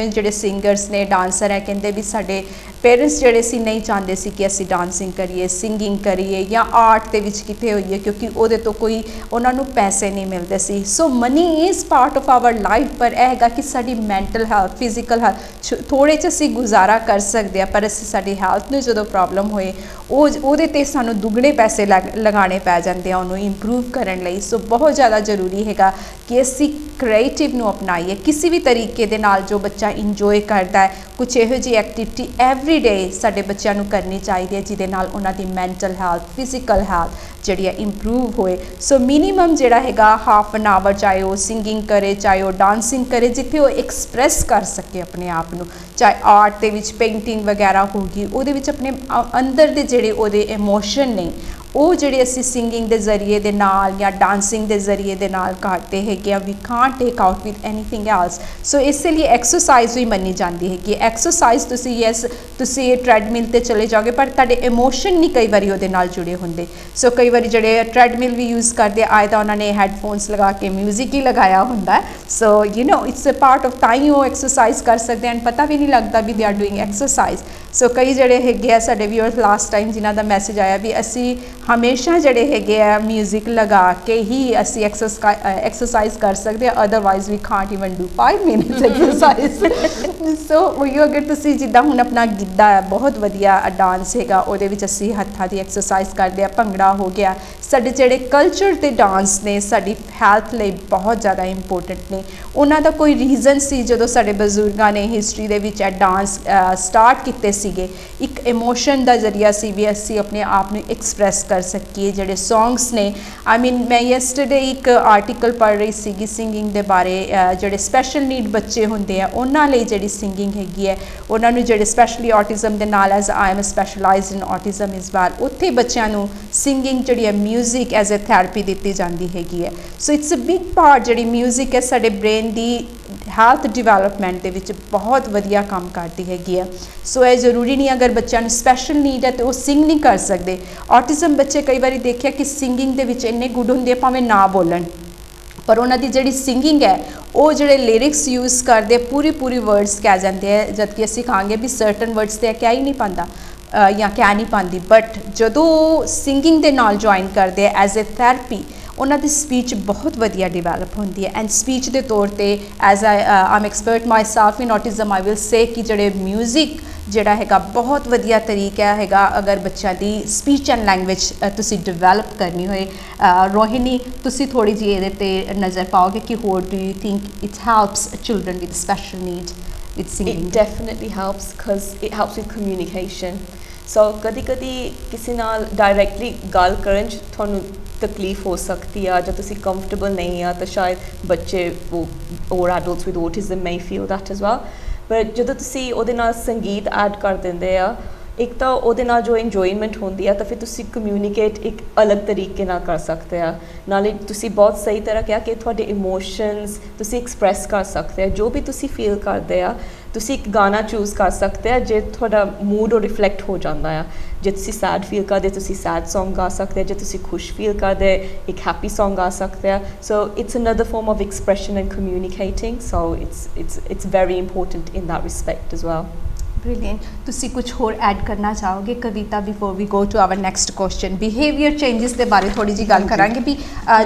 ਜਿਹੜੇ ਸਿੰਗਰਸ ਨੇ ਡਾਂਸਰ ਹੈ ਕਹਿੰਦੇ ਵੀ ਸਾਡੇ ਪੇਰੈਂਟਸ ਜਿਹੜੇ ਸੀ ਨਹੀਂ ਚਾਹੁੰਦੇ ਸੀ ਕਿ ਅਸੀਂ ਡਾਂਸਿੰਗ ਕਰੀਏ, ਸਿੰਗਿੰਗ ਕਰੀਏ ਜਾਂ ਆਰਟ ਦੇ ਵਿੱਚ ਕਿਤੇ ਹੋਈਏ ਕਿਉਂਕਿ ਉਹਦੇ ਤੋਂ ਕੋਈ ਉਹਨਾਂ ਨੂੰ ਪੈਸੇ ਨਹੀਂ ਮਿਲਦੇ ਸੀ। So money is part of our life, ਪਰ ਇਹ ਹੈਗਾ ਕਿ ਸਾਡੀ ਮੈਂਟਲ ਹੈਲਥ, ਫਿਜ਼ੀਕਲ ਹੈਲਥ ਥੋੜ੍ਹੇ 'ਚ ਅਸੀਂ ਗੁਜ਼ਾਰਾ ਕਰ ਸਕਦੇ ਹਾਂ, ਪਰ ਅਸੀਂ ਸਾਡੀ ਹੈਲਥ ਨੂੰ ਜਦੋਂ ਪ੍ਰੋਬਲਮ ਹੋਏ ਉਹਦੇ 'ਤੇ ਸਾਨੂੰ ਦੁੱਗਣੇ ਪੈਸੇ ਲਗਾਉਣੇ ਪੈ ਜਾਂਦੇ ਆ ਉਹਨੂੰ ਇੰਪਰੂਵ ਕਰਨ ਲਈ। ਸੋ ਬਹੁਤ ਜ਼ਿਆਦਾ ਜ਼ਰੂਰੀ ਹੈਗਾ ਕਿ ਅਸੀਂ ਕ੍ਰੀਏਟਿਵ ਨੂੰ ਅਪਣਾਈਏ ਕਿਸੇ ਵੀ ਤਰੀਕੇ ਦੇ ਨਾਲ। ਜੋ ਬੱਚਾ ਇੰਜੋਏ ਕਰਦਾ ਹੈ ਕੁਛ ਇਹੋ ਜਿਹੀ ਐਕਟੀਵਿਟੀ ਐਵਰੀ ਡੇ ਸਾਡੇ ਬੱਚਿਆਂ ਨੂੰ ਕਰਨੀ ਚਾਹੀਦੀ ਹੈ ਜਿਹਦੇ ਨਾਲ ਉਹਨਾਂ ਦੀ ਮੈਂਟਲ ਹੈਲਥ, ਫਿਜ਼ੀਕਲ ਹੈਲਥ ਜਿਹੜੀ ਹੈ ਇੰਪਰੂਵ ਹੋਏ। ਸੋ ਮਿਨੀਮਮ ਜਿਹੜਾ ਹੈਗਾ ਹਾਫ ਐਨ ਆਵਰ, ਚਾਹੇ ਉਹ ਸਿੰਗਿੰਗ ਕਰੇ ਚਾਹੇ ਉਹ ਡਾਂਸਿੰਗ ਕਰੇ, ਜਿੱਥੇ ਉਹ ਐਕਸਪ੍ਰੈਸ ਕਰ ਸਕੇ ਆਪਣੇ ਆਪ ਨੂੰ, ਚਾਹੇ ਆਰਟ ਦੇ ਵਿੱਚ ਪੇਂਟਿੰਗ ਵਗੈਰਾ ਹੋ ਗਈ, ਉਹਦੇ ਵਿੱਚ ਆਪਣੇ ਅੰਦਰ ਦੇ ਜਿਹੜੇ ਉਹਦੇ ਇਮੋਸ਼ਨ ਨੇ ਉਹ ਜਿਹੜੇ ਅਸੀਂ ਸਿੰਗਿੰਗ ਦੇ ਜ਼ਰੀਏ ਦੇ ਨਾਲ ਜਾਂ ਡਾਂਸਿੰਗ ਦੇ ਜ਼ਰੀਏ ਦੇ ਨਾਲ ਕਰਦੇ ਹੈਗੇ ਆ। We can't take out with anything else. So ਇਸੇ ਲਈ ਐਕਸਰਸਾਈਜ਼ ਵੀ ਮੰਨੀ ਜਾਂਦੀ ਹੈਗੀ। ਐਕਸਰਸਾਈਜ਼ ਤੁਸੀਂ ਤੁਸੀਂ ਟ੍ਰੈਡਮਿਲ 'ਤੇ ਚਲੇ ਜਾਓਗੇ ਪਰ ਤੁਹਾਡੇ ਇਮੋਸ਼ਨ ਨਹੀਂ ਕਈ ਵਾਰੀ ਉਹਦੇ ਨਾਲ ਜੁੜੇ ਹੁੰਦੇ। ਸੋ ਕਈ ਵਾਰੀ ਜਿਹੜੇ ਟ੍ਰੈਡਮਿਲ ਵੀ ਯੂਜ਼ ਕਰਦੇ ਆਏ ਤਾਂ ਉਹਨਾਂ ਨੇ ਹੈਡਫੋਨਸ ਲਗਾ ਕੇ ਮਿਊਜ਼ਿਕ ਹੀ ਲਗਾਇਆ ਹੁੰਦਾ। So it's a part of ਤਾਂ ਹੀ ਉਹ ਐਕਸਰਸਾਈਜ਼ ਕਰ ਸਕਦੇ ਐਂਡ ਪਤਾ ਵੀ ਨਹੀਂ ਲੱਗਦਾ ਵੀ ਦੇ ਆਰ ਡੂਇੰਗ ਐਕਸਰਸਾਈਜ਼। ਸੋ ਕਈ ਜਿਹੜੇ ਹੈਗੇ ਆ ਸਾਡੇ ਵਿਊਅਰਸ ਲਾਸਟ ਟਾਈਮ ਜਿਨ੍ਹਾਂ ਦਾ ਮੈਸੇਜ ਆਇਆ ਵੀ ਅਸੀਂ ਹਮੇਸ਼ਾ ਜਿਹੜੇ ਹੈਗੇ ਆ ਮਿਊਜ਼ਿਕ ਲਗਾ ਕੇ ਹੀ ਅਸੀਂ ਐਕਸਰਸਾਈਜ਼ ਕਰ ਸਕਦੇ ਆ, otherwise we can't even do 5 minutes exercise. So ਉਹ ਅਗਰ ਤੁਸੀਂ ਜਿੱਦਾਂ ਹੁਣ ਆਪਣਾ ਗਿੱਧਾ ਹੈ ਬਹੁਤ ਵਧੀਆ ਡਾਂਸ ਹੈਗਾ, ਉਹਦੇ ਵਿੱਚ ਅਸੀਂ ਹੱਥਾਂ ਦੀ ਐਕਸਰਸਾਈਜ਼ ਕਰਦੇ ਆ, ਭੰਗੜਾ ਹੋ ਗਿਆ, ਸਾਡੇ ਜਿਹੜੇ ਕਲਚਰ ਦੇ ਡਾਂਸ ਨੇ ਸਾਡੀ ਹੈਲਥ ਲਈ ਬਹੁਤ ਜ਼ਿਆਦਾ ਇੰਪੋਰਟੈਂਟ ਨੇ। ਉਹਨਾਂ ਦਾ ਕੋਈ ਰੀਜ਼ਨ ਸੀ ਜਦੋਂ ਸਾਡੇ ਬਜ਼ੁਰਗਾਂ ਨੇ ਹਿਸਟਰੀ ਦੇ ਵਿੱਚ ਇਹ ਡਾਂਸ ਸਟਾਰਟ ਕੀਤੇ ਸੀਗੇ, ਇੱਕ ਇਮੋਸ਼ਨ ਦਾ ਜ਼ਰੀਆ ਸੀ ਵੀ ਅਸੀਂ ਆਪਣੇ ਆਪ ਨੂੰ ਐਕਸਪ੍ਰੈਸ ਕਰ ਸਕੀਏ। ਜਿਹੜੇ ਸੌਂਗਸ ਨੇ ਮੈਂ ਯੈਸਟਰਡੇ ਇੱਕ ਆਰਟੀਕਲ ਪੜ੍ਹ ਰਹੀ ਸੀਗੀ ਸਿੰਗਿੰਗ ਦੇ ਬਾਰੇ, ਜਿਹੜੇ ਸਪੈਸ਼ਲ ਨੀਡ ਬੱਚੇ ਹੁੰਦੇ ਆ ਉਹਨਾਂ ਲਈ ਜਿਹੜੀ ਸਿੰਗਿੰਗ ਹੈਗੀ ਹੈ, ਉਹਨਾਂ ਨੂੰ ਜਿਹੜੇ ਸਪੈਸ਼ਲੀ ਆਟਿਜ਼ਮ ਦੇ ਨਾਲ as I am specialised in autism ਇਸ ਵਾਰ ਉੱਥੇ ਬੱਚਿਆਂ ਨੂੰ ਸਿੰਗਿੰਗ ਜਿਹੜੀ ਹੈ ਮਿਊਜ਼ਿਕ ਐਜ਼ ਅ ਥੈਰੇਪੀ ਦਿੱਤੀ ਜਾਂਦੀ ਹੈਗੀ ਹੈ। So it's a big part ਜਿਹੜੀ ਮਿਊਜ਼ਿਕ ਹੈ ਸਾਡੇ ਬ੍ਰੇਨ ਦੀ ਹੈਲਥ ਡਿਵੈਲਪਮੈਂਟ ਦੇ ਵਿੱਚ ਬਹੁਤ ਵਧੀਆ ਕੰਮ ਕਰਦੀ ਹੈਗੀ ਆ। ਸੋ ਇਹ ਜ਼ਰੂਰੀ ਨਹੀਂ ਅਗਰ ਬੱਚਿਆਂ ਨੂੰ ਸਪੈਸ਼ਲ ਨੀਡ ਹੈ ਤੇ ਉਹ ਸਿੰਗ ਨਹੀਂ ਕਰ ਸਕਦੇ। ਆਟਿਜ਼ਮ ਬੱਚੇ ਕਈ ਵਾਰੀ ਦੇਖਿਆ ਕਿ ਸਿੰਗਿੰਗ ਦੇ ਵਿੱਚ ਇੰਨੇ ਗੁੱਡ ਹੁੰਦੇ ਭਾਵੇਂ ਨਾ ਬੋਲਣ, ਪਰ ਉਹਨਾਂ ਦੀ ਜਿਹੜੀ ਸਿੰਗਿੰਗ ਹੈ ਉਹ ਜਿਹੜੇ ਲਿਰਿਕਸ ਯੂਜ਼ ਕਰਦੇ ਪੂਰੀ ਵਰਡਸ ਕਹਿ ਜਾਂਦੇ ਆ, ਜਦ ਕਿ ਅਸੀਂ ਕਹਾਂਗੇ ਵੀ ਸਰਟਨ ਵਰਡਸ ਤੇ ਕਹਿ ਹੀ ਨਹੀਂ ਪਾਉਂਦਾ ਜਾਂ ਕਹਿ ਨਹੀਂ ਪਾਉਂਦੀ। ਬਟ ਜਦੋਂ ਸਿੰਗਿੰਗ ਦੇ ਨਾਲ ਜੁਆਇਨ ਕਰਦੇ ਆ ਐਜ਼ ਅ ਥੈਰੇਪੀ, ਉਹਨਾਂ ਦੀ ਸਪੀਚ ਬਹੁਤ ਵਧੀਆ ਡਿਵੈਲਪ ਹੁੰਦੀ ਹੈ। ਐਂਡ ਸਪੀਚ ਦੇ ਤੌਰ 'ਤੇ as Aam expert my self in autism I will ਸੇ ਕਿ ਜਿਹੜੇ ਮਿਊਜ਼ਿਕ ਜਿਹੜਾ ਹੈਗਾ ਬਹੁਤ ਵਧੀਆ ਤਰੀਕਾ ਹੈਗਾ ਅਗਰ ਬੱਚਿਆਂ ਦੀ ਸਪੀਚ ਐਂਡ ਲੈਂਗੁਏਜ ਤੁਸੀਂ ਡਿਵੈਲਪ ਕਰਨੀ ਹੋਏ। ਰੋਹਿਣੀ ਤੁਸੀਂ ਥੋੜ੍ਹੀ ਜਿਹੀ ਇਹਦੇ 'ਤੇ ਨਜ਼ਰ ਪਾਓਗੇ ਕਿ ਹੋਰ do you think it helps children with special need with singing? It definitely helps because it helps with communication. So ਕਦੀ ਕਿਸੇ ਨਾਲ ਡਾਇਰੈਕਟਲੀ ਗੱਲ ਕਰਨ 'ਚ ਤੁਹਾਨੂੰ ਤਕਲੀਫ ਹੋ ਸਕਦੀ ਆ ਜਾਂ ਤੁਸੀਂ ਕੰਫਰਟੇਬਲ ਨਹੀਂ ਆ ਤਾਂ ਸ਼ਾਇਦ ਬੱਚੇ or adults with autism may feel that as well. ਪਰ ਜਦੋਂ ਤੁਸੀਂ ਉਹਦੇ ਨਾਲ ਸੰਗੀਤ ਐਡ ਕਰ ਦਿੰਦੇ ਆ, ਇੱਕ ਤਾਂ ਉਹਦੇ ਨਾਲ ਜੋ ਇੰਜੋਇਮੈਂਟ ਹੁੰਦੀ ਆ ਤਾਂ ਫਿਰ ਤੁਸੀਂ ਕਮਿਊਨੀਕੇਟ ਇੱਕ ਅਲੱਗ ਤਰੀਕੇ ਨਾਲ ਕਰ ਸਕਦੇ ਆ। ਨਾਲੇ ਤੁਸੀਂ ਬਹੁਤ ਸਹੀ ਤਰ੍ਹਾਂ ਕਿਹਾ ਕਿ ਤੁਹਾਡੇ ਇਮੋਸ਼ਨਸ ਤੁਸੀਂ ਐਕਸਪ੍ਰੈਸ ਕਰ ਸਕਦੇ ਆ, ਜੋ ਵੀ ਤੁਸੀਂ ਫੀਲ ਕਰਦੇ ਆ ਤੁਸੀਂ ਇੱਕ ਗਾਣਾ ਚੂਜ਼ ਕਰ ਸਕਦੇ ਆ ਜੇ ਤੁਹਾਡਾ ਮੂਡ ਉਹ ਰਿਫਲੈਕਟ ਹੋ ਜਾਂਦਾ ਆ। ਜੇ ਤੁਸੀਂ ਸੈਡ ਫੀਲ ਕਰਦੇ ਤੁਸੀਂ ਸੈਡ ਸੌਂਗ ਗਾ ਸਕਦੇ ਆ, ਜੇ ਤੁਸੀਂ ਖੁਸ਼ ਫੀਲ ਕਰਦੇ ਇੱਕ ਹੈਪੀ ਸੌਂਗ ਗਾ ਸਕਦੇ ਆ। So it's another form of expression and communicating, so it's very important in that respect as well. Brilliant. ਤੁਸੀਂ ਕੁਝ ਹੋਰ ਐਡ ਕਰਨਾ ਚਾਹੋਗੇ Kavita before we go to our next question? Behaviour changes ਦੇ ਬਾਰੇ ਥੋੜੀ ਜੀ ਗੱਲ ਕਰਾਂਗੇ ਵੀ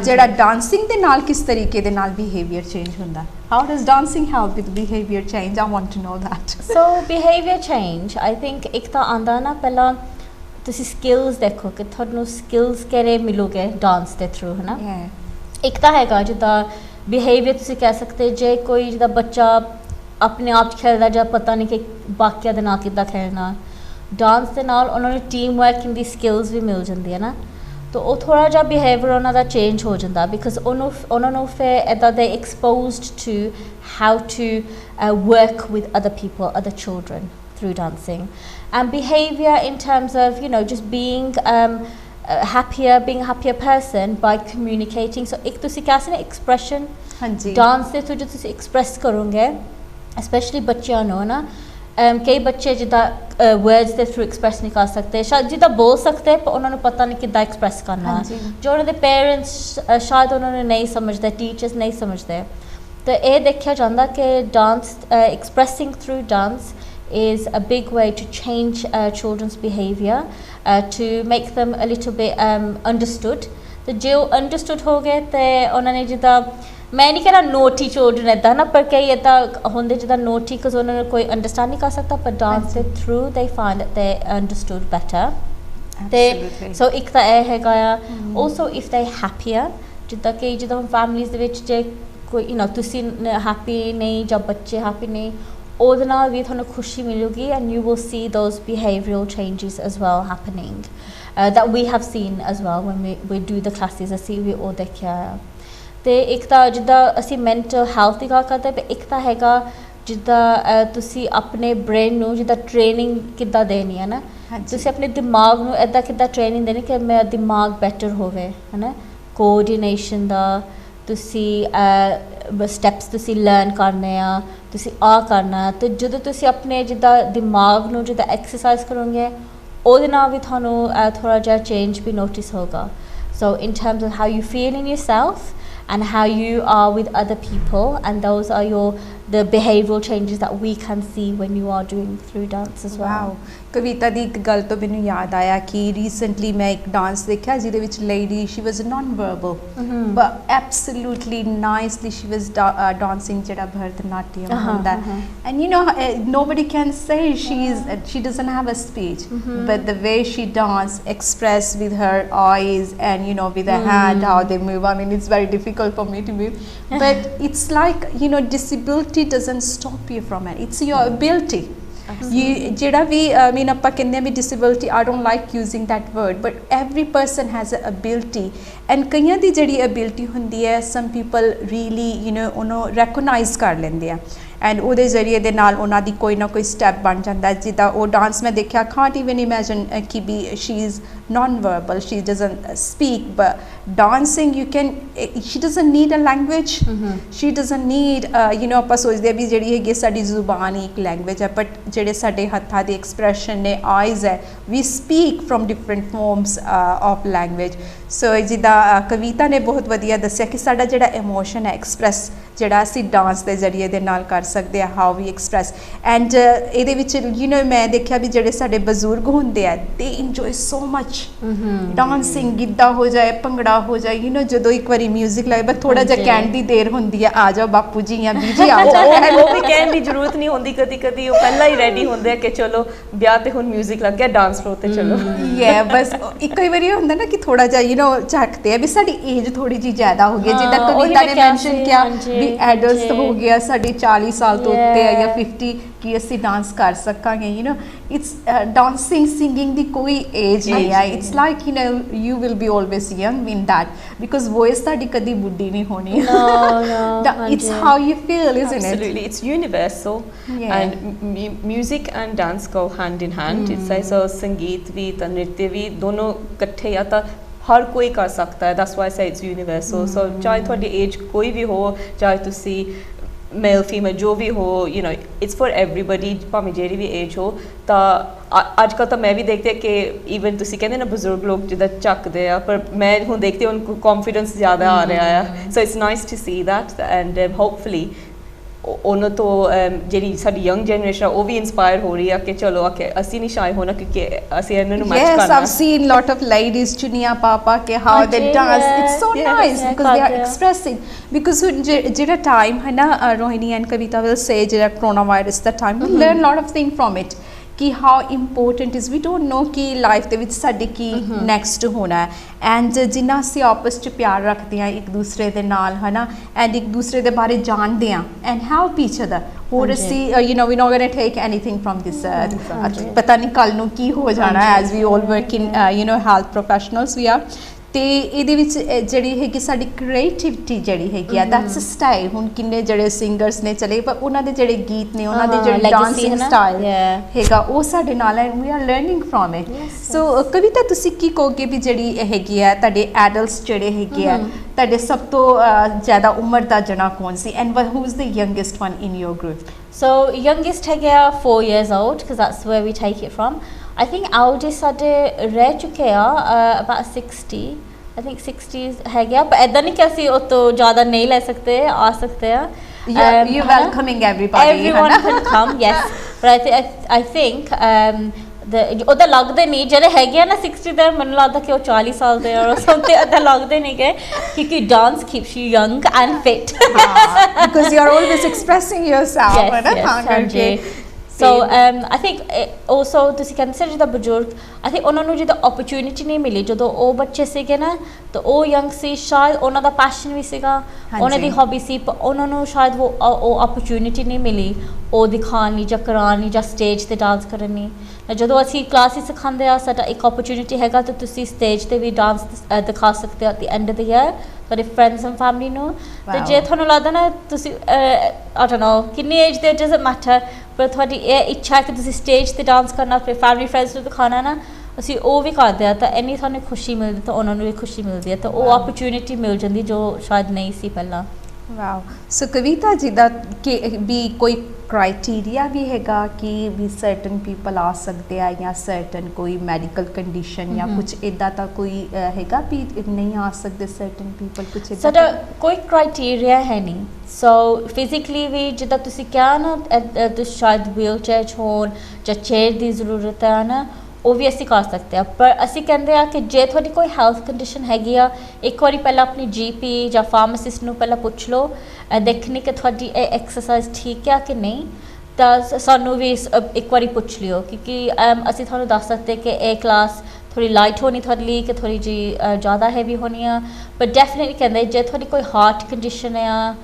ਜਿਹੜਾ ਡਾਂਸਿੰਗ ਦੇ ਨਾਲ ਕਿਸ ਤਰੀਕੇ ਦੇ ਨਾਲ ਬਿਹੇਵੀਅਰ ਚੇਂਜ ਹੁੰਦਾ? How does dancing help with behaviour change? I want to know that. So behaviour change I think ਇੱਕ ਤਾਂ ਆਂਦਾ ਨਾ ਪਹਿਲਾਂ ਤੁਸੀਂ ਸਕਿੱਲਸ ਦੇਖੋ ਕਿ ਤੁਹਾਨੂੰ ਸਕਿੱਲਸ ਕਿਹੜੇ ਮਿਲੋਗੇ ਡਾਂਸ ਦੇ ਥਰੂ, ਹੈ ਨਾ। ਇੱਕ ਤਾਂ ਹੈਗਾ ਜਿੱਦਾਂ ਬਿਹੇਵੀਅਰ ਤੁਸੀਂ ਕਹਿ ਸਕਦੇ ਜੇ ਕੋਈ ਜਿੱਦਾਂ ਬੱਚਾ ਆਪਣੇ ਆਪ 'ਚ ਖੇਡਦਾ ਜਾਂ ਪਤਾ ਨਹੀਂ ਕਿ ਬਾਕੀਆਂ ਦੇ ਨਾਲ ਕਿੱਦਾਂ ਖੇਡਣਾ, ਡਾਂਸ ਦੇ ਨਾਲ ਉਹਨਾਂ ਨੂੰ ਟੀਮ ਵਰਕਿੰਗ ਦੀ ਸਕਿੱਲਸ ਵੀ ਮਿਲ ਜਾਂਦੀ ਹੈ ਨਾ। ਤਾਂ ਉਹ ਥੋੜ੍ਹਾ ਜਿਹਾ ਬਿਹੇਵੀਅਰ ਉਹਨਾਂ ਦਾ ਚੇਂਜ ਹੋ ਜਾਂਦਾ ਬਿਕਾਜ਼ ਉਹਨਾਂ ਨੂੰ ਫਿਰ ਇੱਦਾਂ ਦੇ exposed to how to work with other people, other children through dancing. And behavior in terms of, you know, just being happier, being a happier person by communicating. So ਇੱਕ ਤੁਸੀਂ ਕਿਹਾ ਸੀ ਨਾ expression, ਹਾਂਜੀ ਡਾਂਸ ਦੇ through ਜੋ ਤੁਸੀਂ express ਕਰੋਗੇ specially ਬੱਚਿਆਂ ਨੂੰ, ਹੈ ਨਾ। ਕਈ ਬੱਚੇ ਜਿੱਦਾਂ ਵਰਡਸ ਦੇ ਥਰੂ ਐਕਸਪ੍ਰੈਸ ਨਹੀਂ ਕਰ ਸਕਦੇ, ਸ਼ਾਇਦ ਜਿੱਦਾਂ ਬੋਲ ਸਕਦੇ ਪਰ ਉਹਨਾਂ ਨੂੰ ਪਤਾ ਨਹੀਂ ਕਿੱਦਾਂ ਐਕਸਪ੍ਰੈਸ ਕਰਨਾ, ਜੋ ਉਹਨਾਂ ਦੇ ਪੇਰੈਂਟਸ ਸ਼ਾਇਦ ਉਹਨਾਂ ਨੂੰ ਨਹੀਂ ਸਮਝਦੇ, ਟੀਚਰਸ ਨਹੀਂ ਸਮਝਦੇ। ਤਾਂ ਇਹ ਦੇਖਿਆ ਜਾਂਦਾ ਕਿ dance expressing through dance is a big way to change children's behavior, to make them a little bit understood. तो जो understood हो गए तो उन्होंने जिदा मैं नहीं कहना naughty children इदा ना, पर कई इदा होंदे जिदा naughty because उन्होंने कोई understand नहीं कर सकता, पर dance के through they find that they understood better. Absolutely. So एक तो ये है गाया also if they happier जिदा कि जिदा हम families ਦੇ ਵਿੱਚ ਜੇ कोई you know ਤੁਸੀਂ happy नहीं ਜਾਂ ਬੱਚੇ happy नहीं ਉਹਦੇ ਨਾਲ ਵੀ ਤੁਹਾਨੂੰ ਖੁਸ਼ੀ ਮਿਲੂਗੀ and you will see those behavioural changes as well happening that we have seen as well when we do the classes। ਅਸੀਂ ਵੀ ਉਹ ਦੇਖਿਆ ਆ। ਅਤੇ ਇੱਕ ਤਾਂ ਜਿੱਦਾਂ ਅਸੀਂ ਮੈਂਟਲ ਹੈਲਥ ਦੀ ਗੱਲ ਕਰਦੇ ਪਰ ਇੱਕ ਤਾਂ ਹੈਗਾ ਜਿੱਦਾਂ ਤੁਸੀਂ ਆਪਣੇ ਬ੍ਰੇਨ ਨੂੰ ਜਿੱਦਾਂ ਟ੍ਰੇਨਿੰਗ ਕਿੱਦਾਂ ਦੇਣੀ ਹੈ ਨਾ, ਤੁਸੀਂ ਆਪਣੇ ਦਿਮਾਗ ਨੂੰ ਇੱਦਾਂ ਕਿੱਦਾਂ ਟ੍ਰੇਨਿੰਗ ਦੇਣੀ ਕਿ ਮੇਰਾ ਦਿਮਾਗ ਬੈਟਰ ਹੋਵੇ, ਹੈ ਨਾ। ਕੋਆਰਡੀਨੇਸ਼ਨ ਦਾ ਤੁਸੀਂ ਸਟੈਪਸ ਤੁਸੀਂ ਲਰਨ ਕਰਨੇ ਆ, ਤੁਸੀਂ ਆ ਕਰਨਾ। ਅਤੇ ਜਦੋਂ ਤੁਸੀਂ ਆਪਣੇ ਜਿੱਦਾਂ ਦਿਮਾਗ ਨੂੰ ਜਿੱਦਾਂ ਐਕਸਰਸਾਈਜ਼ ਕਰੋਗੇ ਉਹਦੇ ਨਾਲ ਵੀ ਤੁਹਾਨੂੰ ਥੋੜ੍ਹਾ ਜਿਹਾ ਚੇਂਜ ਵੀ ਨੋਟਿਸ ਹੋਗਾ। So in terms of how you feel in your self and how you are with other people, and those are the behavioural changes that we can see when you are doing through dance as well. Wow. ਕਵਿਤਾ ਦੀ ਇੱਕ ਗੱਲ ਤੋਂ ਮੈਨੂੰ ਯਾਦ ਆਇਆ ਕਿ recently ਮੈਂ ਇੱਕ dance ਦੇਖਿਆ ਜਿਹਦੇ ਵਿੱਚ lady she was non verbal but absolutely nicely she was dancing ਜਿਹੜਾ ਭਰਤਨਾਟਿਅਮ ਹੁੰਦਾ and you know nobody can say she doesn't have a speech but the way she dance express with her eyes and you know with her hand how they move. I mean it's very difficult for me to move but it's like you know disability doesn't stop you from it, it's your ability. ਜਿਹੜਾ ਵੀ ਮੀਨ ਆਪਾਂ ਕਹਿੰਦੇ ਹਾਂ ਵੀ disability I don't like using that word but every person has a ability and ਕਈਆਂ ਦੀ ਜਿਹੜੀ ability ਹੁੰਦੀ ਹੈ some people really you know ਉਹਨੂੰ ਰੈਕੋਗਨਾਈਜ਼ ਕਰ ਲੈਂਦੇ ਆ ਐਂਡ ਉਹਦੇ ਜ਼ਰੀਏ ਦੇ ਨਾਲ ਉਹਨਾਂ ਦੀ ਕੋਈ ਨਾ ਕੋਈ ਸਟੈਪ ਬਣ ਜਾਂਦਾ ਜਿੱਦਾਂ ਉਹ ਡਾਂਸ ਮੈਂ ਦੇਖਿਆ ਕਾਂਟ ਈਵਨ ਇਮੈਜਿਨ ਕਿ ਵੀ she is non verbal she doesn't speak but dancing you can she doesn't need a language she doesn't need you know ਆਪਾਂ ਸੋਚਦੇ ਵੀ ਜਿਹੜੀ ਹੈਗੀ ਸਾਡੀ ਜ਼ੁਬਾਨ ਇੱਕ ਲੈਂਗੁਏਜ ਹੈ ਬਟ ਜਿਹੜੇ ਸਾਡੇ ਹੱਥਾਂ ਦੇ ਐਕਸਪ੍ਰੈਸ਼ਨ ਨੇ ਆਈਜ਼ ਹੈ we speak from different forms of language. So ਜਿੱਦਾਂ ਕਵਿਤਾ ਨੇ ਬਹੁਤ ਵਧੀਆ ਦੱਸਿਆ ਕਿ ਸਾਡਾ ਜਿਹੜਾ ਇਮੋਸ਼ਨ ਹੈ ਐਕਸਪ੍ਰੈਸ ਜਿਹੜਾ ਅਸੀਂ ਡਾਂਸ ਦੇ ਜ਼ਰੀਏ ਦੇ ਨਾਲ ਕਰ ਸਕਦੇ ਆ ਹਾਊ ਵੀ ਐਕਸਪ੍ਰੈਸ ਐਂਡ ਇਹਦੇ ਵਿੱਚ ਯੂ ਨੋ ਮੈਂ ਦੇਖਿਆ ਵੀ ਜਿਹੜੇ ਸਾਡੇ ਬਜ਼ੁਰਗ ਹੁੰਦੇ ਆ ਦੇ enjoy so much dancing, Giddha ਹੋ ਜਾਏ, ਭੰਗੜਾ ਹੋ ਜਾਏ, ਯੂ ਨੋ ਜਦੋਂ ਇੱਕ ਵਾਰੀ ਮਿਊਜ਼ਿਕ ਲੱਗੇ ਬਸ ਥੋੜਾ ਜਿਹਾ ਕਹਿਣ ਦੀ ਦੇਰ ਹੁੰਦੀ ਆ ਆ ਜਾਓ ਬਾਪੂ ਜੀ ਜਾਂ ਬੀਜੀ ਆ ਜਾਓ ਉਹ ਵੀ ਕਹਿਣ ਦੀ ਜ਼ਰੂਰਤ ਨਹੀਂ ਹੁੰਦੀ, ਕਦੀ ਕਦੀ ਉਹ ਪਹਿਲਾਂ ਹੀ ਰੈਡੀ ਹੁੰਦੇ ਆ ਕਿ ਚਲੋ ਵਿਆਹ ਤੇ ਹੁਣ ਮਿਊਜ਼ਿਕ ਲੱਗ ਗਿਆ ਡਾਂਸ ਫਲੋਰ ਤੇ ਚਲੋ ਯਾ ਬਸ ਇੱਕ ਵਾਰੀ ਹੁੰਦਾ ਨਾ ਕਿ ਥੋੜਾ ਜਿਹਾ ਯੂ ਨੋ ਝੱਕਦੇ ਆ ਵੀ ਸਾਡੀ ਏਜ ਥੋੜੀ ਜਿਹੀ ਜ਼ਿਆਦਾ ਹੋ ਗਈ ਜਿੱਦਾਂ ਕਵਿਤਾ ਨੇ ਮੈਂਸ਼ਨ ਕਿਹਾ ਵੀ ਐਡਲਟਸ ਹੋ ਗਿਆ ਸਾਡੀ 40 ਸਾਲ ਤੋਂ ਉੱਤੇ ਆ ਜਾਂ 50 ਕਿ ਅਸੀਂ ਡਾਂਸ ਕਰ ਸਕਾਂਗੇ you know it's dancing singing ਦੀ ਕੋਈ ਏਜ ਨਹੀਂ ਆ it's like you know you will be always young in that because voice ਤੁਹਾਡੀ ਕਦੀ ਬੁੱਢੀ ਨਹੀਂ ਹੋਣੀ it's how you feel isn't it absolutely it's universal and music and dance go hand in hand it's ऐसा संगीत भी ਤਾਂ ਨ੍ਰਿत्य ਵੀ ਦੋਨੋਂ ਇਕੱਠੇ ਜਾਂ ਤਾਂ ਹਰ ਕੋਈ ਕਰ ਸਕਦਾ ਹੈ that's why I say it's universal so ਚਾਹੇ ਤੁਹਾਡੀ ਏਜ ਕੋਈ ਵੀ ਹੋ ਚਾਹੇ ਤੁਸੀਂ ਮੇਲ ਫੀਮੇਲ ਜੋ ਵੀ ਹੋ you know it's for everybody ਭਾਵੇਂ ਜਿਹੜੀ ਵੀ ਏਜ ਹੋ ਤਾਂ ਅੱਜ ਕੱਲ੍ਹ ਤਾਂ ਮੈਂ ਵੀ ਦੇਖਦੀ ਹਾਂ ਕਿ ਈਵਨ ਤੁਸੀਂ ਕਹਿੰਦੇ ਨਾ ਬਜ਼ੁਰਗ ਲੋਕ ਜਿੱਦਾਂ ਚੱਕਦੇ ਆ ਪਰ ਮੈਂ ਹੁਣ ਦੇਖਦੀ ਹਾਂ ਉਹਨਾਂ ਕੋਲ ਕੌਨਫੀਡੈਂਸ ਜ਼ਿਆਦਾ ਆ ਰਿਹਾ ਆ so it's nice to see that and hopefully ਉਹਨਾਂ ਤੋਂ ਜਿਹੜੀ ਸਾਡੀ ਯੰਗ ਜਨਰੇਸ਼ਨ ਉਹ ਵੀ ਇਨਸਪਾਇਰ ਹੋ ਰਹੀ ਆ ਕਿ ਚਲੋ ਕਿ ਅਸੀਂ ਨਹੀਂ ਸ਼ਾਇ ਹੋਣਾ ਕਿਉਂਕਿ ਅਸੀਂ ਇਹਨਾਂ ਨੂੰ ਮੈਚ Yes, ਕਰਨਾ I've seen lot of ladies chuniya papa ke how they dance. It's so nice because they are expressing. Because jira time hai na, Rohini and Kavita will say jira coronavirus that time we learn lot of things from it. कि how important is we don't know कि life ਦੇ ਵਿੱਚ ਸਾਡੇ ਕੀ next ਹੋਣਾ ਹੈ and ਜਿੰਨਾ ਅਸੀਂ ਆਪਸ 'ਚ ਪਿਆਰ ਰੱਖਦੇ ਹਾਂ ਇੱਕ ਦੂਸਰੇ ਦੇ ਨਾਲ ਹੈ ਨਾ ਐਂਡ ਇੱਕ ਦੂਸਰੇ ਦੇ ਬਾਰੇ ਜਾਣਦੇ ਹਾਂ ਐਂਡ ਹੈਲਪ ਈਚ ਅਦਰ ਹੋਰ ਅਸੀਂ you know we not going to take anything from this ਪਤਾ ਨਹੀਂ ਕੱਲ ਨੂੰ ਕੀ ਹੋ ਜਾਣਾ as we all work in you know health professionals ਵੀ ਆ ਤੇ ਇਹਦੇ ਵਿੱਚ ਜਿਹੜੀ ਹੈਗੀ ਸਾਡੀ ਕ੍ਰੀਏਟਿਵਿਟੀ ਜਿਹੜੀ ਹੈਗੀ ਆ ਦੈਟਸ ਅ ਸਟਾਈਲ ਹੁਣ ਕਿੰਨੇ ਜਿਹੜੇ ਸਿੰਗਰਸ ਨੇ ਚਲੇ ਪਰ ਉਹਨਾਂ ਦੇ ਜਿਹੜੇ ਗੀਤ ਨੇ ਉਹਨਾਂ ਦੇ ਜਿਹੜੇ ਡਾਂਸਿੰਗ ਸਟਾਈਲ ਹੈਗਾ ਉਹ ਸਾਡੇ ਨਾਲ ਹੈ we are learning from it so Kavita ਤੁਸੀਂ ਕੀ ਕਹੋਗੇ ਵੀ ਜਿਹੜੀ ਹੈਗੀ ਆ ਤੁਹਾਡੇ ਐਡਲਟਸ ਜਿਹੜੇ ਹੈਗੇ ਆ ਤੁਹਾਡੇ ਸਭ ਤੋਂ ਜ਼ਿਆਦਾ ਉਮਰ ਦਾ ਜਣਾ ਕੌਣ ਸੀ and who is the youngest one in your group So youngest ਹੈਗੇ ਆ 4 years old because that's where we take it from. I think eldest ਸਾਡੇ ਰਹਿ ਚੁੱਕੇ ਆ about 60. I think 60s ਹੈਗੇ ਆ ਪਰ ਇਦਾਂ ਨਹੀਂ ਕਿ ਅਸੀਂ ਉਹ ਤੋਂ ਜ਼ਿਆਦਾ ਨਹੀਂ ਲੈ ਸਕਦੇ ਆ ਸਕਦੇ ਆ you're welcoming everybody everyone can come yes but I think ਉਹਦਾ ਲੱਗਦੇ ਨਹੀਂ ਜਿਹੜੇ ਹੈਗੇ ਆ ਨਾ 60 ਦੇ ਮੈਨੂੰ ਲੱਗਦਾ ਕਿ ਉਹ 40 ਸਾਲ ਦੇ ਔਰ ਸਭ ਤੇ ਅੱਧਾ ਲੱਗਦੇ ਨਹੀਂ ਗਏ ਕਿਉਂਕਿ dance keeps you young and fit because you are always expressing yourself yes. So I think also ਤੁਸੀਂ ਕਹਿੰਦੇ ਸੀ ਜਿੱਦਾਂ ਬਜ਼ੁਰਗ I think ਉਹਨਾਂ ਨੂੰ ਜਿੱਦਾਂ opportunity ਨਹੀਂ ਮਿਲੀ ਜਦੋਂ ਉਹ ਬੱਚੇ ਸੀਗੇ ਨਾ ਤਾਂ ਉਹ ਯੰਗ ਸੀ ਸ਼ਾਇਦ ਉਹਨਾਂ ਦਾ ਪੈਸ਼ਨ ਵੀ ਸੀਗਾ ਉਹਨਾਂ ਦੀ ਹੌਬੀ ਸੀ ਪਰ ਉਹਨਾਂ ਨੂੰ ਸ਼ਾਇਦ ਉਹ opportunity ਨਹੀਂ ਮਿਲੀ ਉਹ ਦਿਖਾਉਣ ਲਈ ਜਾਂ ਕਰਾਉਣ ਲਈ ਜਾਂ ਸਟੇਜ ਤੇ ਡਾਂਸ ਕਰਨ ਲਈ ਜਦੋਂ ਅਸੀਂ ਕਲਾਸਿਸ ਸਿਖਾਉਂਦੇ ਆ ਸਾਡਾ ਇੱਕ opportunity ਹੈਗਾ ਤਾਂ ਤੁਸੀਂ ਸਟੇਜ ਤੇ ਵੀ ਡਾਂਸ ਦਿਖਾ ਸਕਦੇ ਹੋ at the end of the year ਤੁਹਾਡੇ ਫਰੈਂਡਸ ਐਂਡ ਫੈਮਿਲੀ ਨੂੰ ਤੇ ਜੇ ਤੁਹਾਨੂੰ ਲੱਗਦਾ ਨਾ ਤੁਸੀਂ I don't know ਕਿੰਨੀ ਏਜ ਦੇ doesn't matter ਪਰ ਤੁਹਾਡੀ ਇਹ ਇੱਛਾ ਕਿ ਤੁਸੀਂ ਸਟੇਜ ਤੇ ਡਾਂਸ ਕਰਨਾ ਫਿਰ ਫੈਮਿਲੀ ਫਰੈਂਡਸ ਨੂੰ ਦਿਖਾਉਣਾ ਨਾ ਅਸੀਂ ਉਹ ਵੀ ਕਰਦੇ ਆ ਤਾਂ ਇੰਨੀ ਸਾਨੂੰ ਖੁਸ਼ੀ ਮਿਲਦੀ ਤਾਂ ਉਹਨਾਂ ਨੂੰ ਵੀ ਖੁਸ਼ੀ ਮਿਲਦੀ ਹੈ ਤਾਂ ਉਹ opportunity ਮਿਲ ਜਾਂਦੀ ਜੋ ਸ਼ਾਇਦ ਨਹੀਂ ਸੀ ਪਹਿਲਾਂ ਵਾਓ ਸੋ ਕਵਿਤਾ ਜੀ ਦਾ ਕਿ ਵੀ ਕੋਈ ਕ੍ਰਾਈਟੇਰੀਆ ਵੀ ਹੈਗਾ ਕਿ ਵੀ ਸਰਟਨ ਪੀਪਲ ਆ ਸਕਦੇ ਆ ਜਾਂ ਸਰਟਨ ਕੋਈ ਮੈਡੀਕਲ ਕੰਡੀਸ਼ਨ ਜਾਂ ਕੁਝ ਇਦਾਂ ਦਾ ਕੋਈ ਹੈਗਾ ਵੀ ਨਹੀਂ ਆ ਸਕਦੇ ਸਰਟਨ ਪੀਪਲ ਕੁਝ ਇਦਾਂ ਸਾਡਾ ਕੋਈ ਕ੍ਰਾਈਟੇਰੀਆ ਹੈ ਨਹੀਂ ਸੋ ਫਿਜ਼ੀਕਲੀ ਵੀ ਜਿੱਦਾਂ ਤੁਸੀਂ ਕਿਹਾ ਨਾ ਤੁਸੀਂ ਸ਼ਾਇਦ ਵੀਲਚੇਅਰ 'ਚ ਹੋਣ ਜਾਂ ਚੇਅਰ ਦੀ ਜ਼ਰੂਰਤ ਹੈ ਨਾ ਉਹ ਵੀ ਅਸੀਂ ਕਰ ਸਕਦੇ ਆ ਪਰ ਅਸੀਂ ਕਹਿੰਦੇ ਆ ਕਿ ਜੇ ਤੁਹਾਡੀ ਕੋਈ ਹੈਲਥ ਕੰਡੀਸ਼ਨ ਹੈਗੀ ਆ ਇੱਕ ਵਾਰੀ ਪਹਿਲਾਂ ਆਪਣੀ GP ਜਾਂ ਫਾਰਮਾਸਿਸਟ ਨੂੰ ਪਹਿਲਾਂ ਪੁੱਛ ਲਓ ਦੇਖਣੀ ਕਿ ਤੁਹਾਡੀ ਇਹ ਐਕਸਰਸਾਈਜ਼ ਠੀਕ ਆ ਕਿ ਨਹੀਂ ਤਾਂ ਸਾਨੂੰ ਵੀ ਇੱਕ ਵਾਰੀ ਪੁੱਛ ਲਿਓ ਕਿਉਂਕਿ ਅਸੀਂ ਤੁਹਾਨੂੰ ਦੱਸ ਸਕਦੇ ਕਿ ਇਹ ਕਲਾਸ ਥੋੜੀ ਲਾਈਟ ਹੋਣੀ ਤੁਹਾਡੇ ਲਈ ਕਿ ਥੋੜੀ ਜੀ ਜ਼ਿਆਦਾ ਹੈਵੀ ਹੋਣੀ ਆ ਪਰ ਡੈਫੀਨਿਟਲੀ ਕਹਿੰਦੇ ਜੇ ਤੁਹਾਡੀ ਕੋਈ ਹਾਰਟ ਕੰਡੀਸ਼ਨ ਆ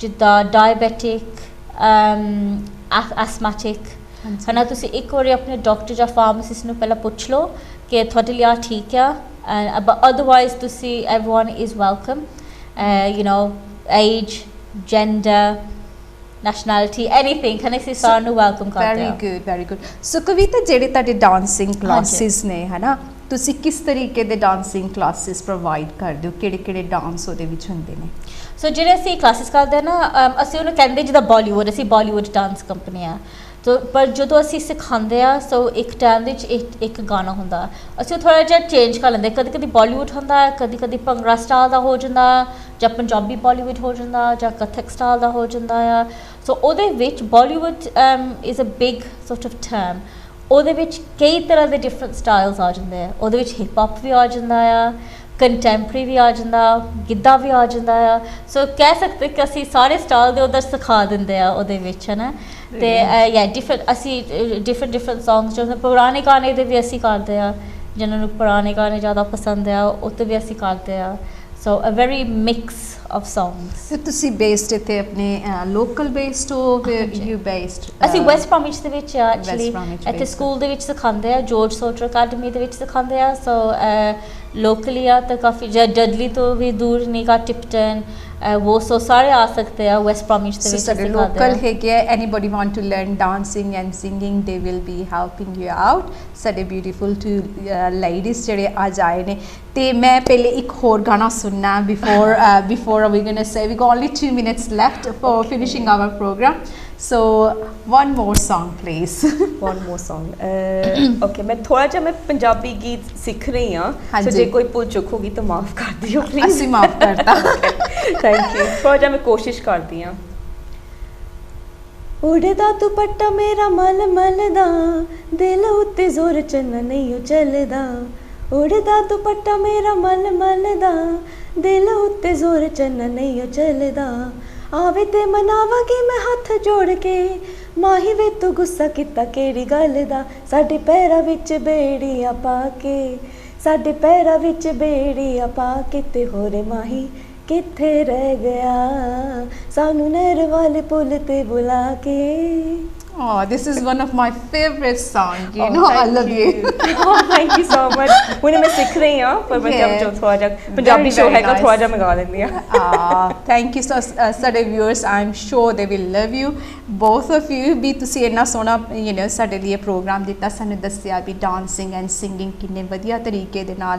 ਜਿੱਦਾਂ ਡਾਇਬੈਟਿਕ ਐਸਥਮੈਟਿਕ ਹੈ ਨਾ ਤੁਸੀਂ ਇੱਕ ਵਾਰੀ ਆਪਣੇ ਡਾਕਟਰ ਜਾਂ ਫਾਰਮਾਸਿਸਟ ਨੂੰ ਪਹਿਲਾਂ ਪੁੱਛ ਲਓ ਕਿ ਤੁਹਾਡੇ ਲਈ ਆ ਠੀਕ ਆ ਬਟ ਅਦਰਵਾਈਜ਼ ਤੁਸੀਂ everyone is welcome you know age gender nationality anything can ਅਸੀਂ ਸਾਰਿਆਂ ਨੂੰ ਵੈਲਕਮ ਕਰਦੇ ਹਾਂ very good ਸੋ ਕਵਿਤਾ ਜਿਹੜੇ ਤੁਹਾਡੇ ਡਾਂਸਿੰਗ ਕਲਾਸਿਸ ਨੇ ਹੈ ਨਾ ਤੁਸੀਂ ਕਿਸ ਤਰੀਕੇ ਦੇ ਡਾਂਸਿੰਗ ਕਲਾਸਿਸ ਪ੍ਰੋਵਾਈਡ ਕਰਦੇ ਹੋ ਕਿਹੜੇ ਡਾਂਸ ਉਹਦੇ ਵਿੱਚ ਹੁੰਦੇ ਨੇ ਸੋ ਜਿਹੜੇ ਅਸੀਂ ਕਲਾਸਿਸ ਕਰਦੇ ਹਾਂ ਨਾ ਅਸੀਂ ਉਹਨੂੰ ਕਹਿੰਦੇ ਜਿੱਦਾਂ ਬਾਲੀਵੁੱਡ ਅਸੀਂ ਬਾਲੀਵੁੱਡ ਡਾਂਸ ਕੰਪਨੀ ਆ ਤੋ ਪਰ ਜਦੋਂ ਅਸੀਂ ਸਿਖਾਉਂਦੇ ਆ ਸੋ ਇੱਕ ਟਾਈਮ ਵਿੱਚ ਇੱਕ ਗਾਣਾ ਹੁੰਦਾ ਅਸੀਂ ਥੋੜ੍ਹਾ ਜਿਹਾ ਚੇਂਜ ਕਰ ਲੈਂਦੇ ਕਦੀ ਕਦੀ ਬਾਲੀਵੁੱਡ ਹੁੰਦਾ ਕਦੀ ਭੰਗੜਾ ਸਟਾਈਲ ਦਾ ਹੋ ਜਾਂਦਾ ਜਾਂ ਪੰਜਾਬੀ ਬਾਲੀਵੁੱਡ ਹੋ ਜਾਂਦਾ ਜਾਂ ਕਥਕ ਸਟਾਈਲ ਦਾ ਹੋ ਜਾਂਦਾ ਆ ਸੋ ਉਹਦੇ ਵਿੱਚ Bollywood is a big sort of term ਉਹਦੇ ਵਿੱਚ ਕਈ ਤਰ੍ਹਾਂ ਦੇ ਡਿਫਰੈਂਟ ਸਟਾਈਲਸ ਆ ਜਾਂਦੇ ਆ ਉਹਦੇ ਵਿੱਚ ਹਿਪ ਹੌਪ ਵੀ ਆ ਜਾਂਦਾ ਆ ਕੰਟੈਂਪਰਰੀ ਵੀ ਆ ਜਾਂਦਾ ਗਿੱਧਾ ਵੀ ਆ ਜਾਂਦਾ ਆ ਸੋ ਕਹਿ ਸਕਦੇ ਕਿ ਅਸੀਂ ਸਾਰੇ ਸਟਾਈਲ ਦੇ ਉਧਰ ਸਿਖਾ ਦਿੰਦੇ ਆ ਉਹਦੇ ਵਿੱਚ ਹੈ ਨਾ ਤੇ ਯਾ ਅਸੀਂ ਡਿਫਰੈਂਟ ਸੌਂਗਸ ਜੋ ਪੁਰਾਣੇ ਗਾਣੇ ਦੇ ਵੀ ਅਸੀਂ ਕਰਦੇ ਆ ਜਿਹਨਾਂ ਨੂੰ ਪੁਰਾਣੇ ਗਾਣੇ ਜ਼ਿਆਦਾ ਪਸੰਦ ਆ ਉਹ ਤੇ ਵੀ ਅਸੀਂ ਕਰਦੇ ਆ so a very mix of songs ਤੇ ਤੁਸੀਂ ਬੇਸਡ ਇੱਥੇ ਆਪਣੇ ਲੋਕਲ ਬੇਸਡ ਹੋ ਯੂ ਬੇਸਡ ਅਸੀਂ ਵੈਸਟ ਪ੍ਰੋਮਿਚ ਦੇ ਵਿੱਚ ਐਕਚੁਅਲੀ ਇੱਥੇ ਸਕੂਲ ਦੇ ਵਿੱਚ ਸਿਖਾਉਂਦੇ ਆ ਜੋਰਜ ਸੋਟਰ ਅਕੈਡਮੀ ਦੇ ਵਿੱਚ ਸਿਖਾਉਂਦੇ ਆ ਸੋ ਲੋਕਲੀ ਆ ਤਾਂ ਕਾਫੀ ਡਡਲੀ ਤੋਂ ਵੀ ਦੂਰ ਨਹੀਂ ਗਾ ਟਿਪਟਨ वो सो सारे आ सकते हैं वेस्ट प्रॉमिस ਦੇ ਵਿੱਚ ਸਿਖਾਉਂਦੇ ਲੋਕਲ ਹੈਗੇ anybody want to learn dancing and singing they will be helping you out ਸਾਡੇ ਬਿਊਟੀਫੁਲ ਟੂ ਲੇਡੀਜ਼ ਜਿਹੜੇ ਅੱਜ ਆਏ ਨੇ ਤੇ ਮੈਂ ਪਹਿਲੇ ਇੱਕ ਹੋਰ ਗਾਣਾ ਸੁਣਨਾ before we're going to say we got only 2 minutes left for finishing our program so one more song please one more song okay ਮੈਂ ਥੋੜਾ ਜਿਹਾ ਮੈਂ ਪੰਜਾਬੀ ਗੀਤ ਸਿੱਖ ਰਹੀ ਹਾਂ ਸੋ ਜੇ ਕੋਈ ਭੁੱਲ ਚੁੱਕ ਹੋਗੀ ਤਾਂ ਮਾਫ ਕਰ ਦਿਓ ਪਲੀਜ਼ ਅਸੀਂ ਮਾਫ ਕਰਤਾ ਥੈਂਕ ਯੂ ਥੋੜਾ ਜਿਹਾ ਮੈਂ ਕੋਸ਼ਿਸ਼ ਕਰਦੀ ਹਾਂ उड़दा दुपट्टा मेरा मल मलदा दिल उत्ते जोर चन्ना नहीं चलदा उड़दा दुपट्टा मेरा मल मलदा दिल उत्ते जोर चन्ना नहीं चलदा आवे ते मनावांगी मैं हथ जोड़ के माही वे तू गुस्सा किता केड़ी गल दा साडे पैरां विच बेड़ियां पा के साडे पैरां विच बेड़ियां पा के ते होरे माही किथे रह गया सानू नहर वाले पुल ते बुला के Oh, this is one of my favorite songs. You Oh, know, I thank love you. Oh, thank you so much. हुणे मैं सीख रही हूँ पर मैं Yeah. जब जो थोड़ा जा पंजाबी Very, शो very है का nice. थोड़ा जा मैं गा लेंदी हूँ Thank you so ਸਾਡੇ viewers, I'm sure they will love you, both of you. ਵੀ ਤੁਸੀਂ ਇੰਨਾ ਸੋਹਣਾ ਸਾਡੇ ਲਈ ਪ੍ਰੋਗਰਾਮ ਦਿੱਤਾ, ਸਾਨੂੰ ਦੱਸਿਆ ਵੀ ਡਾਂਸਿੰਗ ਐਂਡ ਸਿੰਗਿੰਗ ਕਿੰਨੇ ਵਧੀਆ ਤਰੀਕੇ ਦੇ ਨਾਲ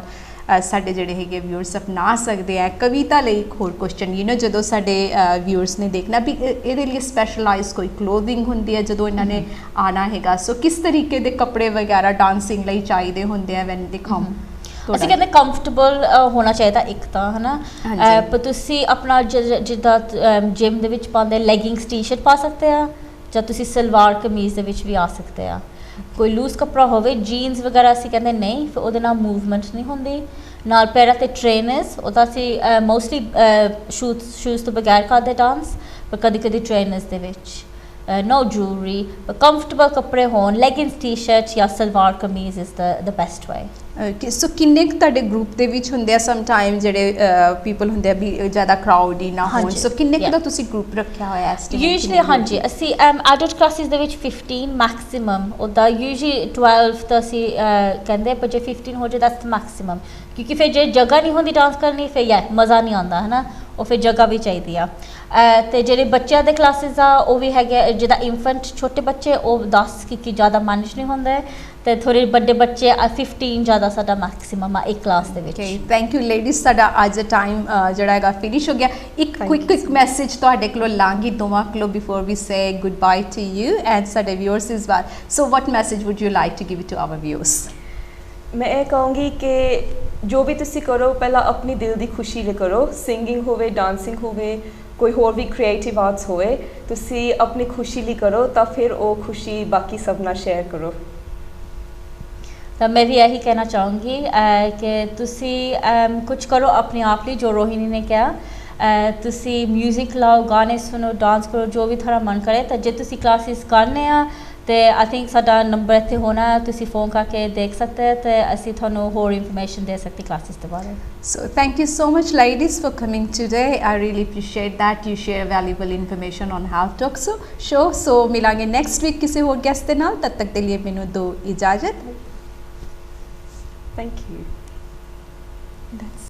ਸਾਡੇ ਜਿਹੜੇ ਹੈਗੇ ਵਿਊਅਰਸ ਅਪਣਾ ਸਕਦੇ ਆ। ਕਵਿਤਾ ਲਈ ਇੱਕ ਹੋਰ ਕੁਐਸਚਨ, ਜਦੋਂ ਸਾਡੇ ਵਿਊਅਰਸ ਨੇ ਦੇਖਣਾ ਵੀ ਇਹਦੇ ਲਈ ਸਪੈਸ਼ਲਾਈਜ਼ ਕੋਈ ਕਲੋਥਿੰਗ ਹੁੰਦੀ ਹੈ ਜਦੋਂ ਇਹਨਾਂ ਨੇ ਆਣਾ ਹੈਗਾ, ਸੋ ਕਿਸ ਤਰੀਕੇ ਦੇ ਕੱਪੜੇ ਵਗੈਰਾ ਡਾਂਸਿੰਗ ਲਈ ਚਾਹੀਦੇ ਹੁੰਦੇ ਆ ਵੈਨ ਦੇ ਕਮ? ਅਸੀਂ ਕਹਿੰਦੇ ਕੰਫਰਟੇਬਲ ਹੋਣਾ ਚਾਹੀਦਾ ਇੱਕ ਤਾਂ ਹਨਾ, ਪਰ ਤੁਸੀਂ ਆਪਣਾ ਜਿੱਦਾਂ ਜਿਮ ਦੇ ਵਿੱਚ ਪਾਉਂਦੇ ਲੈਗਿੰਗਸ ਟੀ-ਸ਼ਰਟ ਪਾ ਸਕਦੇ ਆ ਜਾਂ ਤੁਸੀਂ ਸਲਵਾਰ ਕਮੀਜ਼ ਦੇ ਵਿੱਚ ਵੀ ਆ ਸਕਦੇ ਆ। ਕੋਈ ਲੂਜ਼ ਕੱਪੜਾ ਹੋਵੇ ਜੀਨਸ ਵਗੈਰਾ ਅਸੀਂ ਕਹਿੰਦੇ ਨਹੀਂ, ਫਿਰ ਉਹਦੇ ਨਾਲ ਮੂਵਮੈਂਟ ਨਹੀਂ ਹੁੰਦੀ। ਨਾਲ ਪੈਰਾਂ ਤੇ ਟ੍ਰੇਨਰਸ, ਉਹਦਾ ਅਸੀਂ ਮੋਸਟਲੀ ਸ਼ੂਜ਼ ਤੋਂ ਬਗੈਰ ਕਰਦੇ ਡਾਂਸ, ਪਰ ਕਦੀ ਕਦੀ ਟ੍ਰੇਨਰਸ ਦੇ ਵਿੱਚ no jewelry, but comfortable ਕੱਪੜੇ ਹੋਣ, leggings ਟੀ-ਸ਼ਰਟ ਜਾਂ salwar kameez is the best way। ਸੋ ਕਿੰਨੇ ਕੁ ਤੁਹਾਡੇ ਗਰੁੱਪ ਦੇ ਵਿੱਚ ਹੁੰਦੇ ਆ ਸਮ ਟਾਈਮ ਜਿਹੜੇ ਪੀਪਲ ਹੁੰਦੇ ਆ ਵੀ ਜ਼ਿਆਦਾ ਕਰਾਊਡ ਹੀ ਨਾ ਹੋਣ, ਸੋ ਕਿੰਨੇ ਕੁ ਦਾ ਤੁਸੀਂ ਗਰੁੱਪ ਰੱਖਿਆ ਹੋਇਆ ਇਸ ਟਾਈਮ? ਯੂਜੂਅਲੀ ਹਾਂਜੀ ਅਸੀਂ ਐਡਲਟ ਕਲਾਸਿਸ ਦੇ ਵਿੱਚ 15 ਮੈਕਸਿਮਮ, ਉਹਦਾ ਯੂਜੂਅਲੀ 12 ਤਾਂ ਅਸੀਂ ਕਹਿੰਦੇ, ਪਰ ਜੇ 15 ਹੋ ਜਾਏ ਦੈਟਸ ਮੈਕਸਿਮਮ, ਕਿਉਂਕਿ ਫਿਰ ਜੇ ਜਗ੍ਹਾ ਨਹੀਂ ਹੁੰਦੀ ਡਾਂਸ ਕਰਨੀ ਫਿਰ ਮਜ਼ਾ ਨਹੀਂ ਆਉਂਦਾ ਹੈ ਨਾ, ਉਹ ਫਿਰ ਜਗ੍ਹਾ ਵੀ ਚਾਹੀਦੀ ਆ। ਅਤੇ ਜਿਹੜੇ ਬੱਚਿਆਂ ਦੇ ਕਲਾਸਿਸ ਆ ਉਹ ਵੀ ਹੈਗੇ, ਜਿੱਦਾਂ ਇਨਫੈਂਟ ਛੋਟੇ ਬੱਚੇ ਉਹ 10 ਕਿਉਂਕਿ ਜ਼ਿਆਦਾ ਮੈਨੇਜ ਨਹੀਂ ਹੁੰਦੇ, ਅਤੇ ਥੋੜ੍ਹੇ ਵੱਡੇ ਬੱਚੇ 15 ਜ਼ਿਆਦਾ ਸਾਡਾ ਮੈਕਸਿਮਮ ਆ ਇੱਕ ਕਲਾਸ ਦੇ ਵਿੱਚ। ਥੈਂਕ ਯੂ ਲੇਡੀਜ਼, ਸਾਡਾ ਅੱਜ ਦਾ ਟਾਈਮ ਜਿਹੜਾ ਹੈਗਾ ਫਿਨਿਸ਼ ਹੋ ਗਿਆ। ਇੱਕ ਕੁਇਕ ਮੈਸੇਜ ਤੁਹਾਡੇ ਕੋਲੋਂ ਲਾਂਗੀ ਦੋਵਾਂ ਕੋਲੋਂ before we say good bye to you and ਸਾਡੇ ਵਿਊਅਰਸ ਇਸ ਵਾਰ, so what message would you like to give it to our viewers? ਮੈਂ ਇਹ ਕਹੂੰਗੀ ਕਿ ਜੋ ਵੀ ਤੁਸੀਂ ਕਰੋ ਪਹਿਲਾਂ ਆਪਣੀ ਦਿਲ ਦੀ ਖੁਸ਼ੀ ਲਈ ਕਰੋ, ਸਿੰਗਿੰਗ ਹੋਵੇ, ਡਾਂਸਿੰਗ ਹੋਵੇ, ਕੋਈ ਹੋਰ ਵੀ ਕ੍ਰੀਏਟਿਵ ਆਰਟਸ ਹੋਵੇ, ਤੁਸੀਂ ਆਪਣੀ ਖੁਸ਼ੀ ਲਈ ਕਰੋ ਤਾਂ ਫਿਰ ਉਹ ਖੁਸ਼ੀ ਬਾਕੀ ਸਭ ਨਾਲ ਸ਼ੇਅਰ ਕਰੋ। ਤਾਂ ਮੈਂ ਵੀ ਇਹੀ ਕਹਿਣਾ ਚਾਹੂੰਗੀ ਕਿ ਤੁਸੀਂ ਕੁਝ ਕਰੋ ਆਪਣੇ ਆਪ ਲਈ, ਜੋ ਰੋਹਿਣੀ ਨੇ ਕਿਹਾ, ਤੁਸੀਂ ਮਿਊਜ਼ਿਕ ਲਾਓ, ਗਾਣੇ ਸੁਣੋ, ਡਾਂਸ ਕਰੋ, ਜੋ ਵੀ ਤੁਹਾਡਾ ਮਨ ਕਰੇ। ਤਾਂ ਜੇ ਤੁਸੀਂ ਕਲਾਸਿਸ ਕਰਨੇ ਆ ਤੇ ਆਈ ਥਿੰਕ ਸਾਡਾ ਨੰਬਰ ਇੱਥੇ ਹੋਣਾ, ਤੁਸੀਂ ਫੋਨ ਕਰਕੇ ਦੇਖ ਸਕਦੇ ਹੋ ਤੇ ਅਸੀਂ ਤੁਹਾਨੂੰ ਹੋਰ ਇਨਫੋਰਮੇਸ਼ਨ ਦੇ ਸਕਦੇ ਕਲਾਸਿਸ ਦੇ ਬਾਰੇ। So thank you so much ladies for coming today. I really appreciate that you share valuable information on Health Talk show. So ਮਿਲਾਂਗੇ next week ਕਿਸੇ ਹੋਰ guest ਦੇ ਨਾਲ, ਤਦ ਤੱਕ ਦੇ ਲਈ ਮੈਨੂੰ ਦਿਓ ਇਜਾਜ਼ਤ। Thank you. That's